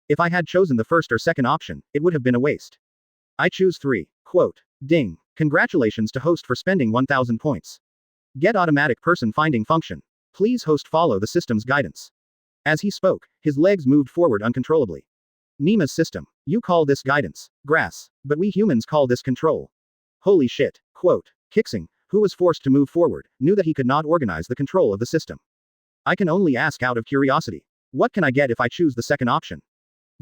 If I had chosen the first or second option, it would have been a waste. I choose 3. Quote. Ding. Congratulations to host for spending 1000 points. Get automatic person finding function. Please host follow the system's guidance. As he spoke, his legs moved forward uncontrollably. Nima's system. You call this guidance. Grass. But we humans call this control. Holy shit. Quote. Qixing, who was forced to move forward, knew that he could not organize the control of the system. I can only ask out of curiosity. What can I get if I choose the second option?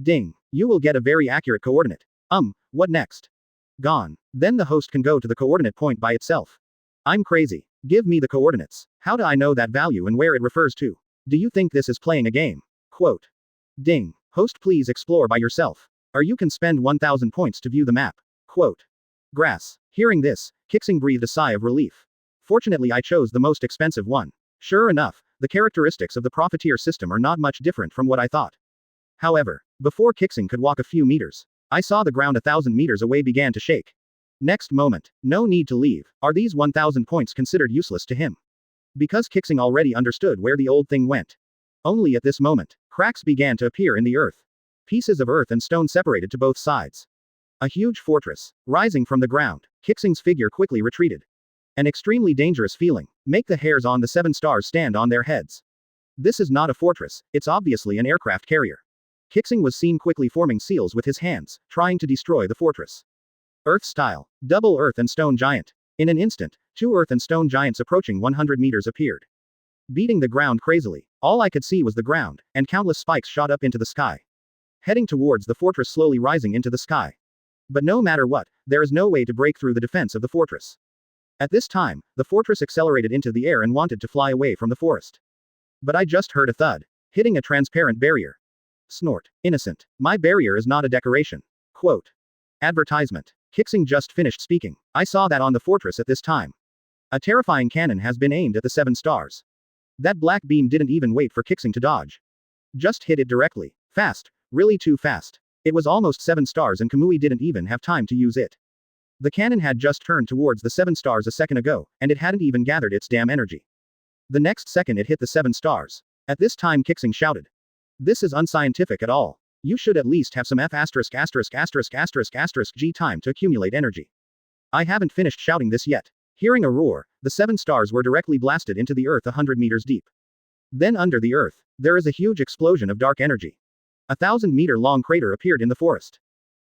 Ding. You will get a very accurate coordinate. What next? Gone. Then the host can go to the coordinate point by itself. I'm crazy. Give me the coordinates. How do I know that value and where it refers to? Do you think this is playing a game? Quote. Ding. Host, please explore by yourself. Or you can spend 1000 points to view the map. Quote. Grass. Hearing this, Qixing breathed a sigh of relief. Fortunately, I chose the most expensive one. Sure enough, the characteristics of the profiteer system are not much different from what I thought. However, before Qixing could walk a few meters, I saw the ground 1000 meters away began to shake. Next moment, no need to leave. Are these 1000 points considered useless to him? Because Qixing already understood where the old thing went. Only at this moment, cracks began to appear in the earth. Pieces of earth and stone separated to both sides. A huge fortress, rising from the ground. Qixing's figure quickly retreated. An extremely dangerous feeling. Make the hairs on the 7 stars stand on their heads. This is not a fortress, it's obviously an aircraft carrier. Qixing was seen quickly forming seals with his hands, trying to destroy the fortress. Earth style. Double earth and stone giant. In an instant, 2 earth and stone giants approaching 100 meters appeared. Beating the ground crazily. All I could see was the ground, and countless spikes shot up into the sky. Heading towards the fortress, slowly rising into the sky. But no matter what, there is no way to break through the defense of the fortress. At this time, the fortress accelerated into the air and wanted to fly away from the forest. But I just heard a thud, hitting a transparent barrier. Snort. Innocent. My barrier is not a decoration. Quote. Advertisement. Qixing just finished speaking. I saw that on the fortress at this time. A terrifying cannon has been aimed at the 7 stars. That black beam didn't even wait for Qixing to dodge. Just hit it directly. Fast. Really too fast. It was almost 7 stars and Kamui didn't even have time to use it. The cannon had just turned towards the 7 stars a second ago, and it hadn't even gathered its damn energy. The next second it hit the 7 stars. At this time Qixing shouted. This is unscientific at all. You should at least have some G time to accumulate energy. I haven't finished shouting this yet. Hearing a roar, the 7 stars were directly blasted into the earth 100 meters deep. Then under the earth, there is a huge explosion of dark energy. 1,000-meter-long crater appeared in the forest.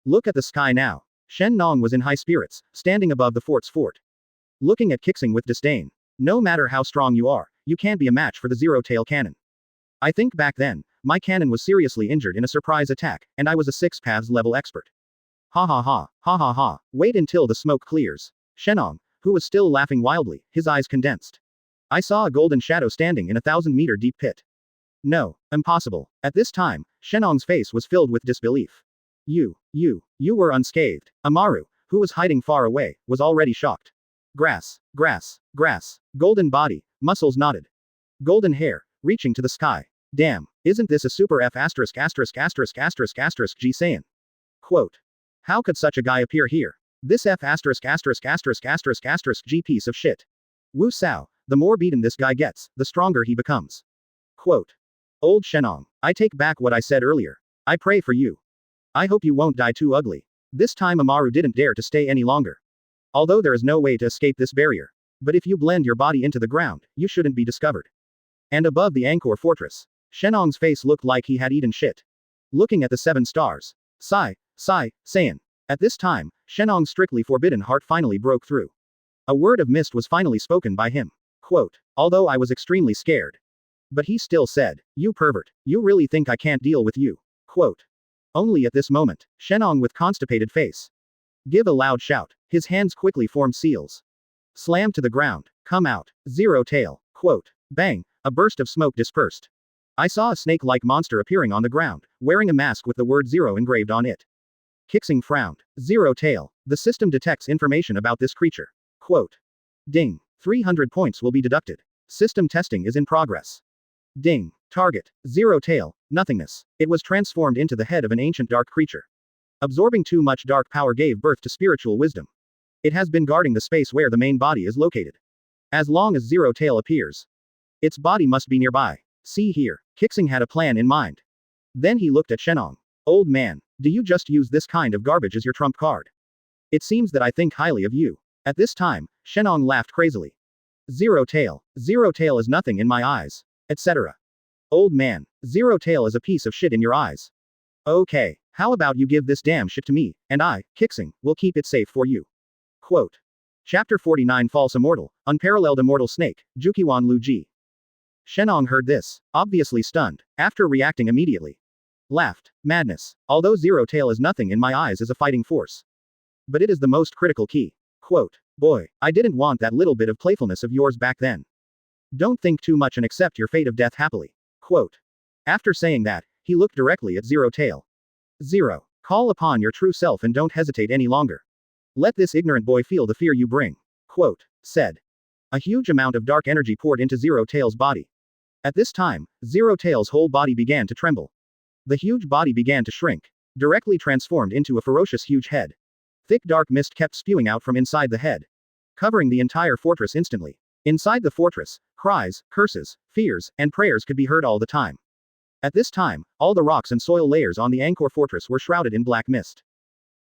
Look at the sky now. Shen Nong was in high spirits, standing above the fort's fort. Looking at Qixing with disdain. No matter how strong you are, you can't be a match for the zero-tail cannon. I think back then, my cannon was seriously injured in a surprise attack, and I was a 6 paths level expert. Ha ha ha, ha ha ha, wait until the smoke clears. Shenong, who was still laughing wildly, his eyes condensed. I saw a golden shadow standing in a 1,000-meter deep pit. No, impossible. At this time, Shenong's face was filled with disbelief. You were unscathed. Amaru, who was hiding far away, was already shocked. Grass, grass, grass, golden body, muscles knotted. Golden hair, reaching to the sky. Damn, isn't this a super F asterisk asterisk asterisk asterisk asterisk G Saiyan? Quote. How could such a guy appear here? This F asterisk asterisk asterisk asterisk asterisk G piece of shit. Wu Sao, the more beaten this guy gets, the stronger he becomes. Quote. Old Shenong, I take back what I said earlier. I pray for you. I hope you won't die too ugly. This time Amaru didn't dare to stay any longer. Although there is no way to escape this barrier. But if you blend your body into the ground, you shouldn't be discovered. And above the Angkor fortress, Shenong's face looked like he had eaten shit. Looking at the 7 stars. Sigh, Saiyan. At this time, Shenong's strictly forbidden heart finally broke through. A word of mist was finally spoken by him. Quote. Although I was extremely scared. But he still said, you pervert, you really think I can't deal with you? Quote. Only at this moment, Shenong with constipated face. Give a loud shout. His hands quickly formed seals. Slam to the ground. Come out. Zero tail. Quote. Bang. A burst of smoke dispersed. I saw a snake-like monster appearing on the ground, wearing a mask with the word zero engraved on it. Qixing frowned. Zero tail. The system detects information about this creature. Quote. Ding. 300 points will be deducted. System testing is in progress. Ding. Target. Zero tail. Nothingness. It was transformed into the head of an ancient dark creature. Absorbing too much dark power gave birth to spiritual wisdom. It has been guarding the space where the main body is located. As long as Zero Tail appears, its body must be nearby. See here, Qixing had a plan in mind. Then he looked at Shenong. Old man, do you just use this kind of garbage as your trump card? It seems that I think highly of you. At this time, Shenong laughed crazily. Zero Tail is nothing in my eyes, etc. Old man, Zero Tail is a piece of shit in your eyes. Okay, how about you give this damn shit to me, and I, Qixing, will keep it safe for you. Quote. Chapter 49 False Immortal, Unparalleled Immortal Snake, Jukiwan Lu Ji. Shenong heard this, obviously stunned, after reacting immediately. Laughed. Madness. Although Zero Tail is nothing in my eyes as a fighting force. But it is the most critical key. Quote. Boy, I didn't want that little bit of playfulness of yours back then. Don't think too much and accept your fate of death happily. Quote. After saying that, he looked directly at Zero Tail. Zero. Call upon your true self and don't hesitate any longer. Let this ignorant boy feel the fear you bring. Quote. Said. A huge amount of dark energy poured into Zero Tail's body. At this time, Zero Tail's whole body began to tremble. The huge body began to shrink, directly transformed into a ferocious huge head. Thick dark mist kept spewing out from inside the head, covering the entire fortress instantly. Inside the fortress, cries, curses, fears, and prayers could be heard all the time. At this time, all the rocks and soil layers on the Angkor fortress were shrouded in black mist.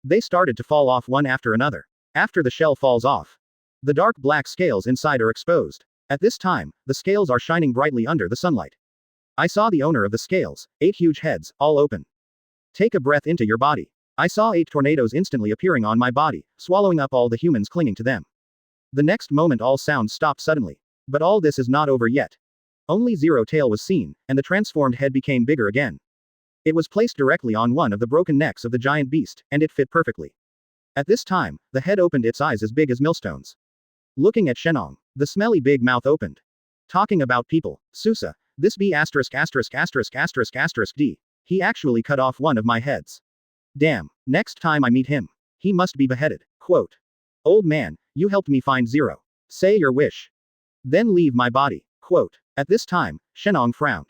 They started to fall off one after another. After the shell falls off, the dark black scales inside are exposed. At this time, the scales are shining brightly under the sunlight. I saw the owner of the scales, 8 huge heads, all open. Take a breath into your body. I saw 8 tornadoes instantly appearing on my body, swallowing up all the humans clinging to them. The next moment all sounds stopped suddenly. But all this is not over yet. Only Zero Tail was seen, and the transformed head became bigger again. It was placed directly on one of the broken necks of the giant beast, and it fit perfectly. At this time, the head opened its eyes as big as millstones. Looking at Shenong, the smelly big mouth opened. Talking about people, Susa, this B asterisk asterisk asterisk asterisk asterisk D. He actually cut off one of my heads. Damn, next time I meet him, he must be beheaded. Quote. Old man, you helped me find Zero. Say your wish. Then leave my body. Quote. At this time, Shenong frowned.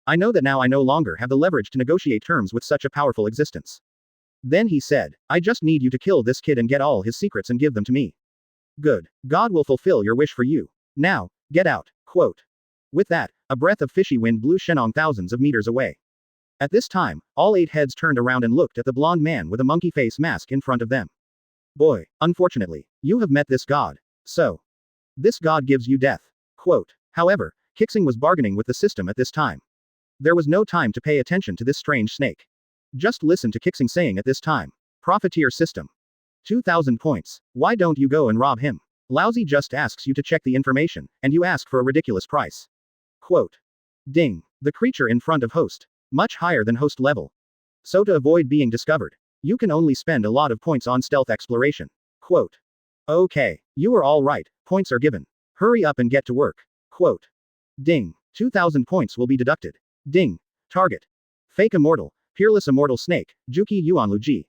I know that now I no longer have the leverage to negotiate terms with such a powerful existence. Then he said, I just need you to kill this kid and get all his secrets and give them to me. Good. God will fulfill your wish for you. Now, get out. Quote. With that, a breath of fishy wind blew Shenong thousands of meters away. At this time, all 8 heads turned around and looked at the blonde man with a monkey face mask in front of them. Boy, unfortunately, you have met this god. So. This god gives you death. Quote. However, Qixing was bargaining with the system at this time. There was no time to pay attention to this strange snake. Just listen to Qixing saying at this time. Profiteer system. 2,000 points. Why don't you go and rob him? Lousy just asks you to check the information, and you ask for a ridiculous price. Quote. Ding. The creature in front of host. Much higher than host level. So to avoid being discovered, you can only spend a lot of points on stealth exploration. Quote. Okay. You are all right, points are given. Hurry up and get to work. Quote. Ding. 2,000 points will be deducted. Ding. Target. Fake immortal, peerless immortal snake, Juki Yuanluji.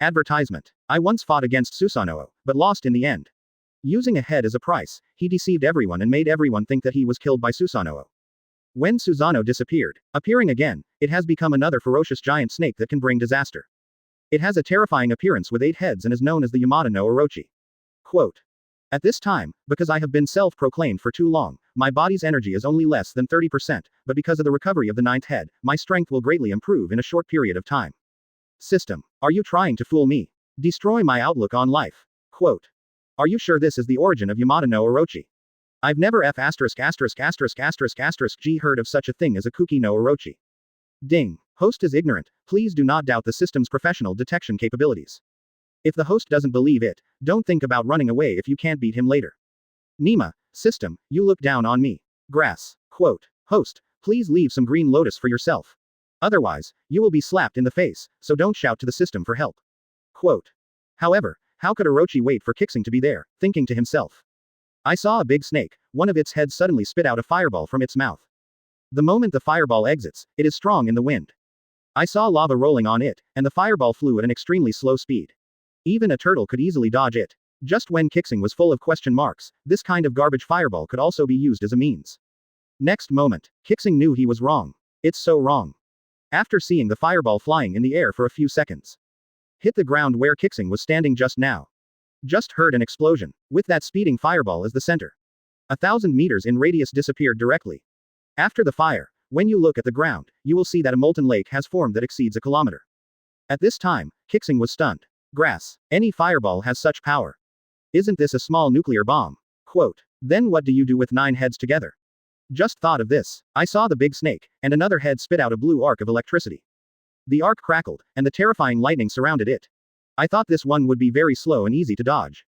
Advertisement. I once fought against Susanoo, but lost in the end. Using a head as a price, he deceived everyone and made everyone think that he was killed by Susanoo. When Susanoo disappeared, appearing again, it has become another ferocious giant snake that can bring disaster. It has a terrifying appearance with 8 heads and is known as the Yamada no Orochi. Quote. At this time, because I have been self-proclaimed for too long, my body's energy is only less than 30%, but because of the recovery of the 9th head, my strength will greatly improve in a short period of time. System. Are you trying to fool me? Destroy my outlook on life. Quote. Are you sure this is the origin of Yamada no Orochi? I've never heard of such a thing as a Kuki no Orochi. Ding. Host is ignorant, please do not doubt the system's professional detection capabilities. If the host doesn't believe it, don't think about running away if you can't beat him later. Nima, system, you look down on me. Grass. Quote. Host, please leave some green lotus for yourself. Otherwise, you will be slapped in the face, so don't shout to the system for help. Quote. However, how could Orochi wait for Qixing to be there, thinking to himself. I saw a big snake, one of its heads suddenly spit out a fireball from its mouth. The moment the fireball exits, it is strong in the wind. I saw lava rolling on it, and the fireball flew at an extremely slow speed. Even a turtle could easily dodge it. Just when Qixing was full of question marks, this kind of garbage fireball could also be used as a means. Next moment, Qixing knew he was wrong. It's so wrong. After seeing the fireball flying in the air for a few seconds, hit the ground where Qixing was standing just now. Just heard an explosion, with that speeding fireball as the center. 1,000 meters in radius disappeared directly. After the fire, when you look at the ground, you will see that a molten lake has formed that exceeds a kilometer. At this time, Qixing was stunned. Grass. Any fireball has such power. Isn't this a small nuclear bomb? Quote. Then what do you do with 9 heads together? Just thought of this. I saw the big snake, and another head spit out a blue arc of electricity. The arc crackled, and the terrifying lightning surrounded it. I thought this one would be very slow and easy to dodge.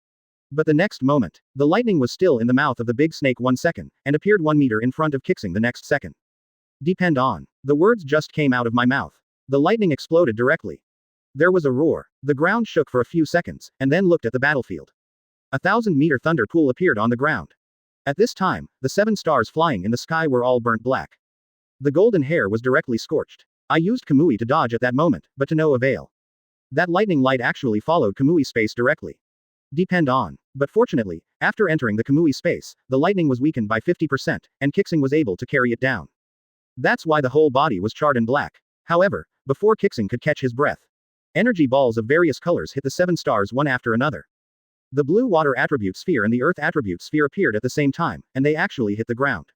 But the next moment, the lightning was still in the mouth of the big snake 1 second, and appeared 1 meter in front of Qixing the next second. Depend on. The words just came out of my mouth. The lightning exploded directly. There was a roar. The ground shook for a few seconds, and then looked at the battlefield. 1,000-meter thunder pool appeared on the ground. At this time, the 7 stars flying in the sky were all burnt black. The golden hair was directly scorched. I used Kamui to dodge at that moment, but to no avail. That lightning light actually followed Kamui's space directly. Depend on. But fortunately, after entering the Kamui space, the lightning was weakened by 50%, and Qixing was able to carry it down. That's why the whole body was charred and black. However, before Qixing could catch his breath, energy balls of various colors hit the 7 stars one after another. The blue water attribute sphere and the earth attribute sphere appeared at the same time, and they actually hit the ground.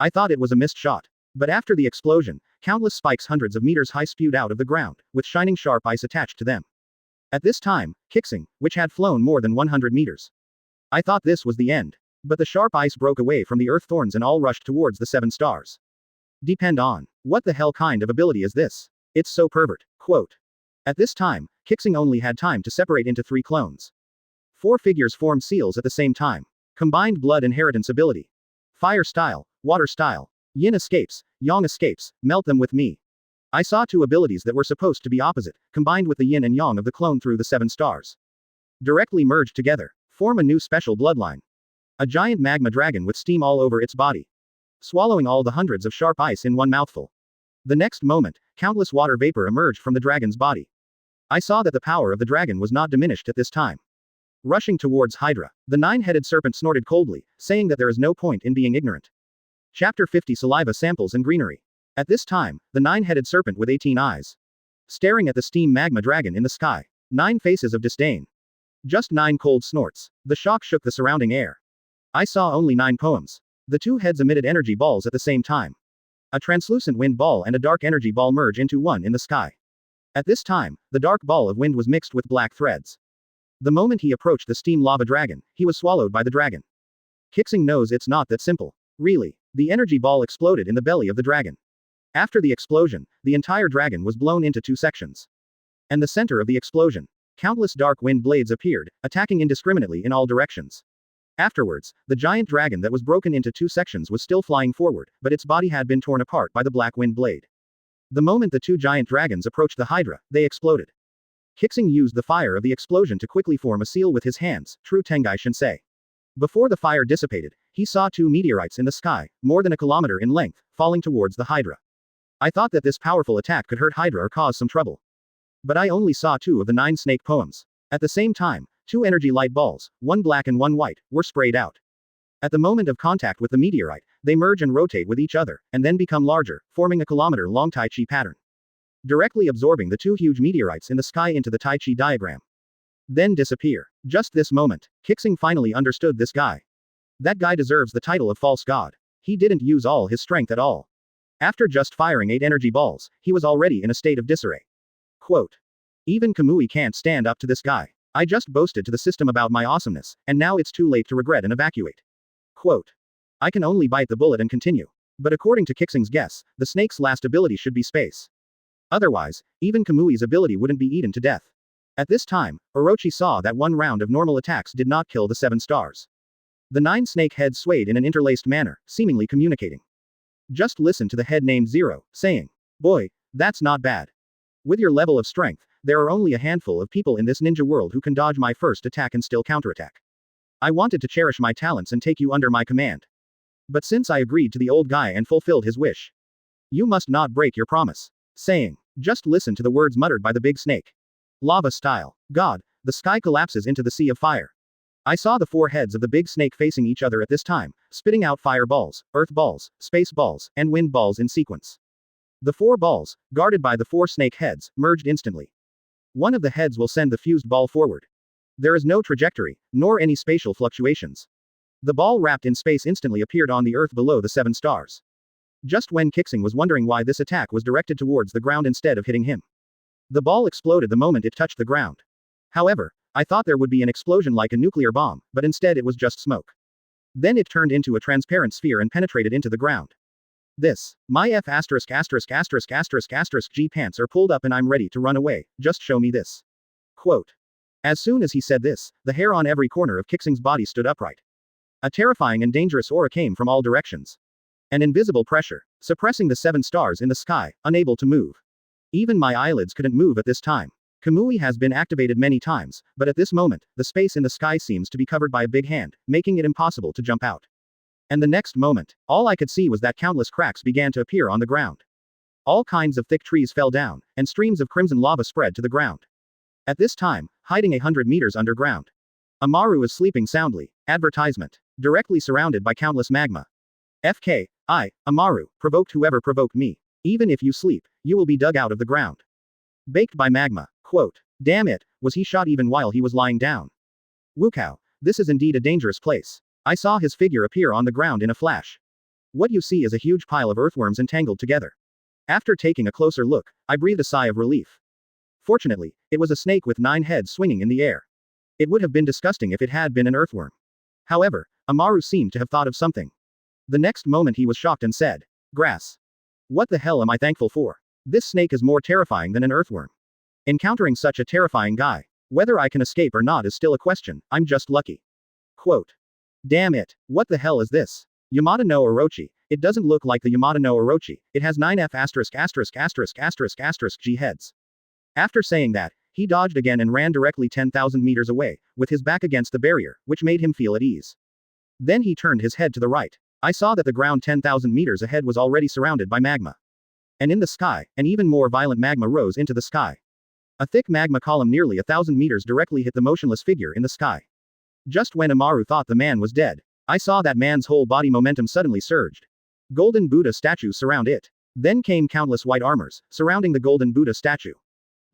I thought it was a missed shot. But after the explosion, countless spikes hundreds of meters high spewed out of the ground, with shining sharp ice attached to them. At this time, Qixing, which had flown more than 100 meters. I thought this was the end. But the sharp ice broke away from the earth thorns and all rushed towards the 7 stars. Depend on. What the hell kind of ability is this? It's so pervert. Quote. At this time, Qixing only had time to separate into 3 clones. 4 figures formed seals at the same time. Combined blood inheritance ability. Fire style, water style. Yin escapes, yang escapes, melt them with me. I saw 2 abilities that were supposed to be opposite, combined with the yin and yang of the clone through the 7 stars. Directly merged together, form a new special bloodline. A giant magma dragon with steam all over its body. Swallowing all the hundreds of sharp ice in one mouthful. The next moment, countless water vapor emerged from the dragon's body. I saw that the power of the dragon was not diminished at this time. Rushing towards Hydra, the 9-headed serpent snorted coldly, saying that there is no point in being ignorant. Chapter 50 Saliva Samples and Greenery. At this time, the 9-headed serpent with 18 eyes. Staring at the steam magma dragon in the sky. 9 faces of disdain. Just 9 cold snorts. The shock shook the surrounding air. I saw only 9 poems. The 2 heads emitted energy balls at the same time. A translucent wind ball and a dark energy ball merge into one in the sky. At this time, the dark ball of wind was mixed with black threads. The moment he approached the steam lava dragon, he was swallowed by the dragon. Qixing knows it's not that simple. Really. The energy ball exploded in the belly of the dragon. After the explosion, the entire dragon was blown into two sections. And the center of the explosion, countless dark wind blades appeared, attacking indiscriminately in all directions. Afterwards, the giant dragon that was broken into two sections was still flying forward, but its body had been torn apart by the black wind blade. The moment the two giant dragons approached the Hydra, they exploded. Qixing used the fire of the explosion to quickly form a seal with his hands, true Tengai Shinsei. Before the fire dissipated, he saw two meteorites in the sky, more than a kilometer in length, falling towards the Hydra. I thought that this powerful attack could hurt Hydra or cause some trouble. But I only saw two of the 9 snake poems. At the same time, two energy light balls, one black and one white, were sprayed out. At the moment of contact with the meteorite, they merge and rotate with each other, and then become larger, forming a kilometer-long Tai Chi pattern. Directly absorbing the two huge meteorites in the sky into the Tai Chi diagram. Then disappear. Just this moment, Qixing finally understood this guy. That guy deserves the title of false god. He didn't use all his strength at all. After just firing 8 energy balls, he was already in a state of disarray. Quote. Even Kamui can't stand up to this guy. I just boasted to the system about my awesomeness, and now it's too late to regret and evacuate. Quote. I can only bite the bullet and continue. But according to Qixing's guess, the snake's last ability should be space. Otherwise, even Kamui's ability wouldn't be eaten to death. At this time, Orochi saw that one round of normal attacks did not kill the 7 stars. The 9 snake heads swayed in an interlaced manner, seemingly communicating. Just listen to the head named Zero, saying, boy, that's not bad. With your level of strength, there are only a handful of people in this ninja world who can dodge my first attack and still counterattack. I wanted to cherish my talents and take you under my command. But since I agreed to the old guy and fulfilled his wish, you must not break your promise. Saying, just listen to the words muttered by the big snake. Lava style. God, the sky collapses into the sea of fire. I saw the 4 heads of the big snake facing each other at this time, spitting out fire balls, earth balls, space balls, and wind balls in sequence. The 4 balls, guarded by the 4 snake heads, merged instantly. One of the heads will send the fused ball forward. There is no trajectory, nor any spatial fluctuations. The ball wrapped in space instantly appeared on the earth below the 7 stars. Just when Qixing was wondering why this attack was directed towards the ground instead of hitting him. The ball exploded the moment it touched the ground. However, I thought there would be an explosion like a nuclear bomb, but instead it was just smoke. Then it turned into a transparent sphere and penetrated into the ground. This, my F***************** G pants are pulled up and I'm ready to run away, just show me this. Quote. As soon as he said this, the hair on every corner of Qixing's body stood upright. A terrifying and dangerous aura came from all directions. An invisible pressure, suppressing the 7 stars in the sky, unable to move. Even my eyelids couldn't move at this time. Kamui has been activated many times, but at this moment, the space in the sky seems to be covered by a big hand, making it impossible to jump out. And the next moment, all I could see was that countless cracks began to appear on the ground. All kinds of thick trees fell down, and streams of crimson lava spread to the ground. At this time, hiding 100 meters underground, Amaru is sleeping soundly. Advertisement. Directly surrounded by countless magma. FK, I, Amaru, provoked whoever provoked me. Even if you sleep, you will be dug out of the ground. Baked by magma. Quote. Damn it, was he shot even while he was lying down? Wukow, this is indeed a dangerous place. I saw his figure appear on the ground in a flash. What you see is a huge pile of earthworms entangled together. After taking a closer look, I breathed a sigh of relief. Fortunately, it was a snake with 9 heads swinging in the air. It would have been disgusting if it had been an earthworm. However, Amaru seemed to have thought of something. The next moment he was shocked and said, grass. What the hell am I thankful for? This snake is more terrifying than an earthworm. Encountering such a terrifying guy, whether I can escape or not is still a question, I'm just lucky. Quote. Damn it, what the hell is this? Yamada no Orochi, it doesn't look like the Yamada no Orochi, it has 9 G heads. After saying that, he dodged again and ran directly 10,000 meters away, with his back against the barrier, which made him feel at ease. Then he turned his head to the right. I saw that the ground 10,000 meters ahead was already surrounded by magma. And in the sky, an even more violent magma rose into the sky. A thick magma column nearly 1,000 meters directly hit the motionless figure in the sky. Just when Amaru thought the man was dead, I saw that man's whole body momentum suddenly surged. Golden Buddha statues surround it. Then came countless white armors, surrounding the golden Buddha statue.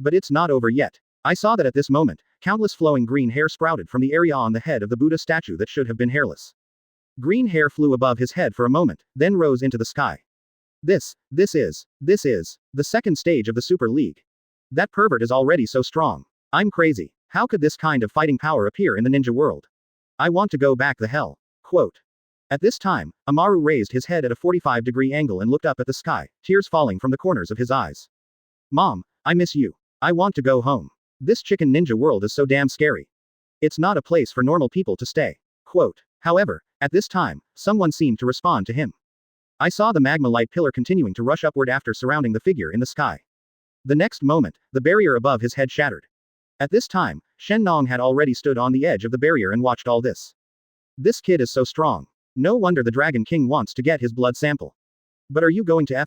But it's not over yet. I saw that at this moment, countless flowing green hair sprouted from the area on the head of the Buddha statue that should have been hairless. Green hair flew above his head for a moment, then rose into the sky. This is the second stage of the Super League. That pervert is already so strong. I'm crazy. How could this kind of fighting power appear in the ninja world? I want to go back the hell. Quote. At this time, Amaru raised his head at a 45-degree angle and looked up at the sky, tears falling from the corners of his eyes. Mom, I miss you. I want to go home. This chicken ninja world is so damn scary. It's not a place for normal people to stay. Quote. However, at this time, someone seemed to respond to him. I saw the magma light pillar continuing to rush upward after surrounding the figure in the sky. The next moment, the barrier above his head shattered. At this time, Shen Nong had already stood on the edge of the barrier and watched all this. This kid is so strong. No wonder the Dragon King wants to get his blood sample. But are you going to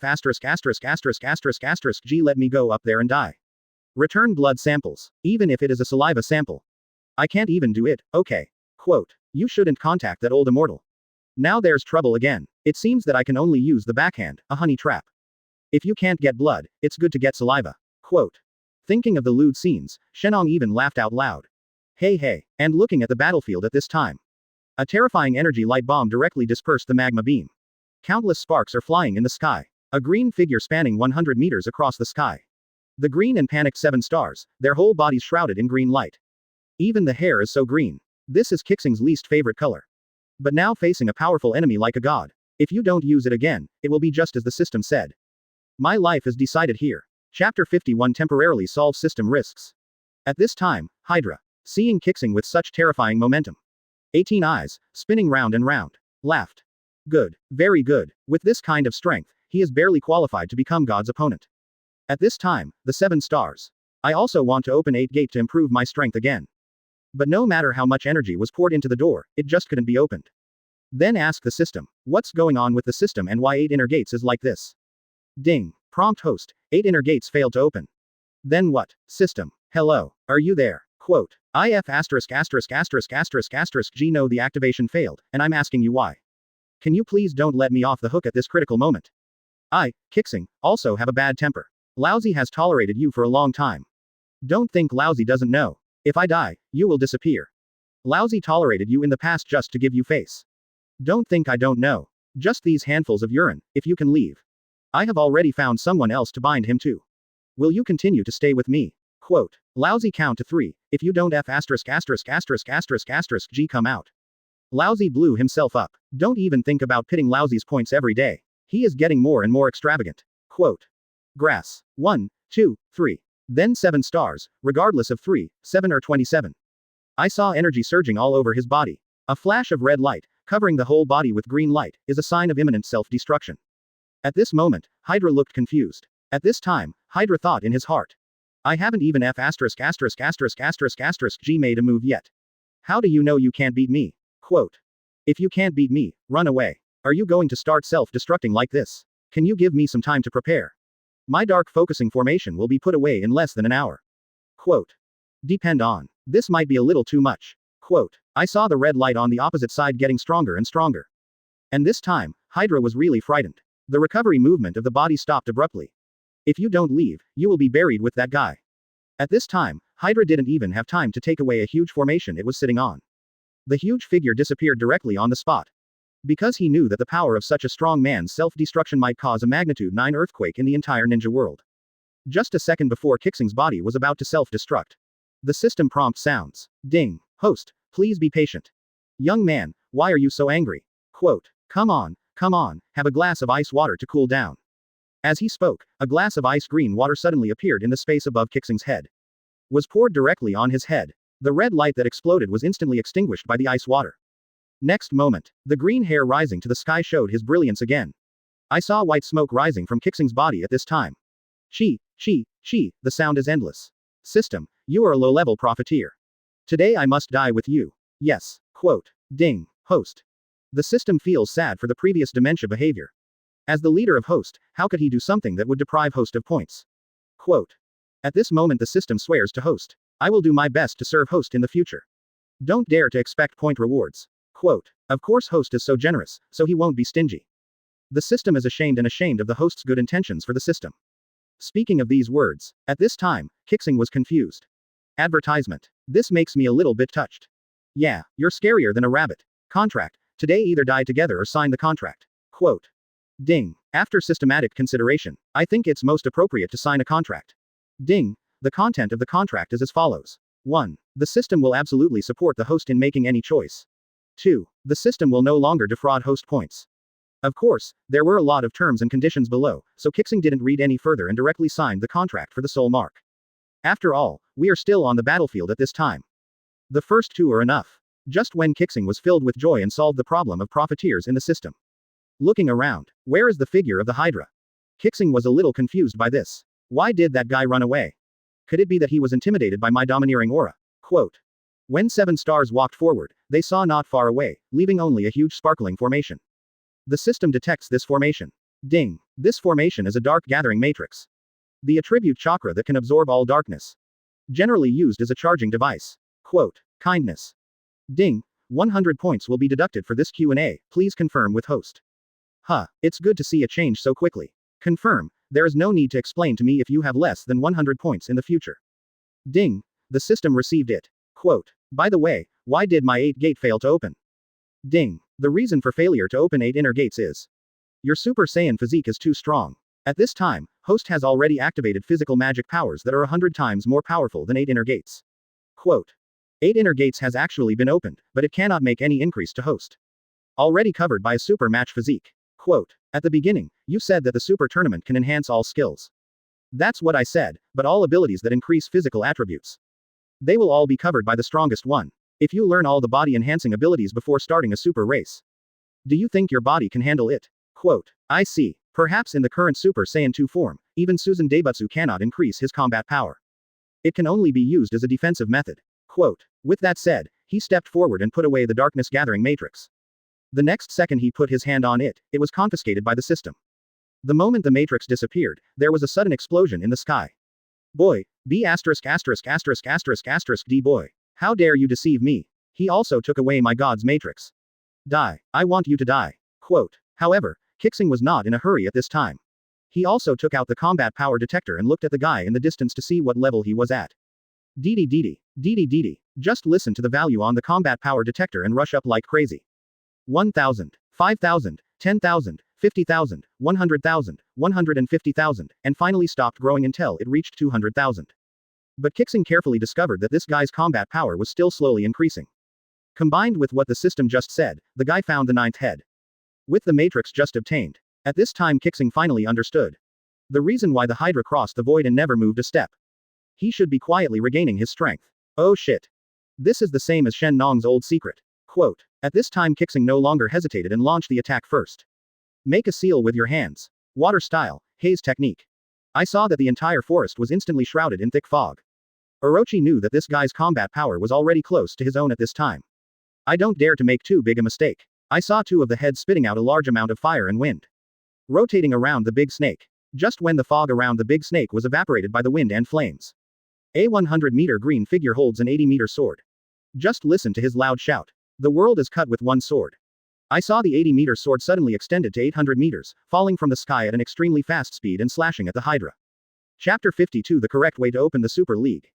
G let me go up there and die? Return blood samples, even if it is a saliva sample. I can't even do it, okay. Quote. You shouldn't contact that old immortal. Now there's trouble again. It seems that I can only use the backhand, a honey trap. If you can't get blood, it's good to get saliva. Quote. Thinking of the lewd scenes, Shenong even laughed out loud. Hey, and looking at the battlefield at this time. A terrifying energy light bomb directly dispersed the magma beam. Countless sparks are flying in the sky. A green figure spanning 100 meters across the sky. The green and panicked 7 stars, their whole bodies shrouded in green light. Even the hair is so green. This is Qixing's least favorite color. But now facing a powerful enemy like a god. If you don't use it again, it will be just as the system said. My life is decided here. Chapter 51 temporarily solves system risks. At this time, Hydra, seeing Qixing with such terrifying momentum. 18 eyes, spinning round and round. Laughed. Good. Very good. With this kind of strength, he is barely qualified to become God's opponent. At this time, the 7 stars. I also want to open 8 gate to improve my strength again. But no matter how much energy was poured into the door, it just couldn't be opened. Then ask the system. What's going on with the system and why 8 inner gates is like this? Ding. Prompt host. 8 inner gates failed to open. Then what? System. Hello. Are you there? Quote. If G no the activation failed, and I'm asking you why. Can you please don't let me off the hook at this critical moment? I, Qixing, also have a bad temper. Lousy has tolerated you for a long time. Don't think Lousy doesn't know. If I die, you will disappear. Lousy tolerated you in the past just to give you face. Don't think I don't know. Just these handfuls of urine, if you can leave. I have already found someone else to bind him to. Will you continue to stay with me? Quote. Lousy count to 3, if you don't G come out. Lousy blew himself up. Don't even think about pitting Lousy's points every day. He is getting more and more extravagant. Quote. Grass. 1, 2, 3. Then 7 stars, regardless of 3, 7 or 27. I saw energy surging all over his body. A flash of red light, covering the whole body with green light, is a sign of imminent self-destruction. At this moment, Hydra looked confused. At this time, Hydra thought in his heart. I haven't even G made a move yet. How do you know you can't beat me? Quote. If you can't beat me, run away. Are you going to start self-destructing like this? Can you give me some time to prepare? My dark focusing formation will be put away in less than an hour. Quote. Depend on. This might be a little too much. Quote. I saw the red light on the opposite side getting stronger and stronger. And this time, Hydra was really frightened. The recovery movement of the body stopped abruptly. If you don't leave, you will be buried with that guy. At this time, Hydra didn't even have time to take away a huge formation it was sitting on. The huge figure disappeared directly on the spot. Because he knew that the power of such a strong man's self-destruction might cause a magnitude 9 earthquake in the entire ninja world. Just a second before Qixing's body was about to self-destruct. The system prompt sounds. Ding. Host, please be patient. Young man, why are you so angry? Quote. Come on, have a glass of ice water to cool down. As he spoke, a glass of ice green water suddenly appeared in the space above Qixing's head. Was poured directly on his head. The red light that exploded was instantly extinguished by the ice water. Next moment, the green hair rising to the sky showed his brilliance again. I saw white smoke rising from Qixing's body at this time. The sound is endless. System, you are a low-level profiteer. Today I must die with you. Yes. Quote. Ding. Host. The system feels sad for the previous dementia behavior. As the leader of Host, how could he do something that would deprive Host of points? Quote. At this moment the system swears to Host. I will do my best to serve Host in the future. Don't dare to expect point rewards. Quote. Of course Host is so generous, so he won't be stingy. The system is ashamed of the Host's good intentions for the system. Speaking of these words, at this time, Qixing was confused. Advertisement. This makes me a little bit touched. Yeah, you're scarier than a rabbit. Contract. Today either die together or sign the contract. Quote. Ding. After systematic consideration, I think it's most appropriate to sign a contract. Ding. The content of the contract is as follows. 1. The system will absolutely support the Host in making any choice. 2. The system will no longer defraud host points. Of course, there were a lot of terms and conditions below, so Qixing didn't read any further and directly signed the contract for the soul mark. After all, we are still on the battlefield at this time. The first two are enough. Just when Qixing was filled with joy and solved the problem of profiteers in the system. Looking around, where is the figure of the Hydra? Qixing was a little confused by this. Why did that guy run away? Could it be that he was intimidated by my domineering aura? Quote. When 7 stars walked forward, they saw not far away, leaving only a huge sparkling formation. The system detects this formation. Ding. This formation is a dark gathering matrix. The attribute chakra that can absorb all darkness. Generally used as a charging device. Quote. Kindness. Ding. 100 points will be deducted for this Q&A, please confirm with host. Huh, it's good to see a change so quickly. Confirm, there is no need to explain to me if you have less than 100 points in the future. Ding. The system received it. Quote. By the way, why did my 8 gate fail to open? Ding. The reason for failure to open 8 inner gates is your Super Saiyan physique is too strong. At this time, host has already activated physical magic powers that are 100 times more powerful than 8 inner gates. Quote. 8 inner gates has actually been opened, but it cannot make any increase to host. Already covered by a super match physique. Quote. At the beginning, you said that the super tournament can enhance all skills. That's what I said, but all abilities that increase physical attributes. They will all be covered by the strongest one. If you learn all the body enhancing abilities before starting a super race. Do you think your body can handle it? Quote. I see. Perhaps in the current Super Saiyan 2 form, even Susan Daibutsu cannot increase his combat power. It can only be used as a defensive method. Quote. With that said, he stepped forward and put away the darkness gathering matrix. The next second he put his hand on it, it was confiscated by the system. The moment the matrix disappeared, there was a sudden explosion in the sky. Boy, B asterisk asterisk asterisk asterisk asterisk D boy. How dare you deceive me? He also took away my god's matrix. Die. I want you to die. Quote. However, Qixing was not in a hurry at this time. He also took out the combat power detector and looked at the guy in the distance to see what level he was at. Dee. Just listen to the value on the combat power detector and rush up like crazy. 1,000, 5,000, 10,000, 50,000, 100,000, 150,000, and finally stopped growing until it reached 200,000. But Qixing carefully discovered that this guy's combat power was still slowly increasing. Combined with what the system just said, the guy found the 9th head. With the matrix just obtained. At this time Qixing finally understood. The reason why the Hydra crossed the void and never moved a step. He should be quietly regaining his strength. Oh shit. This is the same as Shen Nong's old secret. Quote. At this time Qixing no longer hesitated and launched the attack first. Make a seal with your hands. Water style, haze technique. I saw that the entire forest was instantly shrouded in thick fog. Orochi knew that this guy's combat power was already close to his own at this time. I don't dare to make too big a mistake. I saw 2 of the heads spitting out a large amount of fire and wind. Rotating around the big snake. Just when the fog around the big snake was evaporated by the wind and flames. A 100-meter green figure holds an 80-meter sword. Just listen to his loud shout. The world is cut with one sword. I saw the 80-meter sword suddenly extended to 800 meters, falling from the sky at an extremely fast speed and slashing at the Hydra. Chapter 52 The correct way to open the Super League.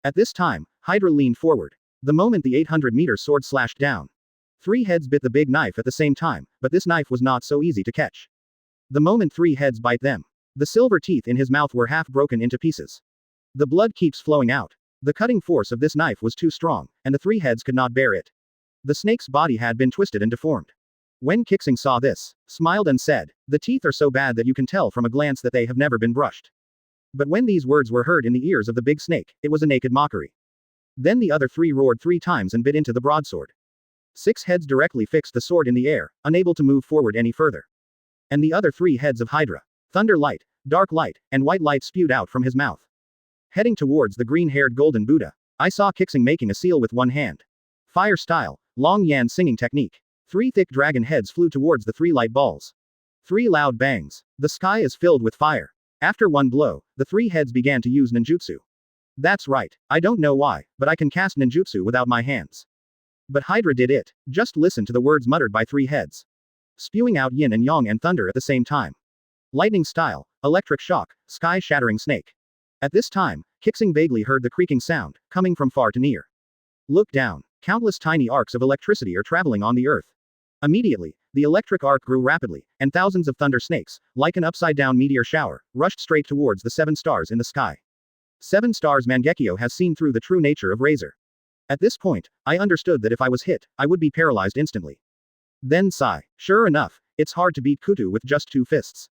At this time, Hydra leaned forward. The moment the 800-meter sword slashed down. 3 heads bit the big knife at the same time, but this knife was not so easy to catch. The moment 3 heads bite them. The silver teeth in his mouth were half broken into pieces. The blood keeps flowing out. The cutting force of this knife was too strong, and the 3 heads could not bear it. The snake's body had been twisted and deformed. When Qixing saw this, smiled and said, the teeth are so bad that you can tell from a glance that they have never been brushed. But when these words were heard in the ears of the big snake, it was a naked mockery. Then the other 3 roared 3 times and bit into the broadsword. 6 heads directly fixed the sword in the air, unable to move forward any further. And the other 3 heads of Hydra. Thunder light, dark light, and white light spewed out from his mouth. Heading towards the green-haired golden Buddha, I saw Qixing making a seal with one hand. Fire style, long yan singing technique. 3 thick dragon heads flew towards the 3 light balls. 3 loud bangs. The sky is filled with fire. After one blow, the 3 heads began to use ninjutsu. That's right, I don't know why, but I can cast ninjutsu without my hands. But Hydra did it. Just listen to the words muttered by 3 heads. Spewing out yin and yang and thunder at the same time. Lightning style, electric shock, sky-shattering snake. At this time, Qixing vaguely heard the creaking sound, coming from far to near. Look down. Countless tiny arcs of electricity are traveling on the earth. Immediately, the electric arc grew rapidly, and thousands of thunder snakes, like an upside-down meteor shower, rushed straight towards the 7 stars in the sky. 7 stars Mangekyo has seen through the true nature of Razor. At this point, I understood that if I was hit, I would be paralyzed instantly. Then sigh. Sure enough, it's hard to beat Kutu with just 2 fists.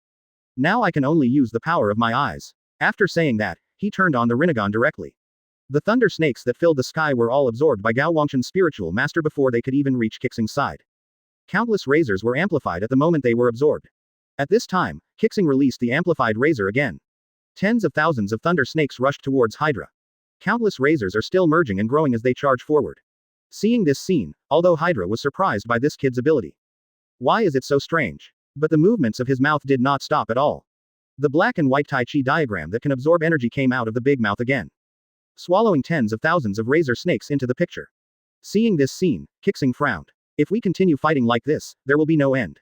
Now I can only use the power of my eyes. After saying that, he turned on the Rinnegan directly. The thunder snakes that filled the sky were all absorbed by Gao Wangshan's spiritual master before they could even reach Qixing's side. Countless razors were amplified at the moment they were absorbed. At this time, Qixing released the amplified razor again. Tens of thousands of thunder snakes rushed towards Hydra. Countless razors are still merging and growing as they charge forward. Seeing this scene, although Hydra was surprised by this kid's ability. Why is it so strange? But the movements of his mouth did not stop at all. The black and white Tai Chi diagram that can absorb energy came out of the big mouth again, swallowing tens of thousands of razor snakes into the picture. Seeing this scene, Qixing frowned. If we continue fighting like this, there will be no end.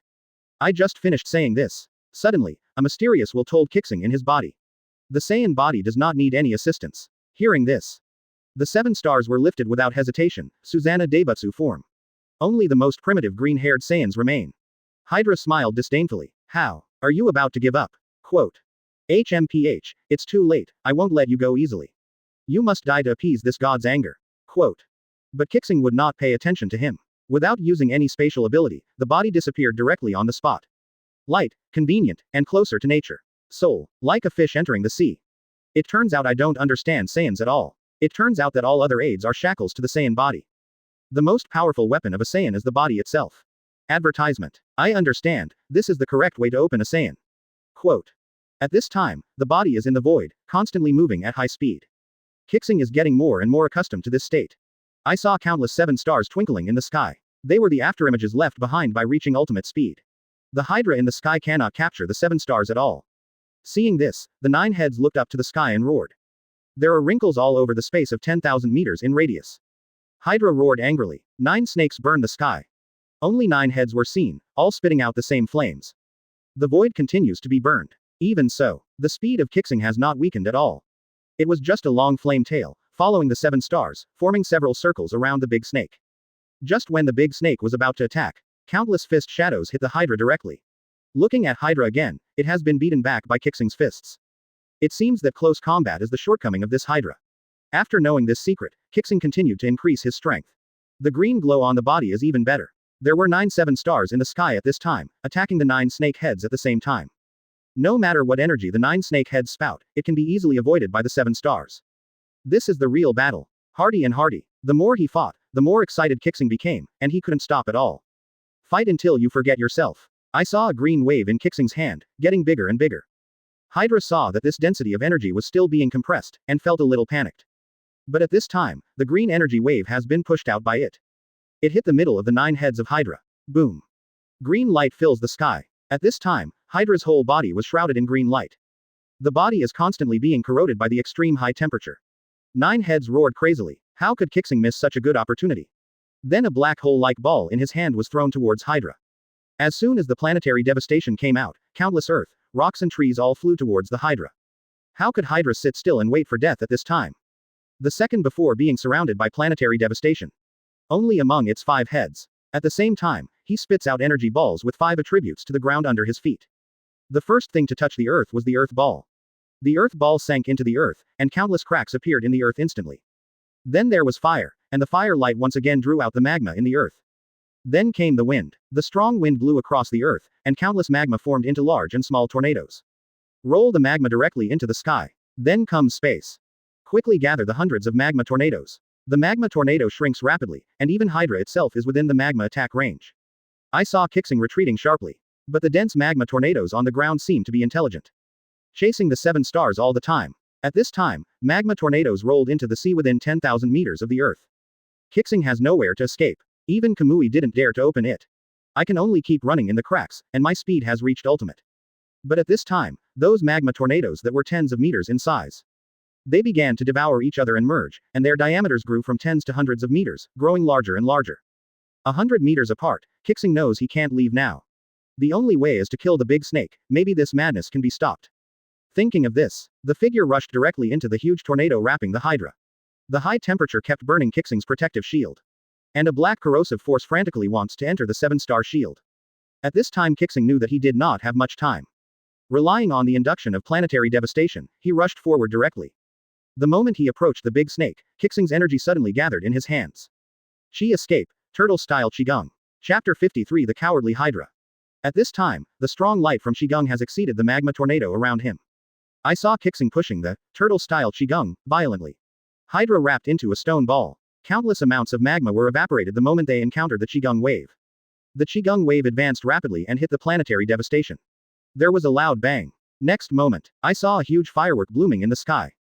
I just finished saying this. Suddenly, a mysterious will told Qixing in his body. The Saiyan body does not need any assistance. Hearing this, the 7 stars were lifted without hesitation, Susanna Daibutsu form. Only the most primitive green-haired Saiyans remain. Hydra smiled disdainfully. How? Are you about to give up? Quote. HMPH, it's too late, I won't let you go easily. You must die to appease this god's anger. Quote. But Qixing would not pay attention to him. Without using any spatial ability, the body disappeared directly on the spot. Light, convenient, and closer to nature. Soul, like a fish entering the sea. It turns out I don't understand Saiyans at all. It turns out that all other aids are shackles to the Saiyan body. The most powerful weapon of a Saiyan is the body itself. Advertisement. I understand, this is the correct way to open a Saiyan. Quote. At this time, the body is in the void, constantly moving at high speed. Qixing is getting more and more accustomed to this state. I saw countless 7 stars twinkling in the sky. They were the afterimages left behind by reaching ultimate speed. The Hydra in the sky cannot capture the 7 stars at all. Seeing this, the 9 heads looked up to the sky and roared. There are wrinkles all over the space of 10,000 meters in radius. Hydra roared angrily. 9 snakes burned the sky. Only 9 heads were seen, all spitting out the same flames. The void continues to be burned. Even so, the speed of Qixing has not weakened at all. It was just a long flame tail, following the 7 stars, forming several circles around the big snake. Just when the big snake was about to attack, countless fist shadows hit the Hydra directly. Looking at Hydra again, it has been beaten back by Qixing's fists. It seems that close combat is the shortcoming of this Hydra. After knowing this secret, Qixing continued to increase his strength. The green glow on the body is even better. There were 9 7 stars in the sky at this time, attacking the 9 snake heads at the same time. No matter what energy the 9 snake heads spout, it can be easily avoided by the 7 stars. This is the real battle. Hardy and hardy. The more he fought, the more excited Qixing became, and he couldn't stop at all. Fight until you forget yourself. I saw a green wave in Qixing's hand, getting bigger and bigger. Hydra saw that this density of energy was still being compressed, and felt a little panicked. But at this time, the green energy wave has been pushed out by it. It hit the middle of the 9 heads of Hydra. Boom. Green light fills the sky. At this time, Hydra's whole body was shrouded in green light. The body is constantly being corroded by the extreme high temperature. 9 heads roared crazily. How could Qixing miss such a good opportunity? Then a black hole-like ball in his hand was thrown towards Hydra. As soon as the planetary devastation came out, countless earth, rocks and trees all flew towards the Hydra. How could Hydra sit still and wait for death at this time? The second before being surrounded by planetary devastation. Only among its 5 heads. At the same time, he spits out energy balls with 5 attributes to the ground under his feet. The first thing to touch the earth was the earth ball. The earth ball sank into the earth, and countless cracks appeared in the earth instantly. Then there was fire, and the fire light once again drew out the magma in the earth. Then came the wind. The strong wind blew across the earth, and countless magma formed into large and small tornadoes. Roll the magma directly into the sky. Then comes space. Quickly gather the hundreds of magma tornadoes. The magma tornado shrinks rapidly, and even Hydra itself is within the magma attack range. I saw Qixing retreating sharply. But the dense magma tornadoes on the ground seemed to be intelligent. Chasing the 7 stars all the time. At this time, magma tornadoes rolled into the sea within 10,000 meters of the earth. Qixing has nowhere to escape. Even Kamui didn't dare to open it. I can only keep running in the cracks, and my speed has reached ultimate. But at this time, those magma tornadoes that were tens of meters in size. They began to devour each other and merge, and their diameters grew from tens to hundreds of meters, growing larger and larger. 100 meters apart, Qixing knows he can't leave now. The only way is to kill the big snake, maybe this madness can be stopped. Thinking of this, the figure rushed directly into the huge tornado wrapping the Hydra. The high temperature kept burning Qixing's protective shield. And a black corrosive force frantically wants to enter the 7-star shield. At this time Qixing knew that he did not have much time. Relying on the induction of planetary devastation, he rushed forward directly. The moment he approached the big snake, Qixing's energy suddenly gathered in his hands. Chi escape, turtle-style Qigong. Chapter 53 The Cowardly Hydra. At this time, the strong light from Qigong has exceeded the magma tornado around him. I saw Qixing pushing the turtle-style Qigong violently. Hydra wrapped into a stone ball. Countless amounts of magma were evaporated the moment they encountered the Qigong wave. The Qigong wave advanced rapidly and hit the planetary devastation. There was a loud bang. Next moment, I saw a huge firework blooming in the sky.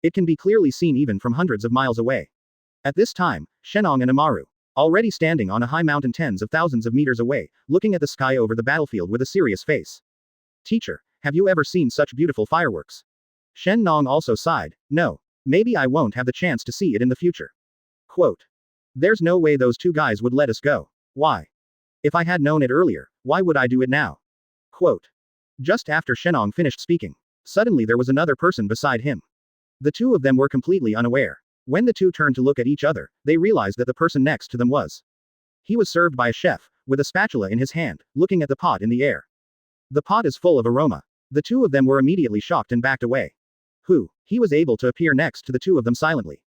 It can be clearly seen even from hundreds of miles away. At this time, Shenong and Amaru, already standing on a high mountain tens of thousands of meters away, looking at the sky over the battlefield with a serious face. Teacher, have you ever seen such beautiful fireworks? Shenong also sighed. No. Maybe I won't have the chance to see it in the future. Quote. There's no way those two guys would let us go. Why? If I had known it earlier, why would I do it now? Quote. Just after Shenong finished speaking, suddenly there was another person beside him. The two of them were completely unaware. When the two turned to look at each other, they realized that the person next to them was. He was served by a chef, with a spatula in his hand, looking at the pot in the air. The pot is full of aroma. The two of them were immediately shocked and backed away. He was able to appear next to the two of them silently.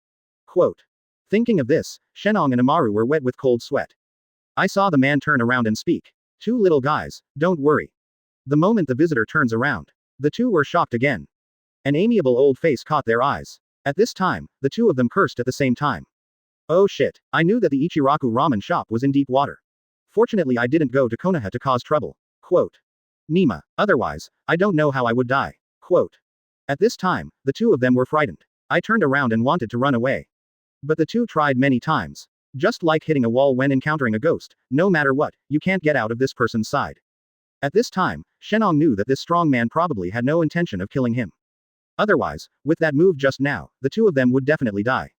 Quote. Thinking of this, Shenong and Amaru were wet with cold sweat. I saw the man turn around and speak. Two little guys, don't worry. The moment the visitor turns around, the two were shocked again. An amiable old face caught their eyes. At this time, the two of them cursed at the same time. Oh shit, I knew that the Ichiraku ramen shop was in deep water. Fortunately I didn't go to Konoha to cause trouble. Quote. Nima, otherwise, I don't know how I would die. Quote. At this time, the two of them were frightened. I turned around and wanted to run away. But the two tried many times. Just like hitting a wall when encountering a ghost, no matter what, you can't get out of this person's side. At this time, Shenong knew that this strong man probably had no intention of killing him. Otherwise, with that move just now, the two of them would definitely die.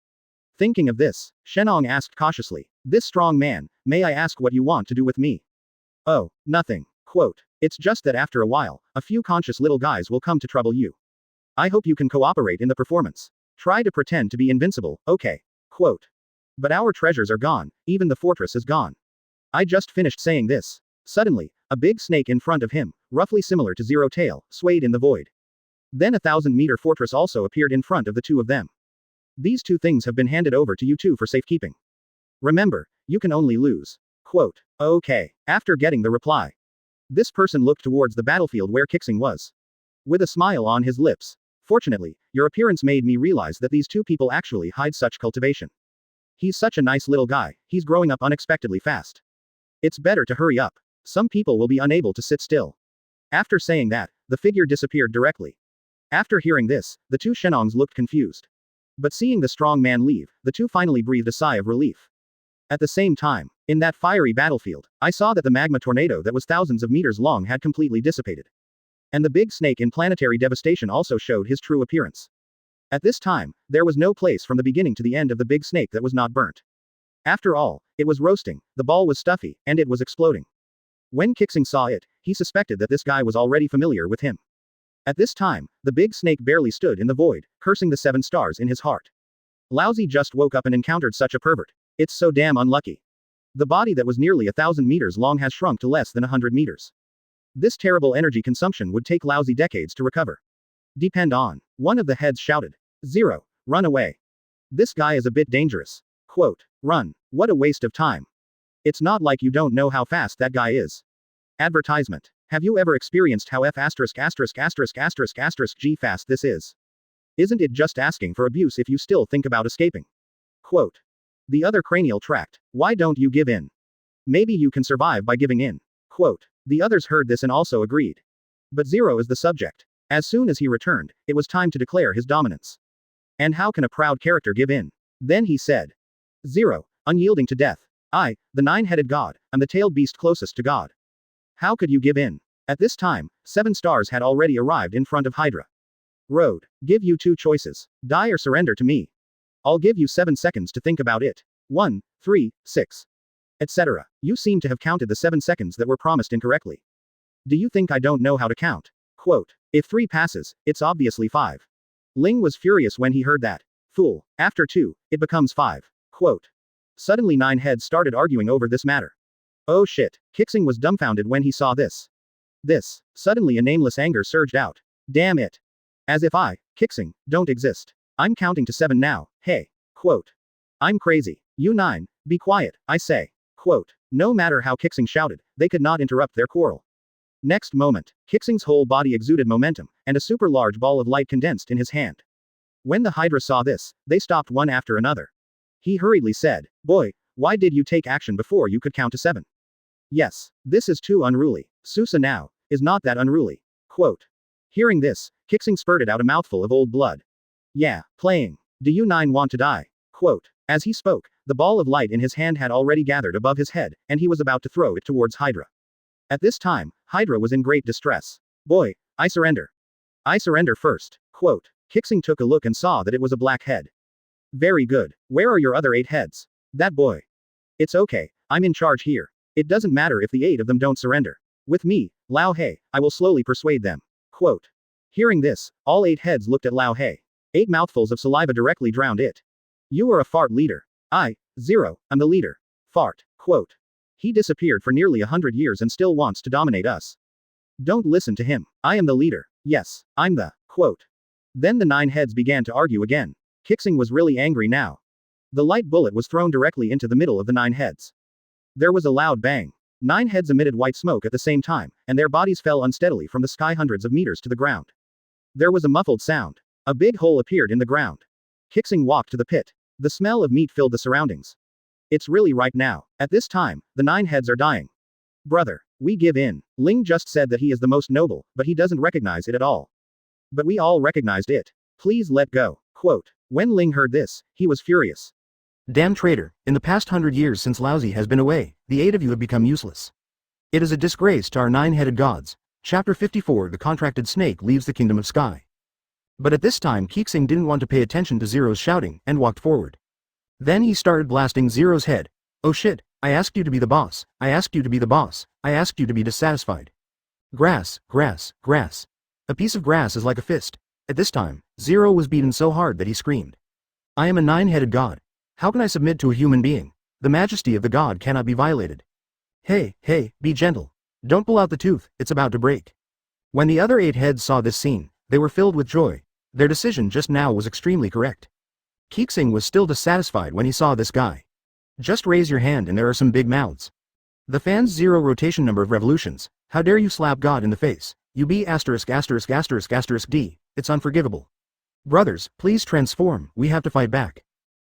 Thinking of this, Shenong asked cautiously, this strong man, may I ask what you want to do with me? Oh, nothing. Quote. It's just that after a while, a few conscious little guys will come to trouble you. I hope you can cooperate in the performance. Try to pretend to be invincible, okay? Quote. But our treasures are gone, even the fortress is gone. I just finished saying this. Suddenly, a big snake in front of him, roughly similar to Zero Tail, swayed in the void. Then a 1,000-meter fortress also appeared in front of the two of them. These two things have been handed over to you two for safekeeping. Remember, you can only lose. Quote. Okay. After getting the reply, this person looked towards the battlefield where Qixing was. With a smile on his lips. Fortunately, your appearance made me realize that these two people actually hide such cultivation. He's such a nice little guy, he's growing up unexpectedly fast. It's better to hurry up. Some people will be unable to sit still. After saying that, the figure disappeared directly. After hearing this, the two Shenongs looked confused. But seeing the strong man leave, the two finally breathed a sigh of relief. At the same time, in that fiery battlefield, I saw that the magma tornado that was thousands of meters long had completely dissipated. And the big snake in planetary devastation also showed his true appearance. At this time, there was no place from the beginning to the end of the big snake that was not burnt. After all, it was roasting, the ball was stuffy, and it was exploding. When Qixing saw it, he suspected that this guy was already familiar with him. At this time, the big snake barely stood in the void, cursing the 7 stars in his heart. Lousy just woke up and encountered such a pervert. It's so damn unlucky. The body that was nearly 1,000 meters long has shrunk to less than 100 meters. This terrible energy consumption would take Lousy decades to recover. Depend on. One of the heads shouted. Zero. Run away. This guy is a bit dangerous. Quote. Run. What a waste of time. It's not like you don't know how fast that guy is. Advertisement. Have you ever experienced how G fast this is? Isn't it just asking for abuse if you still think about escaping? Quote. The other cranial tract. Why don't you give in? Maybe you can survive by giving in. Quote. The others heard this and also agreed. But Zero is the subject. As soon as he returned, it was time to declare his dominance. And how can a proud character give in? Then he said. Zero, unyielding to death. I, the 9-headed god, am the tailed beast closest to God. How could you give in? At this time, 7 stars had already arrived in front of Hydra. Road. Give you 2 choices. Die or surrender to me. I'll give you 7 seconds to think about it. 1, 3, 6. Etc. You seem to have counted the 7 seconds that were promised incorrectly. Do you think I don't know how to count? Quote. If 3 passes, it's obviously 5. Ling was furious when he heard that. Fool. After 2, it becomes 5. Quote. Suddenly 9 heads started arguing over this matter. Oh shit. Qixing was dumbfounded when he saw this. Suddenly a nameless anger surged out. Damn it. As if I, Qixing, don't exist. I'm counting to 7 now, hey. Quote. I'm crazy. You 9, be quiet, I say. Quote. No matter how Qixing shouted, they could not interrupt their quarrel. Next moment, Qixing's whole body exuded momentum, and a super large ball of light condensed in his hand. When the Hydra saw this, they stopped one after another. He hurriedly said, Boy, why did you take action before you could count to 7? Yes, this is too unruly. Susa now, is not that unruly. Quote. Hearing this, Qixing spurted out a mouthful of old blood. Yeah, playing. Do you 9 want to die? Quote. As he spoke, the ball of light in his hand had already gathered above his head, and he was about to throw it towards Hydra. At this time, Hydra was in great distress. Boy, I surrender. I surrender first. Quote. Qixing took a look and saw that it was a black head. Very good. Where are your other 8 heads? That boy. It's okay, I'm in charge here. It doesn't matter if the 8 of them don't surrender. With me, Lao He, I will slowly persuade them. Quote. Hearing this, all 8 heads looked at Lao He. 8 mouthfuls of saliva directly drowned it. You are a fart leader. I, 0, am the leader. Fart. Quote. He disappeared for nearly 100 years and still wants to dominate us. Don't listen to him. I am the leader. Yes, I'm the. Quote. Then the 9 heads began to argue again. Qixing was really angry now. The light bullet was thrown directly into the middle of the 9 heads. There was a loud bang. 9 heads emitted white smoke at the same time, and their bodies fell unsteadily from the sky hundreds of meters to the ground. There was a muffled sound. A big hole appeared in the ground. Qixing walked to the pit. The smell of meat filled the surroundings. It's really right now. At this time, the 9 heads are dying. Brother, we give in. Ling just said that he is the most noble, but he doesn't recognize it at all. But we all recognized it. Please let go. Quote. When Ling heard this, he was furious. Damn traitor, in the past 100 years since Laozi has been away, the 8 of you have become useless. It is a disgrace to our 9-headed gods. Chapter 54 The contracted snake leaves the kingdom of sky. But at this time Qixing didn't want to pay attention to Zero's shouting, and walked forward. Then he started blasting Zero's head. Oh shit, I asked you to be the boss, I asked you to be the boss, I asked you to be dissatisfied. Grass, grass, grass. A piece of grass is like a fist. At this time, Zero was beaten so hard that he screamed. I am a 9-headed god. How can I submit to a human being? The majesty of the god cannot be violated. Hey, hey, be gentle. Don't pull out the tooth, it's about to break. When the other 8 heads saw this scene, they were filled with joy. Their decision just now was extremely correct. Qixing was still dissatisfied when he saw this guy. Just raise your hand and there are some big mouths. The fan's 0 rotation number of revolutions. How dare you slap God in the face? You be asterisk asterisk asterisk asterisk D. It's unforgivable. Brothers, please transform, we have to fight back.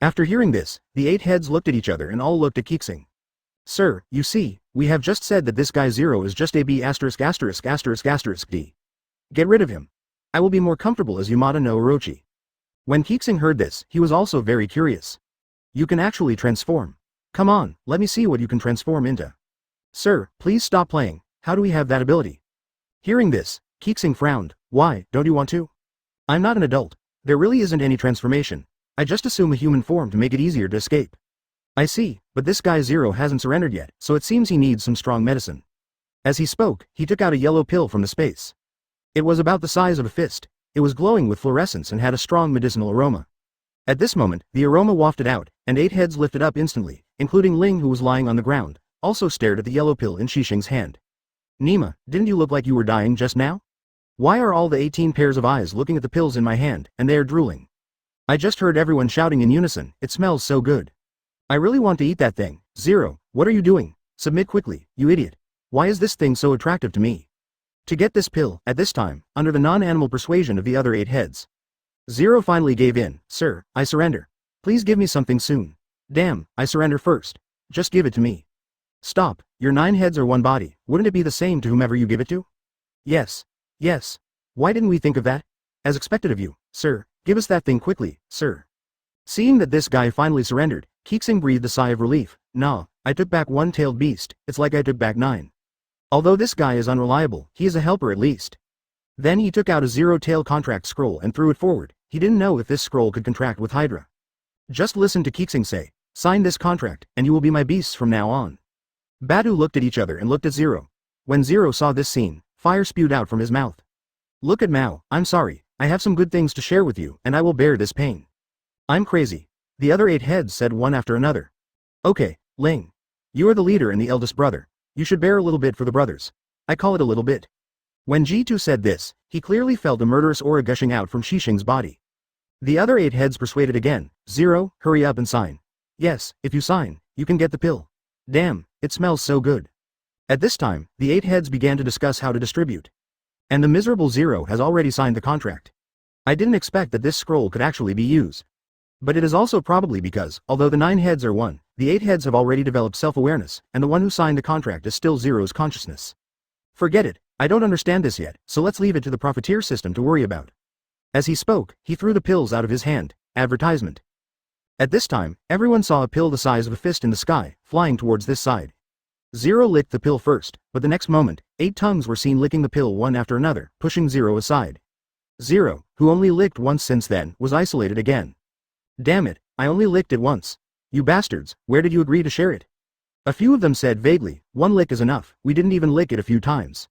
After hearing this, the 8 heads looked at each other and all looked at Qixing. Sir, you see, we have just said that this guy 0 is just a B asterisk asterisk asterisk asterisk D. Get rid of him. I will be more comfortable as Yamada no Orochi. When Qixing heard this, he was also very curious. You can actually transform. Come on, let me see what you can transform into. Sir, please stop playing, how do we have that ability? Hearing this, Qixing frowned. Why, don't you want to? I'm not an adult. There really isn't any transformation. I just assume a human form to make it easier to escape. I see, but this guy 0 hasn't surrendered yet, so it seems he needs some strong medicine. As he spoke, he took out a yellow pill from the space. It was about the size of a fist. It was glowing with fluorescence and had a strong medicinal aroma. At this moment, the aroma wafted out, and 8 heads lifted up instantly, including Ling who was lying on the ground, also stared at the yellow pill in Qixing's hand. Nima, didn't you look like you were dying just now? Why are all the 18 pairs of eyes looking at the pills in my hand, and they are drooling? I just heard everyone shouting in unison, it smells so good. I really want to eat that thing. 0, what are you doing? Submit quickly, you idiot. Why is this thing so attractive to me? To get this pill, at this time, under the non-animal persuasion of the other 8 heads. 0 finally gave in. Sir, I surrender. Please give me something soon. Damn, I surrender first. Just give it to me. Stop, your 9 heads are one body, wouldn't it be the same to whomever you give it to? Yes. Yes. Why didn't we think of that? As expected of you, sir, give us that thing quickly, sir. Seeing that this guy finally surrendered, Qixing breathed a sigh of relief. Nah, I took back one-tailed beast, it's like I took back 9. Although this guy is unreliable, he is a helper at least. Then he took out a 0-tail contract scroll and threw it forward. He didn't know if this scroll could contract with Hydra. Just listen to Qixing say, sign this contract, and you will be my beasts from now on. Badu looked at each other and looked at 0. When 0 saw this scene, fire spewed out from his mouth. Look at Mao, I'm sorry, I have some good things to share with you, and I will bear this pain. I'm crazy. The other 8 heads said one after another. Okay, Ling. You are the leader and the eldest brother. You should bear a little bit for the brothers. I call it a little bit. When G2 said this, he clearly felt a murderous aura gushing out from Qixing's body. The other 8 heads persuaded again. Zero, hurry up and sign. Yes, if you sign, you can get the pill. Damn, it smells so good. At this time, the 8 heads began to discuss how to distribute. And the miserable Zero has already signed the contract. I didn't expect that this scroll could actually be used. But it is also probably because, although the 9 heads are one, the 8 heads have already developed self-awareness, and the one who signed the contract is still Zero's consciousness. Forget it, I don't understand this yet, so let's leave it to the profiteer system to worry about. As he spoke, he threw the pills out of his hand. Advertisement. At this time, everyone saw a pill the size of a fist in the sky, flying towards this side. Zero licked the pill first, but the next moment, 8 tongues were seen licking the pill one after another, pushing Zero aside. Zero, who only licked once since then, was isolated again. Damn it, I only licked it once. You bastards, where did you agree to share it? A few of them said vaguely, 1 lick is enough, we didn't even lick it a few times.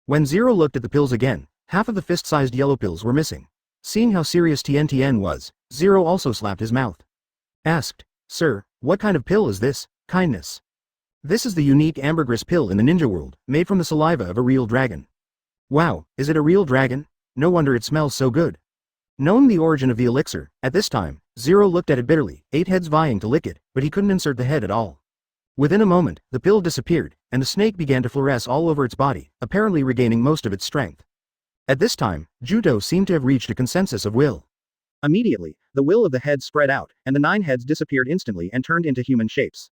When Zero looked at the pills again, half of the fist-sized yellow pills were missing. Seeing how serious TNTN was, Zero also slapped his mouth. Asked, Sir, what kind of pill is this? Kindness. This is the unique ambergris pill in the ninja world, made from the saliva of a real dragon. Wow, is it a real dragon? No wonder it smells so good. Knowing the origin of the elixir, at this time, Zero looked at it bitterly, 8 heads vying to lick it, but he couldn't insert the head at all. Within a moment, the pill disappeared, and the snake began to fluoresce all over its body, apparently regaining most of its strength. At this time, Judo seemed to have reached a consensus of will. Immediately, the will of the heads spread out, and the 9 heads disappeared instantly and turned into human shapes.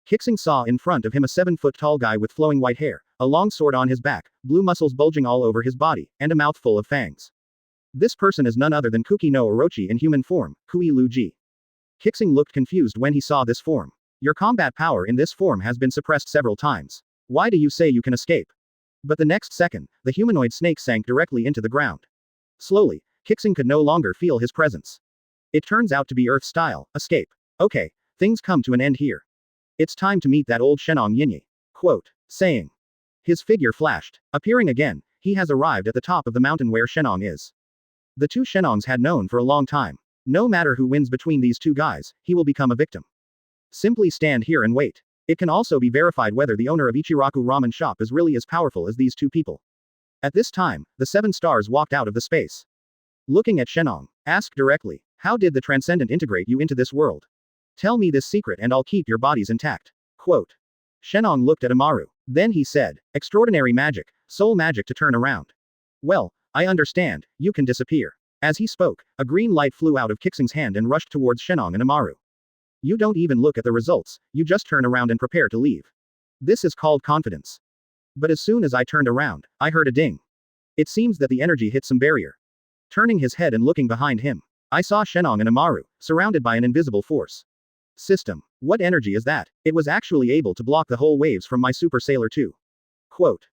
Qixing saw in front of him a 7-foot-tall guy with flowing white hair, a long sword on his back, blue muscles bulging all over his body, and a mouth full of fangs. This person is none other than Kuki no Orochi in human form, Kui Lu-ji. Qixing looked confused when he saw this form. Your combat power in this form has been suppressed several times. Why do you say you can escape? But the next second, the humanoid snake sank directly into the ground. Slowly, Qixing could no longer feel his presence. It turns out to be Earth-style, escape. Okay, things come to an end here. It's time to meet that old Shenong Yinyi. Quote. Saying. His figure flashed. Appearing again, he has arrived at the top of the mountain where Shenong is. The 2 Shenongs had known for a long time. No matter who wins between these 2 guys, he will become a victim. Simply stand here and wait. It can also be verified whether the owner of Ichiraku Ramen Shop is really as powerful as these 2 people. At this time, the 7 stars walked out of the space. Looking at Shenong, asked directly, how did the Transcendent integrate you into this world? Tell me this secret and I'll keep your bodies intact. Quote. Shenong looked at Amaru. Then he said, extraordinary magic, soul magic to turn around. Well, I understand, you can disappear. As he spoke, a green light flew out of Qixing's hand and rushed towards Shenong and Amaru. You don't even look at the results, you just turn around and prepare to leave. This is called confidence. But as soon as I turned around, I heard a ding. It seems that the energy hit some barrier. Turning his head and looking behind him, I saw Shenong and Amaru, surrounded by an invisible force. System. What energy is that? It was actually able to block the whole waves from my Super Sailor 2. Quote.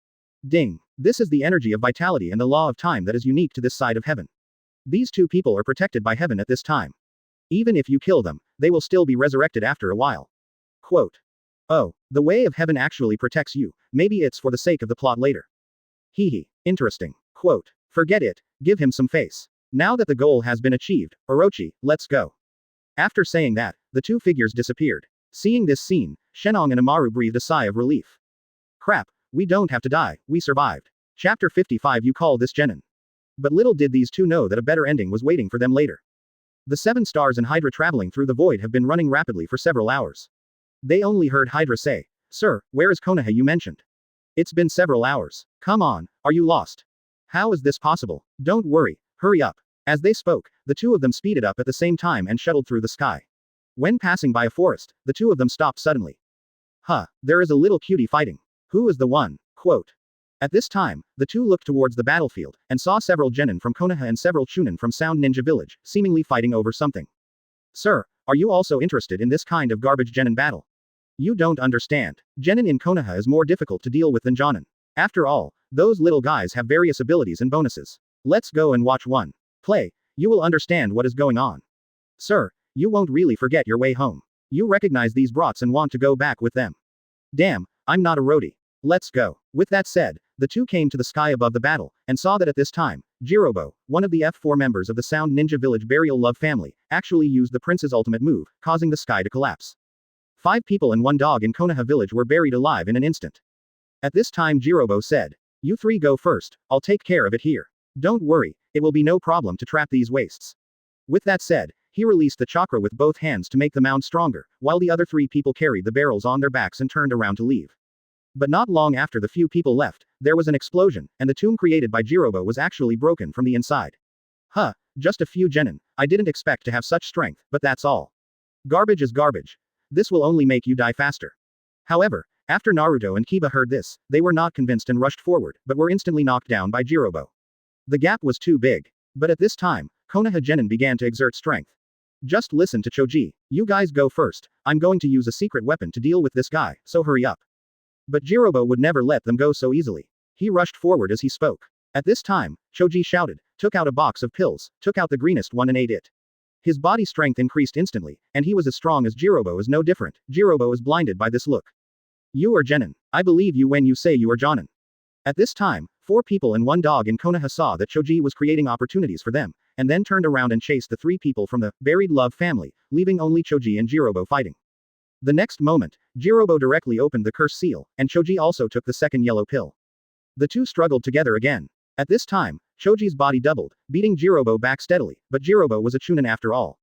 Ding. This is the energy of vitality and the law of time that is unique to this side of heaven. These 2 people are protected by heaven at this time. Even if you kill them, they will still be resurrected after a while. Quote. Oh, the way of heaven actually protects you, maybe it's for the sake of the plot later. Hee. Interesting. Quote. Forget it, give him some face. Now that the goal has been achieved, Orochi, let's go. After saying that, the 2 figures disappeared. Seeing this scene, Shenong and Amaru breathed a sigh of relief. Crap, we don't have to die, we survived. Chapter 55. You call this genin. But little did these 2 know that a better ending was waiting for them later. The 7 stars and Hydra traveling through the void have been running rapidly for several hours. They only heard Hydra say, Sir, where is Konoha you mentioned? It's been several hours. Come on, are you lost? How is this possible? Don't worry, hurry up. As they spoke, the 2 of them speeded up at the same time and shuttled through the sky. When passing by a forest, the 2 of them stopped suddenly. There is a little cutie fighting. Who is the one? Quote. At this time, the 2 looked towards the battlefield, and saw several genin from Konoha and several chunin from Sound Ninja Village, seemingly fighting over something. Sir, are you also interested in this kind of garbage genin battle? You don't understand. Genin in Konoha is more difficult to deal with than Jonin. After all, those little guys have various abilities and bonuses. Let's go and watch one. Play, you will understand what is going on. Sir, you won't really forget your way home. You recognize these brats and want to go back with them. Damn, I'm not a roadie. Let's go. With that said, the 2 came to the sky above the battle, and saw that at this time, Jirobo, one of the F4 members of the Sound Ninja Village Burial Love family, actually used the prince's ultimate move, causing the sky to collapse. 5 people and 1 dog in Konoha village were buried alive in an instant. At this time Jirobo said, You 3 go first, I'll take care of it here. Don't worry, it will be no problem to trap these wastes. With that said, he released the chakra with both hands to make the mound stronger, while the other 3 people carried the barrels on their backs and turned around to leave. But not long after the few people left, there was an explosion, and the tomb created by Jirobo was actually broken from the inside. Huh, just a few genin. I didn't expect to have such strength, but that's all. Garbage is garbage. This will only make you die faster. However, after Naruto and Kiba heard this, they were not convinced and rushed forward, but were instantly knocked down by Jirobo. The gap was too big. But at this time, Konoha genin began to exert strength. Just listen to Choji. You guys go first. I'm going to use a secret weapon to deal with this guy, so hurry up. But Jirobo would never let them go so easily. He rushed forward as he spoke. At this time, Choji shouted, took out a box of pills, took out the greenest one and ate it. His body strength increased instantly, and he was as strong as Jirobo is no different. Jirobo is blinded by this look. You are genin. I believe you when you say you are jonin. At this time, 4 people and 1 dog in Konoha saw that Choji was creating opportunities for them, and then turned around and chased the 3 people from the buried love family, leaving only Choji and Jirobo fighting. The next moment, Jirobo directly opened the curse seal, and Choji also took the second yellow pill. The 2 struggled together again. At this time, Choji's body doubled, beating Jirobo back steadily, but Jirobo was a chunin after all.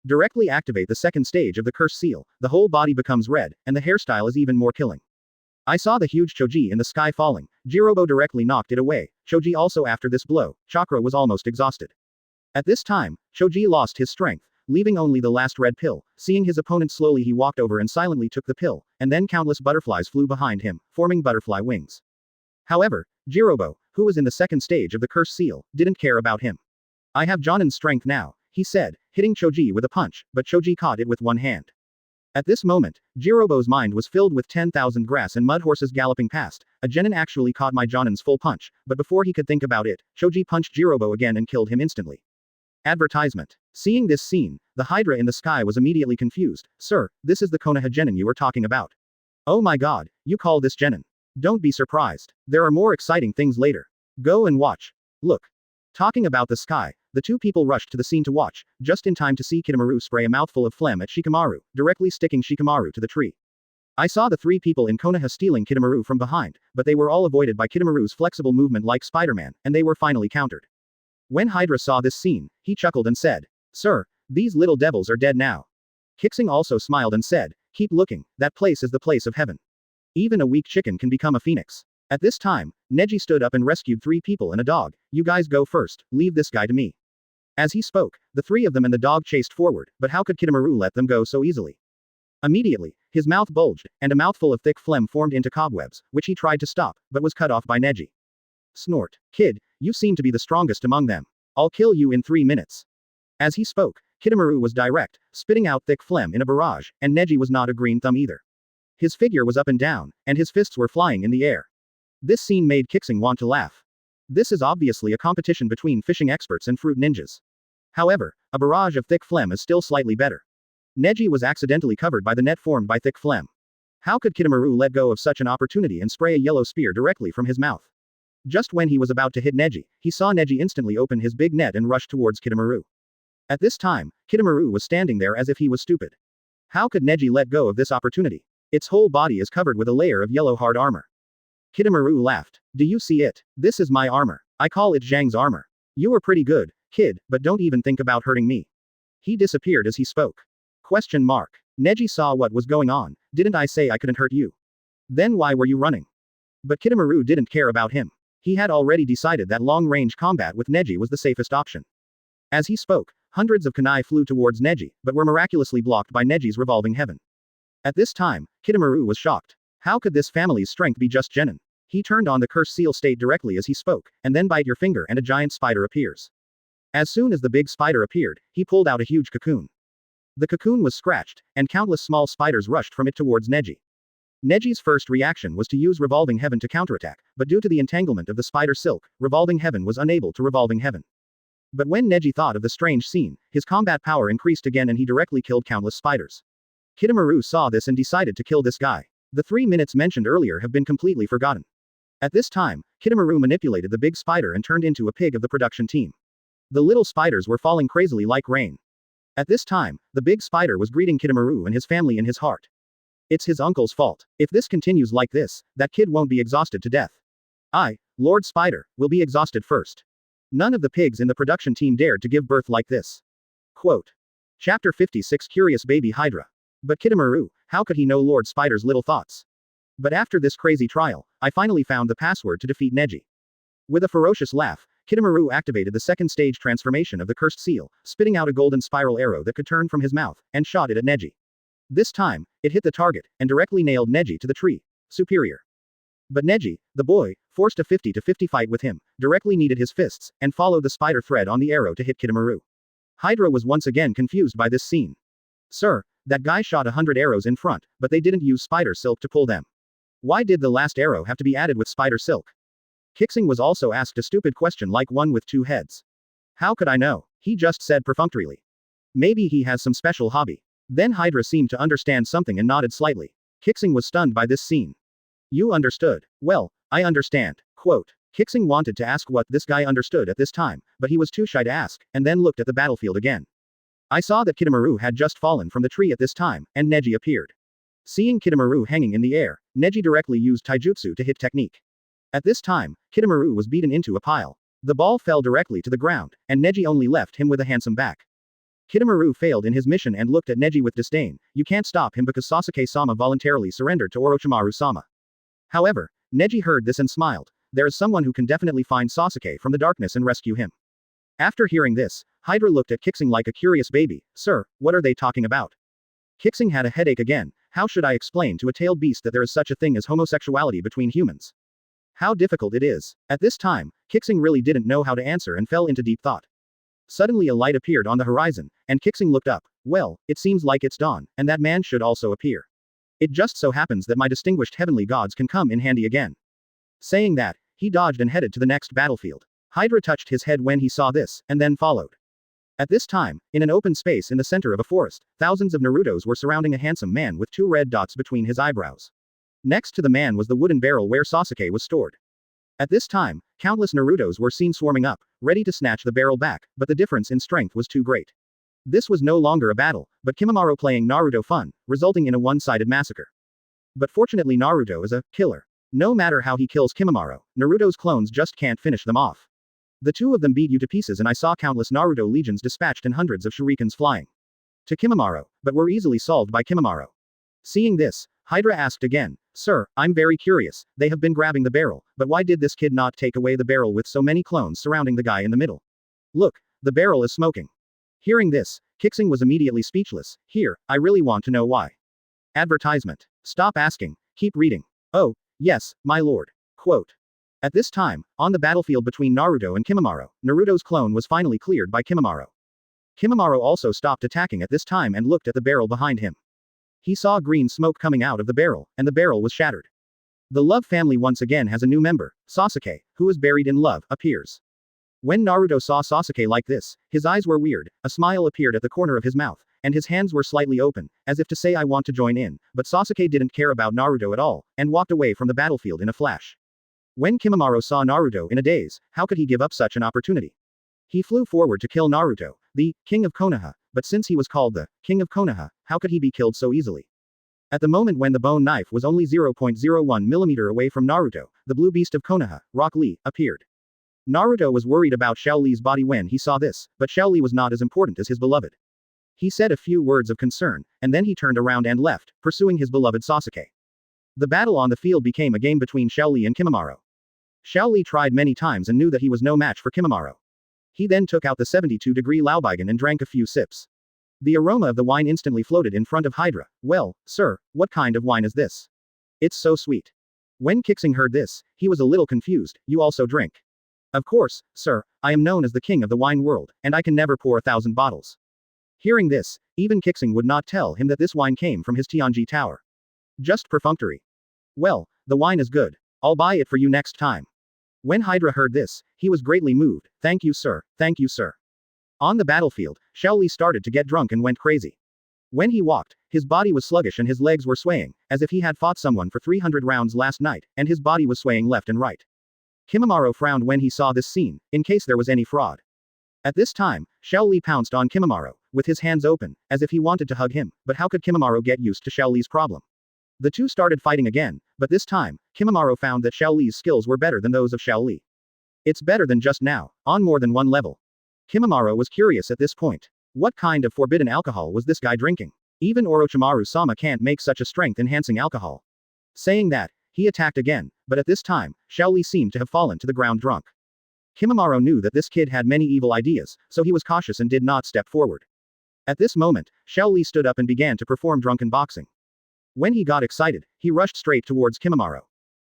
Directly activate the second stage of the curse seal, the whole body becomes red, and the hairstyle is even more killing. I saw the huge Choji in the sky falling. Jirobo directly knocked it away. Choji also after this blow, chakra was almost exhausted. At this time, Choji lost his strength, leaving only the last red pill. Seeing his opponent slowly, he walked over and silently took the pill, and then countless butterflies flew behind him, forming butterfly wings. However, Jirobo, who was in the second stage of the curse seal, didn't care about him. I have Jonin's strength now, he said, hitting Choji with a punch, but Choji caught it with one hand. At this moment, Jirobo's mind was filled with 10,000 grass and mud horses galloping past. A genin actually caught my Jonin's full punch, but before he could think about it, Choji punched Jirobo again and killed him instantly. Advertisement. Seeing this scene, the Hydra in the sky was immediately confused. Sir, this is the Konoha genin you were talking about. Oh my god, you call this genin. Don't be surprised. There are more exciting things later. Go and watch. Look. Talking about the sky, the 2 people rushed to the scene to watch, just in time to see Kidomaru spray a mouthful of phlegm at Shikamaru, directly sticking Shikamaru to the tree. I saw the 3 people in Konoha stealing Kidomaru from behind, but they were all avoided by Kidomaru's flexible movement like Spider-Man, and they were finally countered. When Hydra saw this scene, he chuckled and said, Sir, these little devils are dead now. Qixing also smiled and said, keep looking, that place is the place of heaven. Even a weak chicken can become a phoenix. At this time, Neji stood up and rescued 3 people and a dog. You guys go first, leave this guy to me. As he spoke, the 3 of them and the dog chased forward, but how could Kidomaru let them go so easily? Immediately, his mouth bulged, and a mouthful of thick phlegm formed into cobwebs, which he tried to stop, but was cut off by Neji. Snort. Kid, you seem to be the strongest among them. I'll kill you in 3 minutes. As he spoke, Kidomaru was direct, spitting out thick phlegm in a barrage, and Neji was not a green thumb either. His figure was up and down, and his fists were flying in the air. This scene made Qixing want to laugh. This is obviously a competition between fishing experts and fruit ninjas. However, a barrage of thick phlegm is still slightly better. Neji was accidentally covered by the net formed by thick phlegm. How could Kidomaru let go of such an opportunity and spray a yellow spear directly from his mouth? Just when he was about to hit Neji, he saw Neji instantly open his big net and rush towards Kidomaru. At this time, Kidomaru was standing there as if he was stupid. How could Neji let go of this opportunity? Its whole body is covered with a layer of yellow hard armor. Kidomaru laughed. Do you see it? This is my armor. I call it Zhang's armor. You are pretty good, kid, but don't even think about hurting me. He disappeared as he spoke. Question mark. Neji saw what was going on. Didn't I say I couldn't hurt you? Then why were you running? But Kidomaru didn't care about him. He had already decided that long-range combat with Neji was the safest option. As he spoke, hundreds of kunai flew towards Neji, but were miraculously blocked by Neji's revolving heaven. At this time, Kidomaru was shocked. How could this family's strength be just genin? He turned on the curse seal state directly as he spoke, and then bite your finger and a giant spider appears. As soon as the big spider appeared, he pulled out a huge cocoon. The cocoon was scratched, and countless small spiders rushed from it towards Neji. Neji's first reaction was to use revolving heaven to counterattack, but due to the entanglement of the spider silk, revolving heaven was unable to revolving heaven. But when Neji thought of the strange scene, his combat power increased again and he directly killed countless spiders. Kidomaru saw this and decided to kill this guy. The 3 minutes mentioned earlier have been completely forgotten. At this time, Kidomaru manipulated the big spider and turned into a pig of the production team. The little spiders were falling crazily like rain. At this time, the big spider was greeting Kidomaru and his family in his heart. It's his uncle's fault. If this continues like this, that kid won't be exhausted to death. I, Lord Spider, will be exhausted first. None of the pigs in the production team dared to give birth like this. Quote. Chapter 56 Curious Baby Hydra. But Kitamura, how could he know Lord Spider's little thoughts? But after this crazy trial, I finally found the password to defeat Neji. With a ferocious laugh, Kitamura activated the second stage transformation of the cursed seal, spitting out a golden spiral arrow that could turn from his mouth, and shot it at Neji. This time, it hit the target, and directly nailed Neji to the tree. Superior. But Neji, the boy, forced a 50-50 fight with him, directly needed his fists, and followed the spider thread on the arrow to hit Kitamura. Hydra was once again confused by this scene. Sir, that guy shot 100 arrows in front, but they didn't use spider silk to pull them. Why did the last arrow have to be added with spider silk? Qixing was also asked a stupid question like one with two heads. How could I know? He just said perfunctorily. Maybe he has some special hobby. Then Hydra seemed to understand something and nodded slightly. Qixing was stunned by this scene. You understood. Well, I understand. Quote. Qixing wanted to ask what this guy understood at this time, but he was too shy to ask, and then looked at the battlefield again. I saw that Kitamura had just fallen from the tree at this time, and Neji appeared. Seeing Kitamura hanging in the air, Neji directly used taijutsu to hit technique. At this time, Kitamura was beaten into a pile. The ball fell directly to the ground, and Neji only left him with a handsome back. Kitamura failed in his mission and looked at Neji with disdain. You can't stop him because Sasuke-sama voluntarily surrendered to Orochimaru-sama. However, Neji heard this and smiled. There is someone who can definitely find Sasuke from the darkness and rescue him. After hearing this, Hydra looked at Qixing like a curious baby. Sir, what are they talking about? Qixing had a headache again. How should I explain to a tailed beast that there is such a thing as homosexuality between humans? How difficult it is. At this time, Qixing really didn't know how to answer and fell into deep thought. Suddenly a light appeared on the horizon, and Qixing looked up. Well, it seems like it's dawn, and that man should also appear. It just so happens that my distinguished heavenly gods can come in handy again. Saying that, he dodged and headed to the next battlefield. Hydra touched his head when he saw this, and then followed. At this time, in an open space in the center of a forest, thousands of Narutos were surrounding a handsome man with two red dots between his eyebrows. Next to the man was the wooden barrel where Sasuke was stored. At this time, countless Narutos were seen swarming up, ready to snatch the barrel back, but the difference in strength was too great. This was no longer a battle, but Kimimaro playing Naruto fun, resulting in a one-sided massacre. But fortunately Naruto is a killer. No matter how he kills Kimimaro, Naruto's clones just can't finish them off. The two of them beat you to pieces and I saw countless Naruto legions dispatched and hundreds of shurikens flying to Kimimaro, but were easily solved by Kimimaro. Seeing this, Hydra asked again, Sir, I'm very curious, they have been grabbing the barrel, but why did this kid not take away the barrel with so many clones surrounding the guy in the middle? Look, the barrel is smoking. Hearing this, Qixing was immediately speechless. Here, I really want to know why. Advertisement. Stop asking, keep reading. Oh, yes, my lord. Quote. At this time, on the battlefield between Naruto and Kimimaro, Naruto's clone was finally cleared by Kimimaro. Kimimaro also stopped attacking at this time and looked at the barrel behind him. He saw green smoke coming out of the barrel, and the barrel was shattered. The Love family once again has a new member. Sasuke, who is buried in love, appears. When Naruto saw Sasuke like this, his eyes were weird, a smile appeared at the corner of his mouth, and his hands were slightly open, as if to say I want to join in, but Sasuke didn't care about Naruto at all, and walked away from the battlefield in a flash. When Kimimaro saw Naruto in a daze, how could he give up such an opportunity? He flew forward to kill Naruto, the King of Konoha, but since he was called the King of Konoha, how could he be killed so easily? At the moment when the bone knife was only 0.01 mm away from Naruto, the blue beast of Konoha, Rock Lee, appeared. Naruto was worried about Xiao Li's body when he saw this, but Xiao Li was not as important as his beloved. He said a few words of concern, and then he turned around and left, pursuing his beloved Sasuke. The battle on the field became a game between Xiao Li and Kimimaro. Xiao Li tried many times and knew that he was no match for Kimimaro. He then took out the 72-degree Laobigan and drank a few sips. The aroma of the wine instantly floated in front of Hydra. Well, sir, what kind of wine is this? It's so sweet. When Qixing heard this, he was a little confused. You also drink? Of course, sir, I am known as the king of the wine world, and I can never pour 1,000 bottles. Hearing this, even Qixing would not tell him that this wine came from his Tianji tower. Just perfunctory. Well, the wine is good. I'll buy it for you next time. When Hydra heard this, he was greatly moved. Thank you, sir. Thank you, sir. On the battlefield, Xiao Li started to get drunk and went crazy. When he walked, his body was sluggish and his legs were swaying, as if he had fought someone for 300 rounds last night, and his body was swaying left and right. Kimimaro frowned when he saw this scene, in case there was any fraud. At this time, Xiao Li pounced on Kimimaro, with his hands open, as if he wanted to hug him, but how could Kimimaro get used to Xiao Li's problem? The two started fighting again, but this time, Kimimaro found that Xiao Li's skills were better than those of Xiao Li. It's better than just now, on more than one level. Kimimaro was curious at this point. What kind of forbidden alcohol was this guy drinking? Even Orochimaru-sama can't make such a strength-enhancing alcohol. Saying that, he attacked again, but at this time, Shaoli seemed to have fallen to the ground drunk. Kimimaro knew that this kid had many evil ideas, so he was cautious and did not step forward. At this moment, Shaoli stood up and began to perform drunken boxing. When he got excited, he rushed straight towards Kimimaro.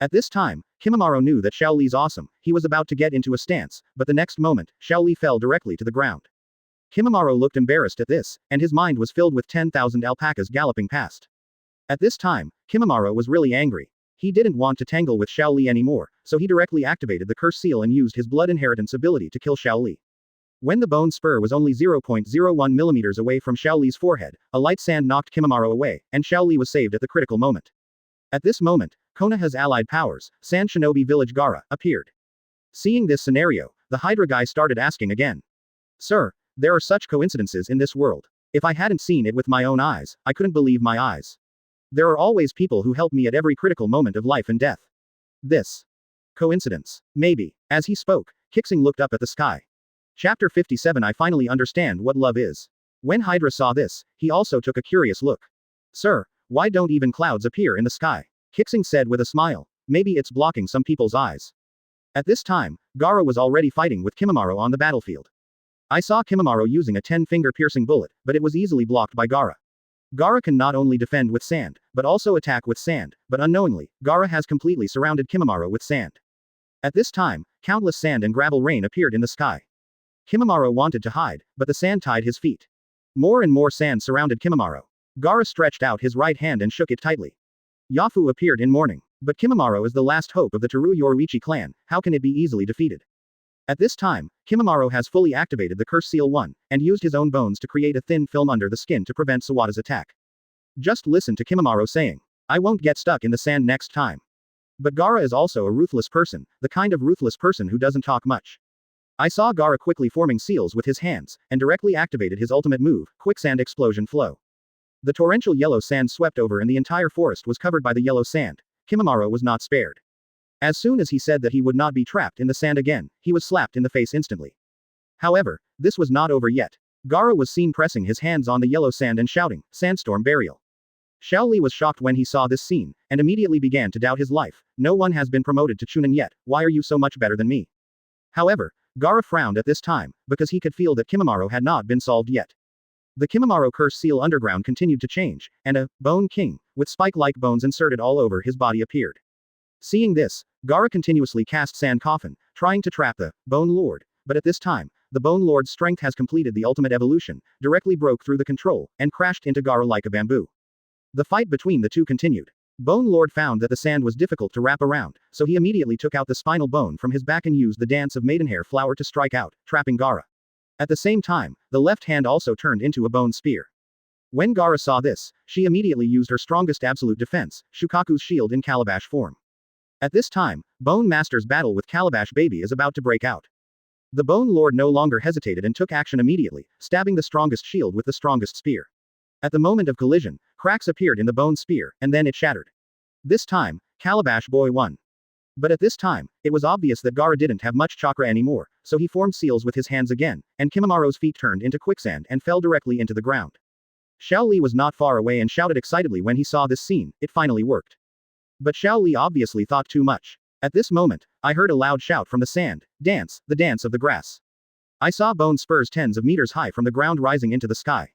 At this time, Kimimaro knew that Shaoli's awesome, he was about to get into a stance, but the next moment, Shaoli fell directly to the ground. Kimimaro looked embarrassed at this, and his mind was filled with 10,000 alpacas galloping past. At this time, Kimimaro was really angry. He didn't want to tangle with Shaoli anymore, so he directly activated the curse seal and used his blood inheritance ability to kill Shaoli. When the bone spur was only 0.01 millimeters away from Shaoli's forehead, a light sand knocked Kimimaro away, and Shaoli was saved at the critical moment. At this moment, Konoha's allied powers, Sand Shinobi Village Gaara, appeared. Seeing this scenario, the Hydra guy started asking again. Sir, there are such coincidences in this world. If I hadn't seen it with my own eyes, I couldn't believe my eyes. There are always people who help me at every critical moment of life and death. This coincidence. Maybe. As he spoke, Qixing looked up at the sky. Chapter 57 I finally understand what love is. When Hydra saw this, he also took a curious look. Sir, why don't even clouds appear in the sky? Qixing said with a smile. Maybe it's blocking some people's eyes. At this time, Gaara was already fighting with Kimimaro on the battlefield. I saw Kimimaro using a 10-finger piercing bullet, but it was easily blocked by Gaara. Gaara can not only defend with sand, but also attack with sand, but unknowingly, Gaara has completely surrounded Kimimaro with sand. At this time, countless sand and gravel rain appeared in the sky. Kimimaro wanted to hide, but the sand tied his feet. More and more sand surrounded Kimimaro. Gaara stretched out his right hand and shook it tightly. Yafu appeared in mourning. But Kimimaro is the last hope of the Teru Yoruichi clan, how can it be easily defeated? At this time, Kimimaro has fully activated the Curse Seal 1, and used his own bones to create a thin film under the skin to prevent Sawada's attack. Just listen to Kimimaro saying, I won't get stuck in the sand next time. But Gaara is also a ruthless person, the kind of ruthless person who doesn't talk much. I saw Gaara quickly forming seals with his hands, and directly activated his ultimate move, Quicksand Explosion Flow. The torrential yellow sand swept over and the entire forest was covered by the yellow sand. Kimimaro was not spared. As soon as he said that he would not be trapped in the sand again, he was slapped in the face instantly. However, this was not over yet. Gaara was seen pressing his hands on the yellow sand and shouting, Sandstorm Burial. Shaoli was shocked when he saw this scene, and immediately began to doubt his life. No one has been promoted to Chunin yet, why are you so much better than me? However, Gaara frowned at this time, because he could feel that Kimimaro had not been solved yet. The Kimimaro Curse Seal underground continued to change, and a Bone King, with spike-like bones inserted all over his body appeared. Seeing this, Gaara continuously cast Sand Coffin, trying to trap the Bone Lord, but at this time, the Bone Lord's strength has completed the ultimate evolution, directly broke through the control, and crashed into Gaara like a bamboo. The fight between the two continued. Bone Lord found that the sand was difficult to wrap around, so he immediately took out the spinal bone from his back and used the Dance of Maidenhair flower to strike out, trapping Gaara. At the same time, the left hand also turned into a bone spear. When Gaara saw this, she immediately used her strongest absolute defense, Shukaku's shield in Calabash form. At this time, Bone Master's battle with Calabash Baby is about to break out. The Bone Lord no longer hesitated and took action immediately, stabbing the strongest shield with the strongest spear. At the moment of collision, cracks appeared in the bone spear, and then it shattered. This time, Calabash Boy won. But at this time, it was obvious that Gaara didn't have much chakra anymore, so he formed seals with his hands again, and Kimimaro's feet turned into quicksand and fell directly into the ground. Shaoli was not far away and shouted excitedly when he saw this scene, it finally worked. But Shaoli obviously thought too much. At this moment, I heard a loud shout from the sand, dance, the dance of the grass. I saw bone spurs tens of meters high from the ground rising into the sky.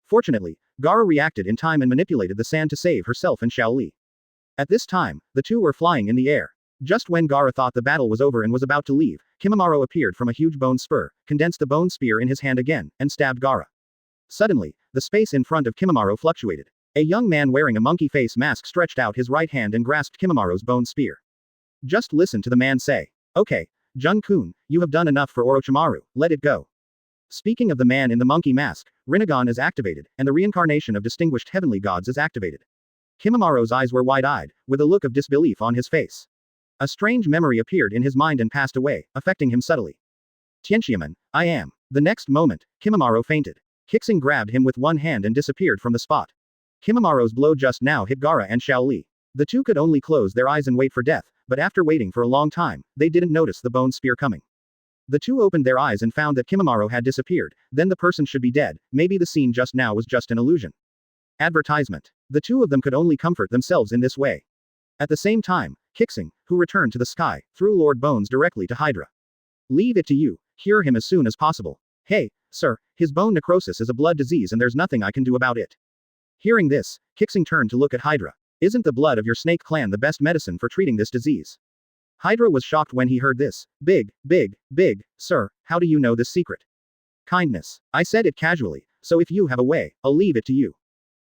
Fortunately, Gaara reacted in time and manipulated the sand to save herself and Shaoli. At this time, the two were flying in the air. Just when Gaara thought the battle was over and was about to leave, Kimimaro appeared from a huge bone spur, condensed the bone spear in his hand again, and stabbed Gaara. Suddenly, the space in front of Kimimaro fluctuated. A young man wearing a monkey face mask stretched out his right hand and grasped Kimimaro's bone spear. Just listen to the man say. Okay, Jun-kun, you have done enough for Orochimaru, let it go. Speaking of the man in the monkey mask, Rinnegan is activated, and the reincarnation of distinguished heavenly gods is activated. Kimimaro's eyes were wide-eyed, with a look of disbelief on his face. A strange memory appeared in his mind and passed away, affecting him subtly. Tianxiamen, I am. The next moment, Kimimaro fainted. Qixing grabbed him with one hand and disappeared from the spot. Kimimaro's blow just now hit Gaara and Shaoli. The two could only close their eyes and wait for death, but after waiting for a long time, they didn't notice the bone spear coming. The two opened their eyes and found that Kimimaro had disappeared, then the person should be dead, maybe the scene just now was just an illusion. Advertisement. The two of them could only comfort themselves in this way. At the same time, Qixing, who returned to the sky, threw Lord Bones directly to Hydra. Leave it to you, cure him as soon as possible. Hey, sir, his bone necrosis is a blood disease and there's nothing I can do about it. Hearing this, Qixing turned to look at Hydra. Isn't the blood of your snake clan the best medicine for treating this disease? Hydra was shocked when he heard this. Big, sir, how do you know this secret? Kindness. I said it casually, so if you have a way, I'll leave it to you.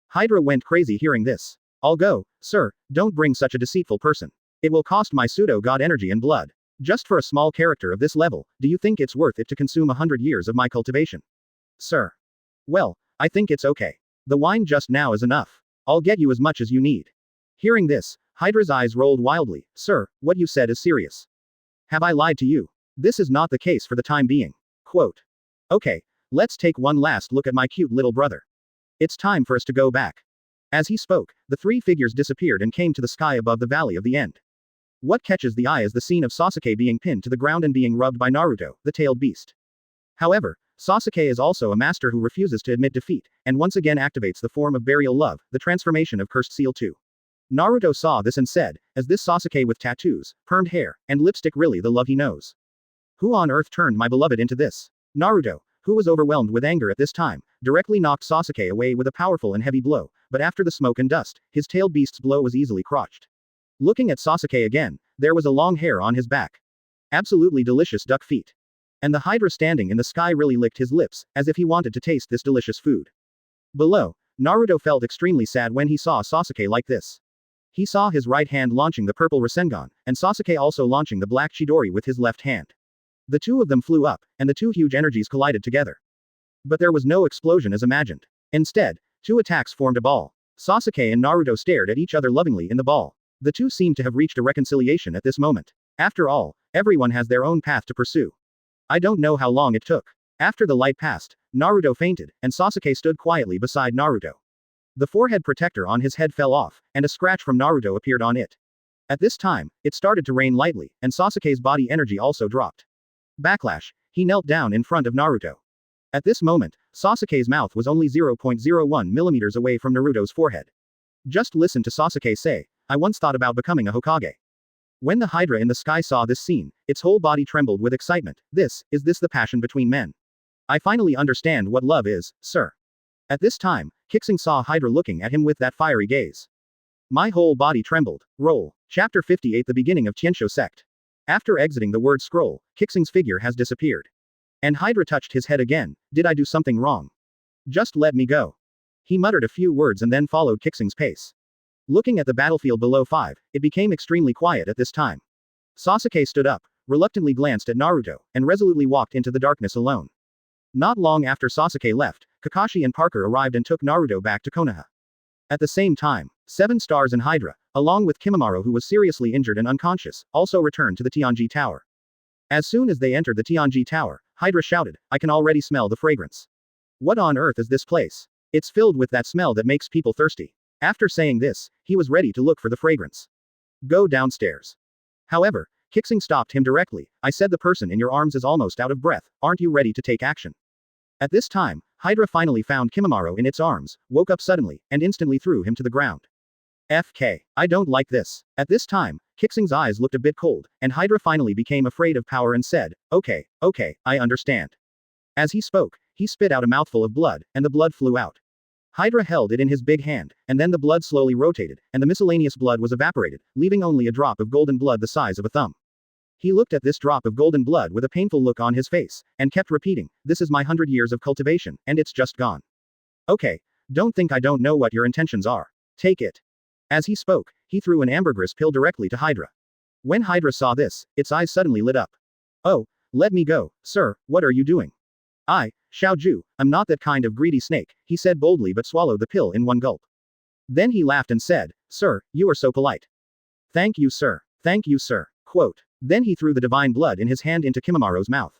Hydra went crazy hearing this. I'll go, sir, don't bring such a deceitful person. It will cost my pseudo-god energy and blood. Just for a small character of this level, do you think it's worth it to consume 100 years of my cultivation? Sir. Well, I think it's okay. The wine just now is enough. I'll get you as much as you need. Hearing this, Hydra's eyes rolled wildly. Sir, what you said is serious. Have I lied to you? This is not the case for the time being. Quote. Okay, let's take one last look at my cute little brother. It's time for us to go back. As he spoke, the three figures disappeared and came to the sky above the valley of the end. What catches the eye is the scene of Sasuke being pinned to the ground and being rubbed by Naruto, the tailed beast. However, Sasuke is also a master who refuses to admit defeat, and once again activates the form of burial love, the transformation of Cursed Seal 2. Naruto saw this and said, is this Sasuke with tattoos, permed hair, and lipstick really the love he knows? Who on earth turned my beloved into this? Naruto, who was overwhelmed with anger at this time, directly knocked Sasuke away with a powerful and heavy blow, but after the smoke and dust, his tailed beast's blow was easily crotched. Looking at Sasuke again, there was a long hair on his back. Absolutely delicious duck feet. And the Hydra standing in the sky really licked his lips, as if he wanted to taste this delicious food. Below, Naruto felt extremely sad when he saw Sasuke like this. He saw his right hand launching the purple Rasengan, and Sasuke also launching the black Chidori with his left hand. The two of them flew up, and the two huge energies collided together. But there was no explosion as imagined. Instead, two attacks formed a ball. Sasuke and Naruto stared at each other lovingly in the ball. The two seemed to have reached a reconciliation at this moment. After all, everyone has their own path to pursue. I don't know how long it took. After the light passed, Naruto fainted, and Sasuke stood quietly beside Naruto. The forehead protector on his head fell off, and a scratch from Naruto appeared on it. At this time, it started to rain lightly, and Sasuke's body energy also dropped. Backlash, he knelt down in front of Naruto. At this moment, Sasuke's mouth was only 0.01 millimeters away from Naruto's forehead. Just listen to Sasuke say, I once thought about becoming a Hokage. When the Hydra in the sky saw this scene, its whole body trembled with excitement. Is this the passion between men? I finally understand what love is, sir. At this time, Qixing saw Hydra looking at him with that fiery gaze. My whole body trembled. Roll. Chapter 58 The beginning of Qianshu sect. After exiting the word scroll, Qixing's figure has disappeared. And Hydra touched his head again. Did I do something wrong? Just let me go. He muttered a few words and then followed Qixing's pace. Looking at the battlefield below 5, it became extremely quiet at this time. Sasuke stood up, reluctantly glanced at Naruto, and resolutely walked into the darkness alone. Not long after Sasuke left, Kakashi and Parker arrived and took Naruto back to Konoha. At the same time, 7 Stars and Hydra, along with Kimimaro who was seriously injured and unconscious, also returned to the Tianji Tower. As soon as they entered the Tianji Tower, Hydra shouted, I can already smell the fragrance. What on earth is this place? It's filled with that smell that makes people thirsty. After saying this, he was ready to look for the fragrance. Go downstairs. However, Qixing stopped him directly. I said the person in your arms is almost out of breath, aren't you ready to take action? At this time, Hydra finally found Kimimaro in its arms, woke up suddenly, and instantly threw him to the ground. FK. I don't like this. At this time, Qixing's eyes looked a bit cold, and Hydra finally became afraid of power and said, okay, I understand. As he spoke, he spit out a mouthful of blood, and the blood flew out. Hydra held it in his big hand, and then the blood slowly rotated, and the miscellaneous blood was evaporated, leaving only a drop of golden blood the size of a thumb. He looked at this drop of golden blood with a painful look on his face, and kept repeating, this is my 100 years of cultivation, and it's just gone. Okay, don't think I don't know what your intentions are. Take it. As he spoke, he threw an ambergris pill directly to Hydra. When Hydra saw this, its eyes suddenly lit up. Oh, let me go, sir, what are you doing? Xiaoju, I'm not that kind of greedy snake, he said boldly but swallowed the pill in one gulp. Then he laughed and said, sir, you are so polite. Thank you, sir. Thank you, sir. Quote. Then he threw the divine blood in his hand into Kimimaro's mouth.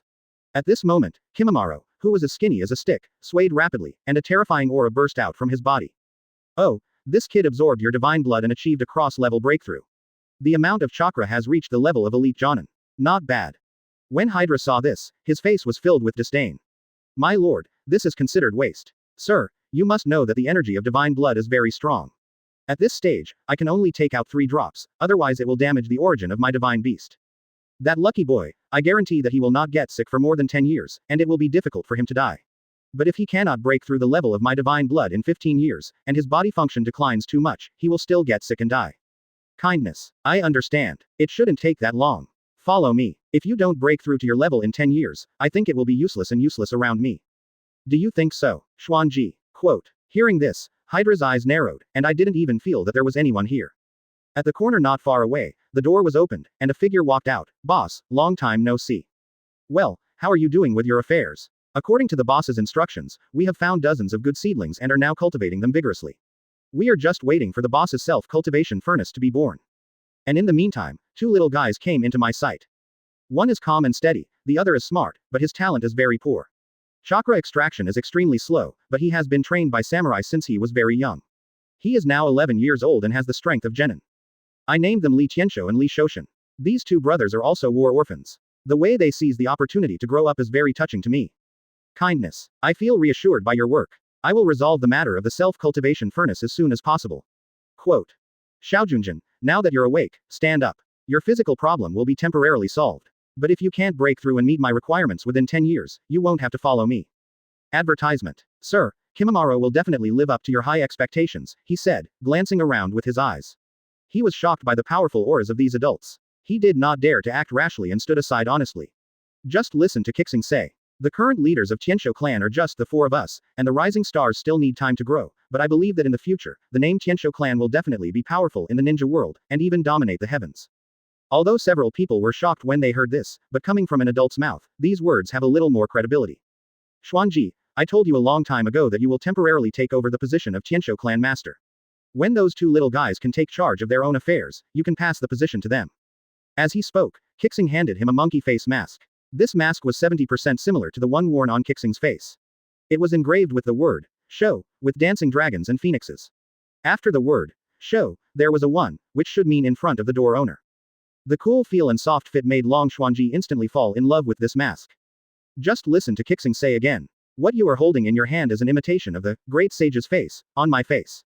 At this moment, Kimimaro, who was as skinny as a stick, swayed rapidly, and a terrifying aura burst out from his body. Oh, this kid absorbed your divine blood and achieved a cross-level breakthrough. The amount of chakra has reached the level of elite Jonin. Not bad. When Hydra saw this, his face was filled with disdain. My lord, this is considered waste. Sir, you must know that the energy of divine blood is very strong. At this stage, I can only take out 3 drops, otherwise it will damage the origin of my divine beast. That lucky boy, I guarantee that he will not get sick for more than 10 years, and it will be difficult for him to die. But if he cannot break through the level of my divine blood in 15 years, and his body function declines too much, he will still get sick and die. Kindness. I understand. It shouldn't take that long. Follow me. If you don't break through to your level in 10 years, I think it will be useless and useless around me. Do you think so? Xuanji. Quote. Hearing this, Hydra's eyes narrowed, and I didn't even feel that there was anyone here. At the corner not far away, the door was opened, and a figure walked out. Boss, long time no see. Well, how are you doing with your affairs? According to the boss's instructions, we have found dozens of good seedlings and are now cultivating them vigorously. We are just waiting for the boss's self-cultivation furnace to be born. And in the meantime, 2 little guys came into my sight. One is calm and steady, the other is smart, but his talent is very poor. Chakra extraction is extremely slow, but he has been trained by samurai since he was very young. He is now 11 years old and has the strength of genin. I named them Li Qianshou and Li Shoshan. These 2 brothers are also war orphans. The way they seize the opportunity to grow up is very touching to me. Kindness. I feel reassured by your work. I will resolve the matter of the self-cultivation furnace as soon as possible. Quote. Xiaojunjin, now that you're awake, stand up. Your physical problem will be temporarily solved. But if you can't break through and meet my requirements within 10 years, you won't have to follow me. Advertisement. Sir, Kimimaro will definitely live up to your high expectations, he said, glancing around with his eyes. He was shocked by the powerful auras of these adults. He did not dare to act rashly and stood aside honestly. Just listen to Qixing say. The current leaders of Qianshou clan are just the 4 of us, and the rising stars still need time to grow, but I believe that in the future, the name Qianshou clan will definitely be powerful in the ninja world, and even dominate the heavens. Although several people were shocked when they heard this, but coming from an adult's mouth, these words have a little more credibility. Xuanji, I told you a long time ago that you will temporarily take over the position of Qianshou clan master. When those 2 little guys can take charge of their own affairs, you can pass the position to them. As he spoke, Qixing handed him a monkey face mask. This mask was 70% similar to the one worn on Qixing's face. It was engraved with the word, show, with dancing dragons and phoenixes. After the word, show, there was a 1, which should mean in front of the door owner. The cool feel and soft fit made Long Xuanji instantly fall in love with this mask. Just listen to Qixing say again. What you are holding in your hand is an imitation of the great sage's face, on my face.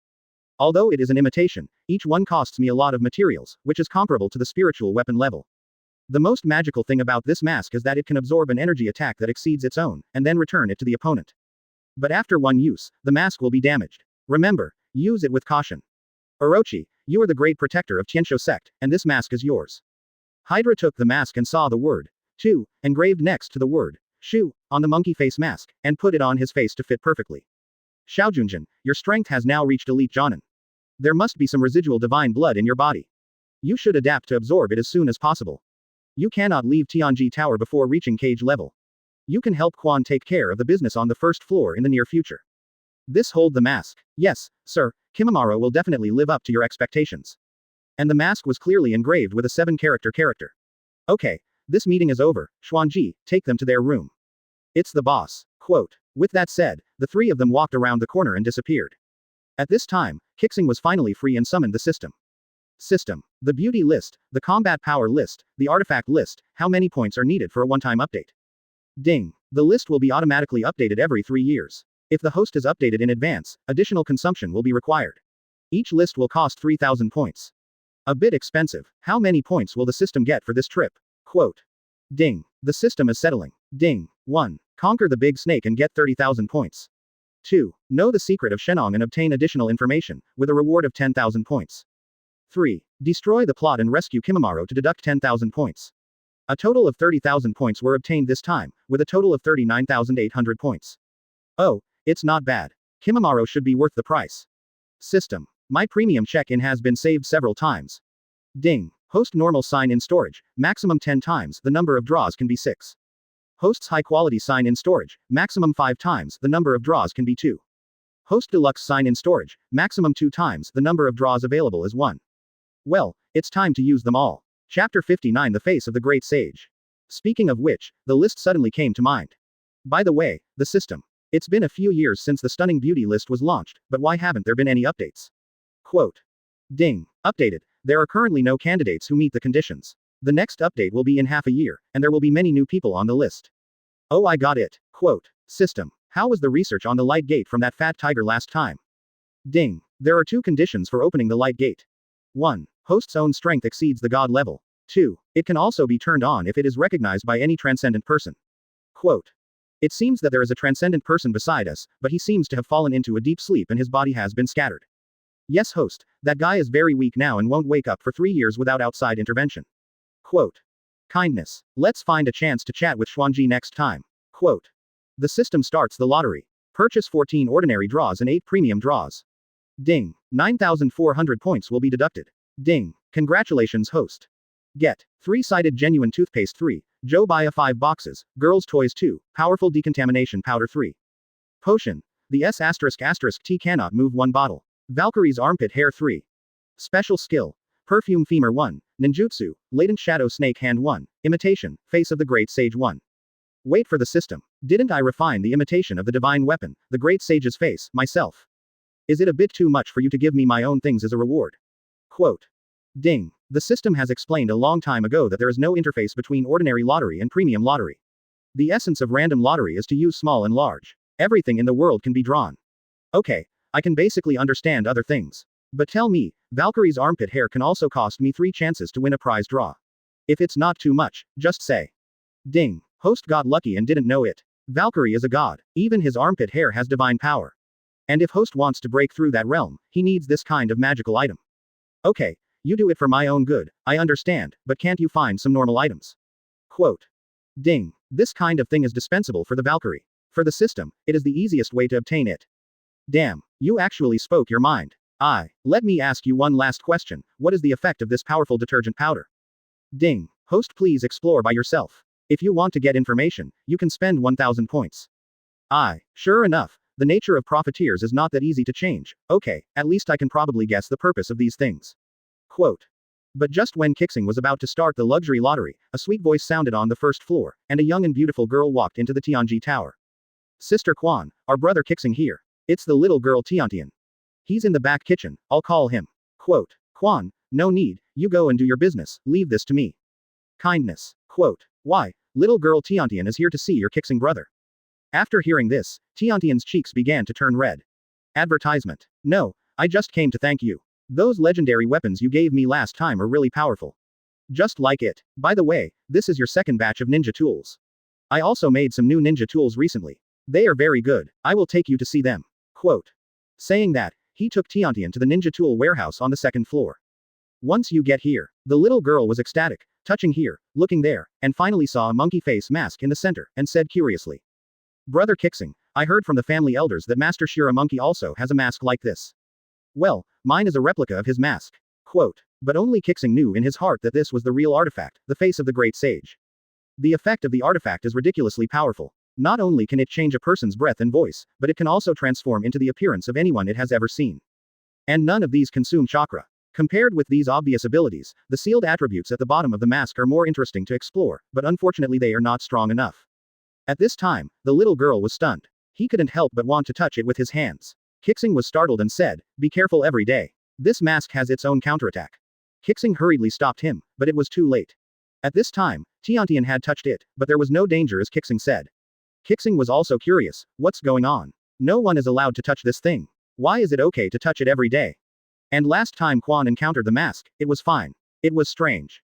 Although it is an imitation, each one costs me a lot of materials, which is comparable to the spiritual weapon level. The most magical thing about this mask is that it can absorb an energy attack that exceeds its own, and then return it to the opponent. But after one use, the mask will be damaged. Remember, use it with caution. Orochi, you are the great protector of Qianshou sect, and this mask is yours. Hydra took the mask and saw the word, 2, engraved next to the word, shu, on the monkey face mask, and put it on his face to fit perfectly. Xiaojunjin, your strength has now reached elite Jonin. There must be some residual divine blood in your body. You should adapt to absorb it as soon as possible. You cannot leave Tianji Tower before reaching cage level. You can help Quan take care of the business on the 1st floor in the near future. This hold the mask. Yes, sir, Kimimaro will definitely live up to your expectations. And the mask was clearly engraved with a 7-character character. Okay, this meeting is over, Xuanji, take them to their room. It's the boss. Quote. With that said, the 3 of them walked around the corner and disappeared. At this time, Qixing was finally free and summoned the system. System. The beauty list, the combat power list, the artifact list, how many points are needed for a one-time update. Ding. The list will be automatically updated every 3 years. If the host is updated in advance, additional consumption will be required. Each list will cost 3,000 points. A bit expensive. How many points will the system get for this trip? Quote. Ding. The system is settling. Ding. 1. Conquer the big snake and get 30,000 points. 2. Know the secret of Shenong and obtain additional information, with a reward of 10,000 points. 3. Destroy the plot and rescue Kimimaro to deduct 10,000 points. A total of 30,000 points were obtained this time, with a total of 39,800 points. Oh, it's not bad. Kimimaro should be worth the price. System. My premium check-in has been saved several times. Ding. Host normal sign-in storage, maximum 10 times, the number of draws can be 6. Host's high-quality sign-in storage, maximum 5 times, the number of draws can be 2. Host deluxe sign-in storage, maximum 2 times, the number of draws available is 1. Well, it's time to use them all. Chapter 59 The Face of the Great Sage. Speaking of which, the list suddenly came to mind. By the way, the system. It's been a few years since the stunning beauty list was launched, but why haven't there been any updates? Quote. Ding. Updated. There are currently no candidates who meet the conditions. The next update will be in half a year, and there will be many new people on the list. Oh, I got it. Quote. System. How was the research on the light gate from that fat tiger last time? Ding. There are two conditions for opening the light gate. 1. Host's own strength exceeds the god level. 2. It can also be turned on if it is recognized by any transcendent person. Quote. It seems that there is a transcendent person beside us, but he seems to have fallen into a deep sleep and his body has been scattered. Yes, host, that guy is very weak now and won't wake up for 3 years without outside intervention. Quote. Kindness. Let's find a chance to chat with Xuanji next time. Quote. The system starts the lottery. Purchase 14 ordinary draws and 8 premium draws. Ding. 9,400 points will be deducted. Ding. Congratulations, host. Get 3-sided genuine toothpaste 3, Joe Baya 5 boxes, girls toys 2, powerful decontamination powder 3. Potion. The S*** T cannot move 1 bottle. Valkyrie's armpit hair 3. Special skill. Perfume femur 1, Ninjutsu, latent shadow snake hand 1, imitation, face of the great sage 1. Wait for the system. Didn't I refine the imitation of the divine weapon, the great sage's face, myself? Is it a bit too much for you to give me my own things as a reward? Quote. Ding. The system has explained a long time ago that there is no interface between ordinary lottery and premium lottery. The essence of random lottery is to use small and large. Everything in the world can be drawn. Okay, I can basically understand other things. But tell me, Valkyrie's armpit hair can also cost me 3 chances to win a prize draw. If it's not too much, just say. Ding. Host got lucky and didn't know it. Valkyrie is a god. Even his armpit hair has divine power. And if host wants to break through that realm, he needs this kind of magical item. Okay. You do it for my own good, I understand, but can't you find some normal items? Quote. Ding. This kind of thing is dispensable for the Valkyrie. For the system, it is the easiest way to obtain it. Damn, you actually spoke your mind. Let me ask you one last question. What is the effect of this powerful detergent powder? Ding. Host, please explore by yourself. If you want to get information, you can spend 1,000 points. Sure enough, the nature of profiteers is not that easy to change. Okay, at least I can probably guess the purpose of these things. Quote. But just when Qixing was about to start the luxury lottery, a sweet voice sounded on the first floor, and a young and beautiful girl walked into the Tianji Tower. Sister Quan, our brother Qixing here. It's the little girl Tiantian. He's in the back kitchen, I'll call him. Quote. Quan, no need, you go and do your business, leave this to me. Kindness. Quote. Why, little girl Tiantian is here to see your Qixing brother. After hearing this, Tiantian's cheeks began to turn red. Advertisement. No, I just came to thank you. Those legendary weapons you gave me last time are really powerful. Just like it. By the way, this is your second batch of ninja tools. I also made some new ninja tools recently. They are very good, I will take you to see them. Quote. Saying that, he took Tiantian to the ninja tool warehouse on the 2nd floor. Once you get here, the little girl was ecstatic, touching here, looking there, and finally saw a monkey face mask in the center, and said curiously. Brother Qixing, I heard from the family elders that Master Shira Monkey also has a mask like this. Well, mine is a replica of his mask. Quote. But only Qixing knew in his heart that this was the real artifact, the face of the great sage. The effect of the artifact is ridiculously powerful. Not only can it change a person's breath and voice, but it can also transform into the appearance of anyone it has ever seen. And none of these consume chakra. Compared with these obvious abilities, the sealed attributes at the bottom of the mask are more interesting to explore, but unfortunately they are not strong enough. At this time, the little girl was stunned. He couldn't help but want to touch it with his hands. Qixing was startled and said, be careful every day. This mask has its own counterattack. Qixing hurriedly stopped him, but it was too late. At this time, Tiantian had touched it, but there was no danger as Qixing said. Qixing was also curious, what's going on? No one is allowed to touch this thing. Why is it okay to touch it every day? And last time Quan encountered the mask, it was fine. It was strange.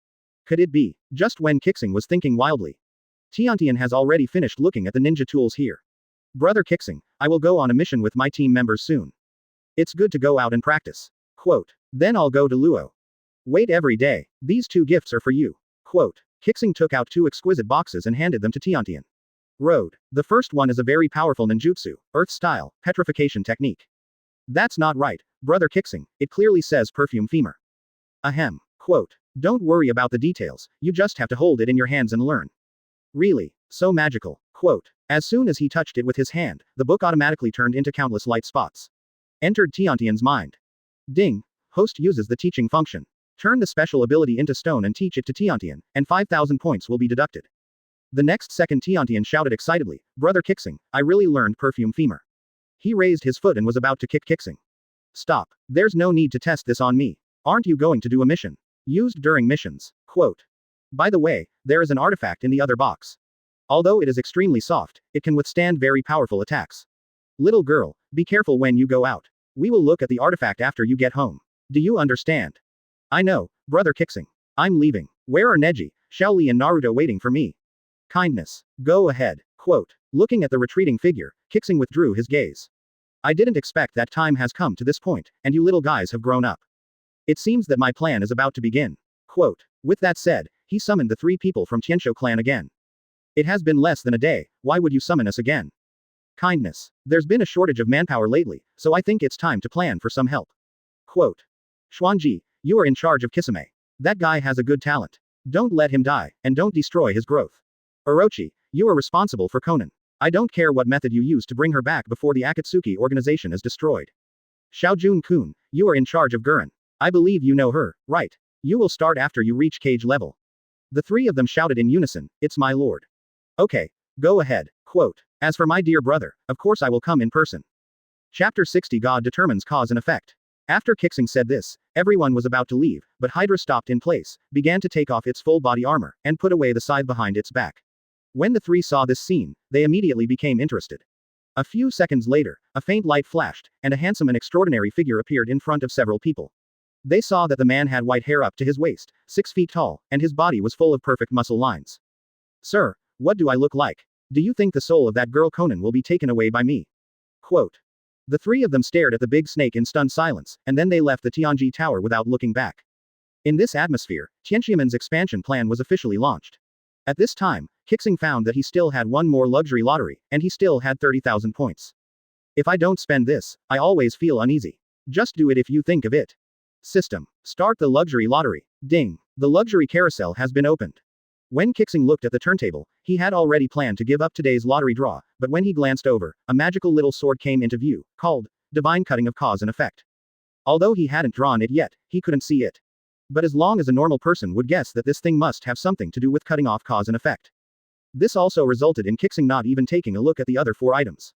Could it be? Just when Qixing was thinking wildly. Tiantian has already finished looking at the ninja tools here. Brother Qixing, I will go on a mission with my team members soon. It's good to go out and practice. Quote. Then I'll go to Luo. Wait every day. These 2 gifts are for you. Quote. Qixing took out 2 exquisite boxes and handed them to Tiantian. Road. The first one is a very powerful ninjutsu, earth-style, petrification technique. That's not right, brother Qixing, it clearly says perfume femur. Ahem. Quote. Don't worry about the details, you just have to hold it in your hands and learn. Really, so magical. Quote. As soon as he touched it with his hand, the book automatically turned into countless light spots. Entered Tiantian's mind. Ding. Host uses the teaching function. Turn the special ability into stone and teach it to Tiantian, and 5,000 points will be deducted. The next second Tiantian shouted excitedly, Brother Qixing, I really learned perfume femur. He raised his foot and was about to kick Qixing. Stop. There's no need to test this on me. Aren't you going to do a mission? Used during missions. Quote. By the way, there is an artifact in the other box. Although it is extremely soft, it can withstand very powerful attacks. Little girl, be careful when you go out. We will look at the artifact after you get home. Do you understand? I know, Brother Qixing. I'm leaving. Where are Neji, Xiaoli and Naruto waiting for me? Kindness. Go ahead. Quote. Looking at the retreating figure, Qixing withdrew his gaze. I didn't expect that time has come to this point, and you little guys have grown up. It seems that my plan is about to begin. Quote. With that said, he summoned the 3 people from Tianshou clan again. It has been less than a day, why would you summon us again? Kindness. There's been a shortage of manpower lately, so I think it's time to plan for some help. Quote. Xuanji, you are in charge of Kisame. That guy has a good talent. Don't let him die, and don't destroy his growth. Orochi, you are responsible for Konan. I don't care what method you use to bring her back before the Akatsuki organization is destroyed. Xiaojun-kun, you are in charge of Gurren. I believe you know her, right? You will start after you reach cage level. The 3 of them shouted in unison, it's my lord. Okay, go ahead. Quote. As for my dear brother, of course I will come in person. Chapter 60 God determines cause and effect. After Qixing said this, everyone was about to leave, but Hydra stopped in place, began to take off its full body armor, and put away the scythe behind its back. When the 3 saw this scene, they immediately became interested. A few seconds later, a faint light flashed, and a handsome and extraordinary figure appeared in front of several people. They saw that the man had white hair up to his waist, 6 feet tall, and his body was full of perfect muscle lines. Sir, what do I look like? Do you think the soul of that girl Konan will be taken away by me? Quote. The 3 of them stared at the big snake in stunned silence, and then they left the Tianji Tower without looking back. In this atmosphere, Tianxiamen's expansion plan was officially launched. At this time, Qixing found that he still had one more luxury lottery, and he still had 30,000 points. If I don't spend this, I always feel uneasy. Just do it if you think of it. System. Start the luxury lottery. Ding. The luxury carousel has been opened. When Qixing looked at the turntable, he had already planned to give up today's lottery draw, but when he glanced over, a magical little sword came into view, called Divine Cutting of Cause and Effect. Although he hadn't drawn it yet, he couldn't see it. But as long as a normal person would guess that this thing must have something to do with cutting off cause and effect. This also resulted in Qixing not even taking a look at the other 4 items.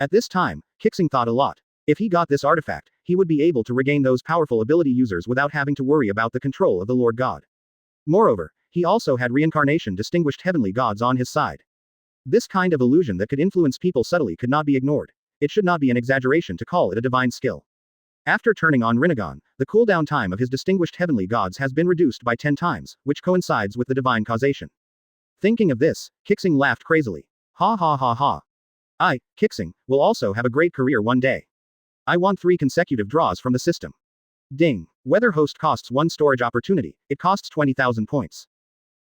At this time, Qixing thought a lot. If he got this artifact, he would be able to regain those powerful ability users without having to worry about the control of the Lord God. Moreover, he also had reincarnation distinguished heavenly gods on his side. This kind of illusion that could influence people subtly could not be ignored. It should not be an exaggeration to call it a divine skill. After turning on Rinnegan, the cooldown time of his distinguished heavenly gods has been reduced by 10 times, which coincides with the divine causation. Thinking of this, Qixing laughed crazily. Ha ha ha ha. I, Qixing, will also have a great career one day. I want 3 consecutive draws from the system. Ding. Weather host costs 1 storage opportunity, it costs 20,000 points.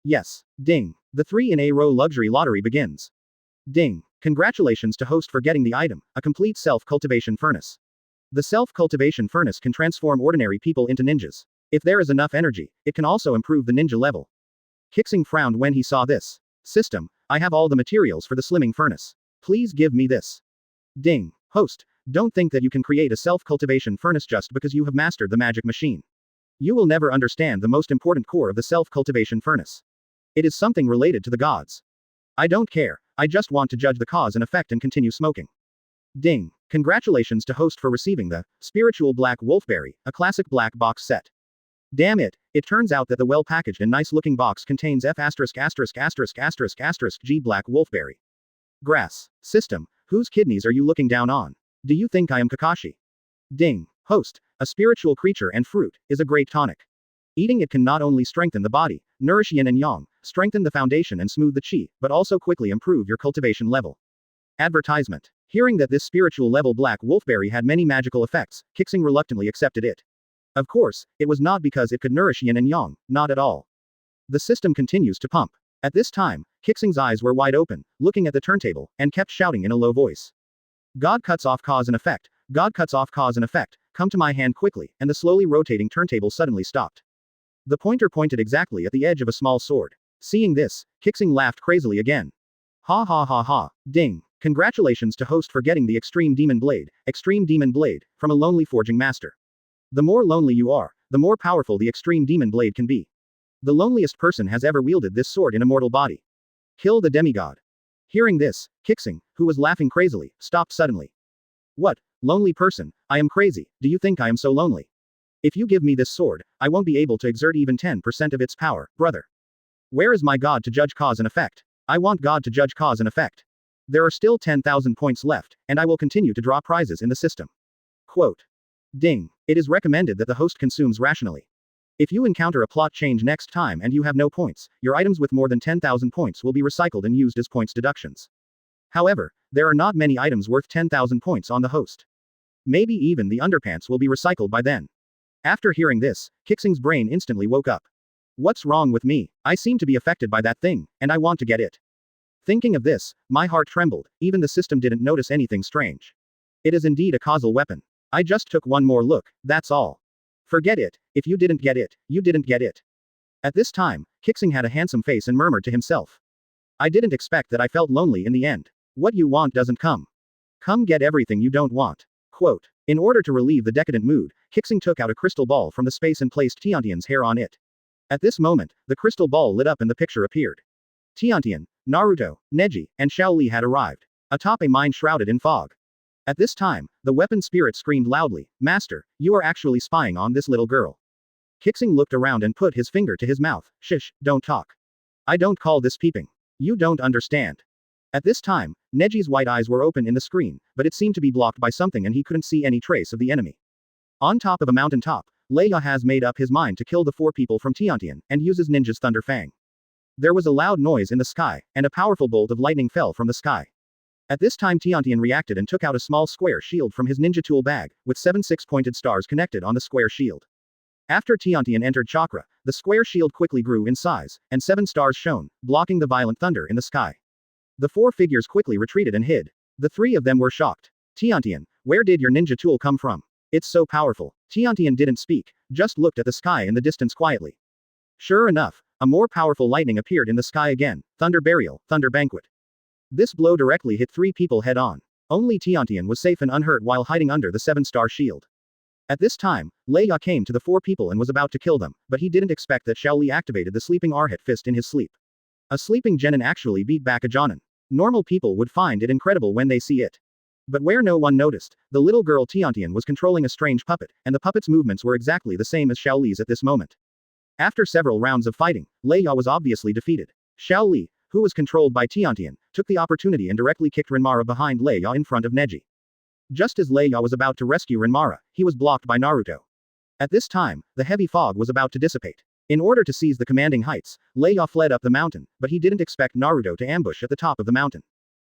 Yes. Ding. The 3 in a row luxury lottery begins. Ding. Congratulations to host for getting the item, a complete self-cultivation furnace. The self-cultivation furnace can transform ordinary people into ninjas. If there is enough energy, it can also improve the ninja level. Qixing frowned when he saw this. System, I have all the materials for the slimming furnace. Please give me this. Ding. Host, don't think that you can create a self-cultivation furnace just because you have mastered the magic machine. You will never understand the most important core of the self-cultivation furnace. It is something related to the gods. I don't care, I just want to judge the cause and effect and continue smoking. Ding. Congratulations to host for receiving the Spiritual Black Wolfberry, a classic black box set. Damn it, it turns out that the well-packaged and nice-looking box contains F************ G Black Wolfberry. Grass. System, whose kidneys are you looking down on? Do you think I am Kakashi? Ding. Host, a spiritual creature and fruit, is a great tonic. Eating it can not only strengthen the body, nourish yin and yang, strengthen the foundation and smooth the chi, but also quickly improve your cultivation level. Advertisement. Hearing that this spiritual level black wolfberry had many magical effects, Qixing reluctantly accepted it. Of course, it was not because it could nourish yin and yang, not at all. The system continues to pump. At this time, Qixing's eyes were wide open, looking at the turntable, and kept shouting in a low voice. God cuts off cause and effect, God cuts off cause and effect, come to my hand quickly, and the slowly rotating turntable suddenly stopped. The pointer pointed exactly at the edge of a small sword. Seeing this, Qixing laughed crazily again. Ha ha ha ha, ding. Congratulations to host for getting the Extreme Demon Blade, from a lonely forging master. The more lonely you are, the more powerful the Extreme Demon Blade can be. The loneliest person has ever wielded this sword in a mortal body. Kill the demigod. Hearing this, Qixing, who was laughing crazily, stopped suddenly. What, lonely person, I am crazy, do you think I am so lonely? If you give me this sword, I won't be able to exert even 10% of its power, brother. Where is my God to judge cause and effect? I want God to judge cause and effect. There are still 10,000 points left, and I will continue to draw prizes in the system. Quote. Ding. It is recommended that the host consumes rationally. If you encounter a plot change next time and you have no points, your items with more than 10,000 points will be recycled and used as points deductions. However, there are not many items worth 10,000 points on the host. Maybe even the underpants will be recycled by then. After hearing this, Qixing's brain instantly woke up. What's wrong with me? I seem to be affected by that thing, and I want to get it. Thinking of this, my heart trembled, even the system didn't notice anything strange. It is indeed a causal weapon. I just took one more look, that's all. Forget it, if you didn't get it, you didn't get it. At this time, Qixing had a handsome face and murmured to himself. I didn't expect that I felt lonely in the end. What you want doesn't come. Come get everything you don't want. Quote. In order to relieve the decadent mood, Qixing took out a crystal ball from the space and placed Tiantian's hair on it. At this moment, the crystal ball lit up and the picture appeared. Tiantian, Naruto, Neji, and Xiaoli had arrived, atop a mine shrouded in fog. At this time, the weapon spirit screamed loudly, Master, you are actually spying on this little girl. Qixing looked around and put his finger to his mouth. Shish, don't talk. I don't call this peeping. You don't understand. At this time, Neji's white eyes were open in the screen, but it seemed to be blocked by something and he couldn't see any trace of the enemy. On top of a mountain top, Leia has made up his mind to kill the 4 people from Tiantian, and uses Ninja's Thunder Fang. There was a loud noise in the sky, and a powerful bolt of lightning fell from the sky. At this time Tiantian reacted and took out a small square shield from his ninja tool bag, with 7 6-pointed stars connected on the square shield. After Tiantian entered chakra, the square shield quickly grew in size, and 7 stars shone, blocking the violent thunder in the sky. The 4 figures quickly retreated and hid. The 3 of them were shocked. Tiantian, where did your ninja tool come from? It's so powerful. Tiantian didn't speak, just looked at the sky in the distance quietly. Sure enough, a more powerful lightning appeared in the sky again, Thunder Burial, Thunder Banquet. This blow directly hit 3 people head-on. Only Tiantian was safe and unhurt while hiding under the 7-star shield. At this time, Leia came to the 4 people and was about to kill them, but he didn't expect that Xiaoli activated the sleeping Arhat fist in his sleep. A sleeping genin actually beat back a Jonin. Normal people would find it incredible when they see it. But where no one noticed, the little girl Tiantian was controlling a strange puppet, and the puppet's movements were exactly the same as Xiaoli's at this moment. After several rounds of fighting, Leia was obviously defeated. Xiaoli, who was controlled by Tiantian, took the opportunity and directly kicked Renmara behind Leia in front of Neji. Just as Leia was about to rescue Renmara, he was blocked by Naruto. At this time, the heavy fog was about to dissipate. In order to seize the commanding heights, Leia fled up the mountain, but he didn't expect Naruto to ambush at the top of the mountain.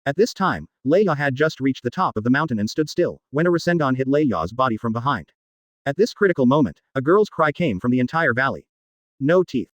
At this time, Leia had just reached the top of the mountain and stood still, when a Rasengan hit Leia's body from behind. At this critical moment, a girl's cry came from the entire valley. No teeth.